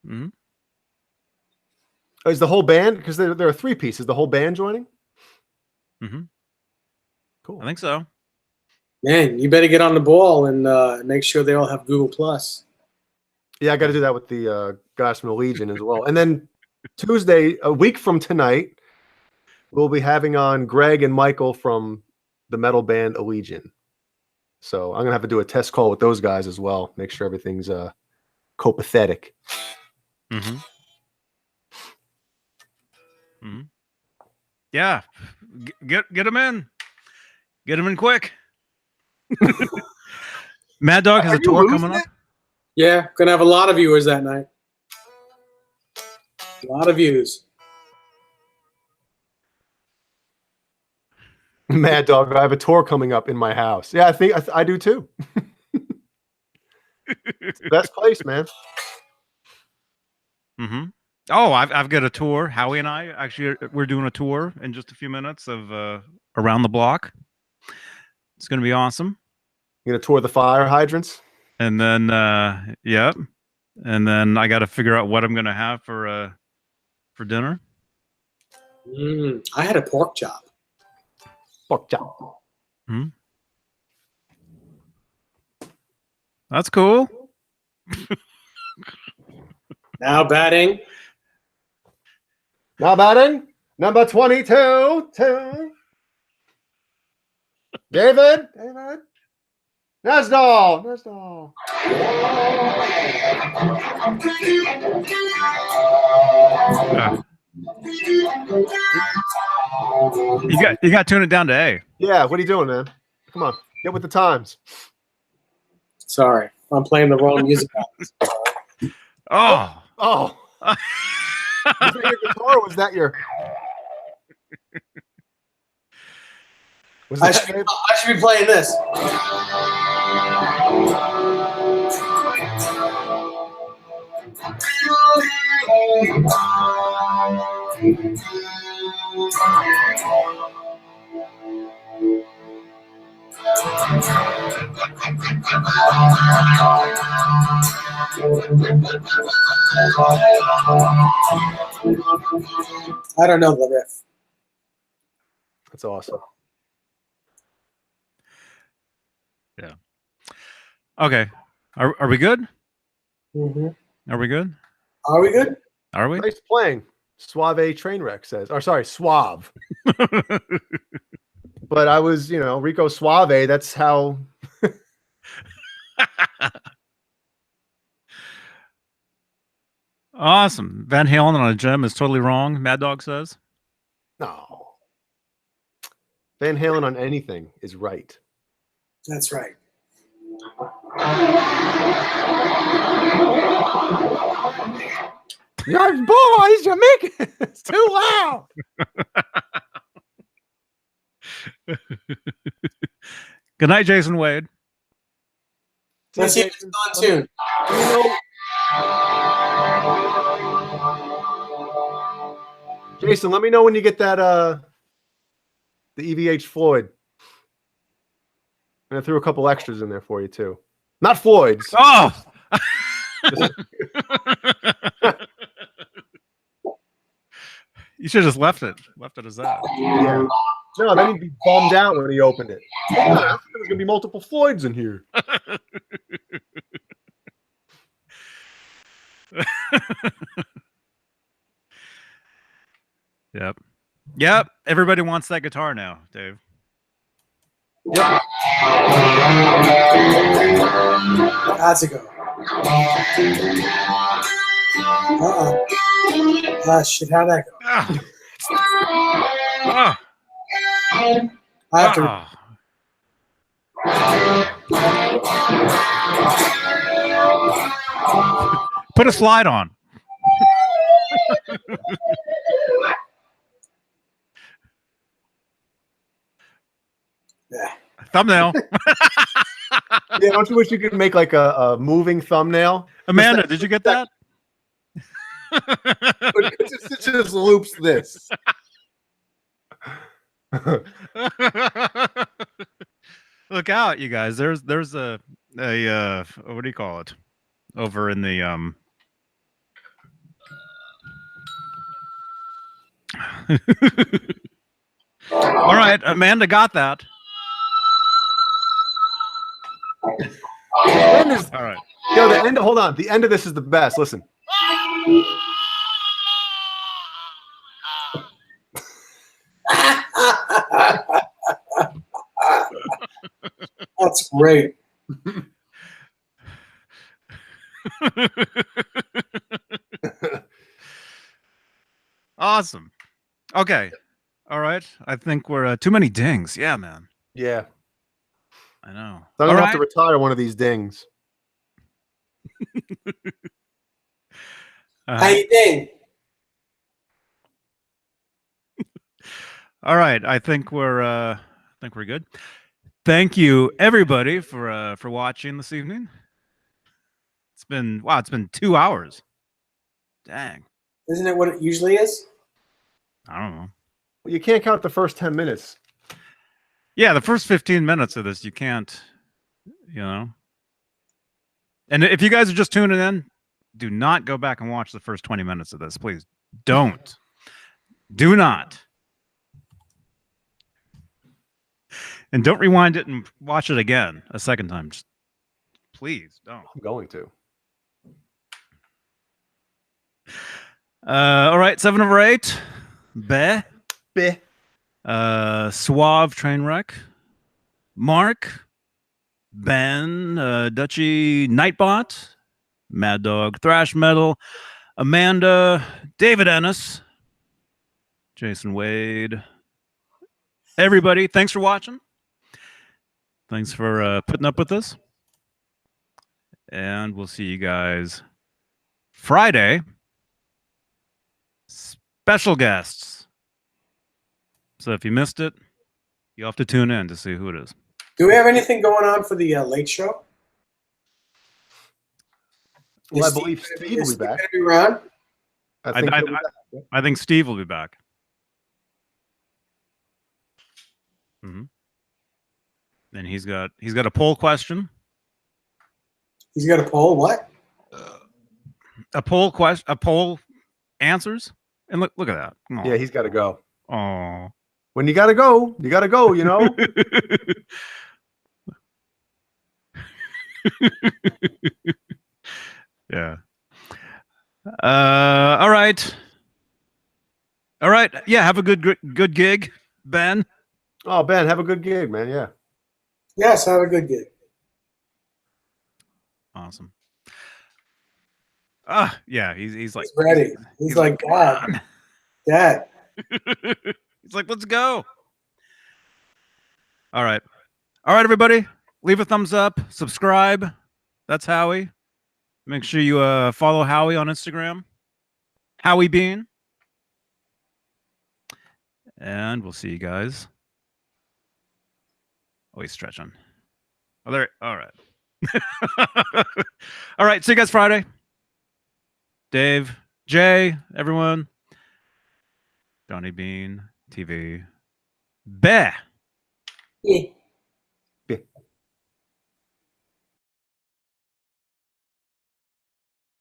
Speaker 2: Mm-hmm.
Speaker 1: Oh, is the whole band? Because there are three pieces. The whole band joining?
Speaker 2: Mm-hmm.
Speaker 1: Cool.
Speaker 2: I think so.
Speaker 4: Man, you better get on the ball and make sure they all have Google Plus.
Speaker 1: Yeah, I got to do that with the guys from the Legion as well. And then Tuesday, a week from tonight, we'll be having on Greg and Michael from the metal band Allegiant. So I'm going to have to do a test call with those guys as well. Make sure everything's copacetic.
Speaker 2: Mm-hmm. Mm-hmm. Yeah. Get them in. Get them in quick. Mad Dog has a tour coming up.
Speaker 4: Yeah, gonna have a lot of viewers that night. A lot of views.
Speaker 1: Mad Dog, I have a tour coming up in my house. Yeah, I think I do too. It's the best place, man.
Speaker 2: Mm-hmm. Oh, I've got a tour. Howie and I actually we're doing a tour in just a few minutes of around the block. It's gonna be awesome.
Speaker 1: You gonna tour the fire hydrants?
Speaker 2: And then yep. And then I got to figure out what I'm gonna have for dinner.
Speaker 4: I had a pork chop.
Speaker 1: Pork chop.
Speaker 2: Hmm. That's cool.
Speaker 4: Now batting.
Speaker 1: Now batting, number 22. David. Nesdal.
Speaker 2: You got to tune it down to A.
Speaker 1: Yeah, what are you doing, man? Come on, get with the times.
Speaker 4: Sorry, I'm playing the wrong music.
Speaker 2: Oh.
Speaker 1: Was that your guitar? Or was that your?
Speaker 4: I should be playing this. I don't know the riff.
Speaker 1: That's awesome.
Speaker 2: Yeah. Okay. Are we good?
Speaker 4: Mm-hmm.
Speaker 2: Are we good?
Speaker 4: Are we good?
Speaker 2: Are we?
Speaker 1: Nice playing. Suave Trainwreck says, or sorry, Suave. But I was, Rico Suave. That's how.
Speaker 2: Awesome. Van Halen on a gem is totally wrong, Mad Dog says.
Speaker 1: No. Van Halen on anything is right.
Speaker 4: That's right.
Speaker 1: Yours boys, you're making it's too loud.
Speaker 2: Good night, Jason Wade.
Speaker 4: Let's see if it's on tune.
Speaker 1: Jason, let me know when you get that the EVH Floyd. And I threw a couple extras in there for you too. Not Floyd's.
Speaker 2: Oh. You should have just left it. Left it as that.
Speaker 1: Yeah. No, then he'd be bummed out when he opened it. Oh, there's gonna be multiple Floyds in here.
Speaker 2: Yep. Everybody wants that guitar now, Dave.
Speaker 1: Yep.
Speaker 4: That's a go. Ah, shit, how'd that go? I have to.
Speaker 2: Put a slide on.
Speaker 4: Yeah.
Speaker 2: Thumbnail.
Speaker 1: Yeah, don't you wish you could make like a moving thumbnail?
Speaker 2: Amanda, did you get that?
Speaker 1: It just loops this.
Speaker 2: Look out, you guys. There's a what do you call it? Over in the All right, Amanda got that. All right.
Speaker 1: Yo, the end. Hold on. The end of this is the best. Listen.
Speaker 4: That's great.
Speaker 2: Awesome. Okay. All right. I think we're too many dings. Yeah, man.
Speaker 1: Yeah.
Speaker 2: I know.
Speaker 1: I'm gonna have to retire one of these dings.
Speaker 4: How you doing?
Speaker 2: All right. I think we're good. Thank you everybody for watching this evening. It's been 2 hours. Dang.
Speaker 4: Isn't it what it usually is?
Speaker 2: I don't know.
Speaker 1: Well, you can't count the first 10 minutes.
Speaker 2: Yeah, the first 15 minutes of this you can't, And if you guys are just tuning in, do not go back and watch the first 20 minutes of this, please. Don't. Do not. And don't rewind it and watch it again a second time. Just please don't.
Speaker 1: I'm going to.
Speaker 2: All right, 7 over 8. Beh.
Speaker 1: Beh.
Speaker 2: Suave Trainwreck. Mark. Ben. Dutchy Nightbot. Mad Dog Thrash Metal. Amanda. David Ennis. Jason Wade. Everybody, thanks for watching. Thanks for putting up with us. And we'll see you guys Friday. Special guests. So if you missed it, you'll have to tune in to see who it is.
Speaker 4: Do we have anything going on for the late show?
Speaker 1: Well, I believe Steve will be back.
Speaker 2: I think Steve will be back. Mm-hmm. And he's got a poll question.
Speaker 4: He's got a poll. What?
Speaker 2: A poll answers. And look at that. Aww.
Speaker 1: Yeah, he's got to go.
Speaker 2: Oh.
Speaker 1: When you got to go, you got to go.
Speaker 2: Yeah. All right. All right. Yeah. Have a good gig, Ben.
Speaker 1: Oh, Ben, have a good gig, man. Yeah.
Speaker 4: Yes, have a good gig.
Speaker 2: Awesome. Yeah. He's like
Speaker 4: He's ready. He's like, Dad, Dad.
Speaker 2: he's like, let's go. All right. All right, everybody. Leave a thumbs up. Subscribe. That's Howie. Make sure you follow Howie on Instagram. Howie Beane. And we'll see you guys. Oh, he's stretching. Oh, there. All right. All right. See you guys Friday. Dave, Jay, everyone. Johnny Beane TV. Bah.
Speaker 4: Yeah.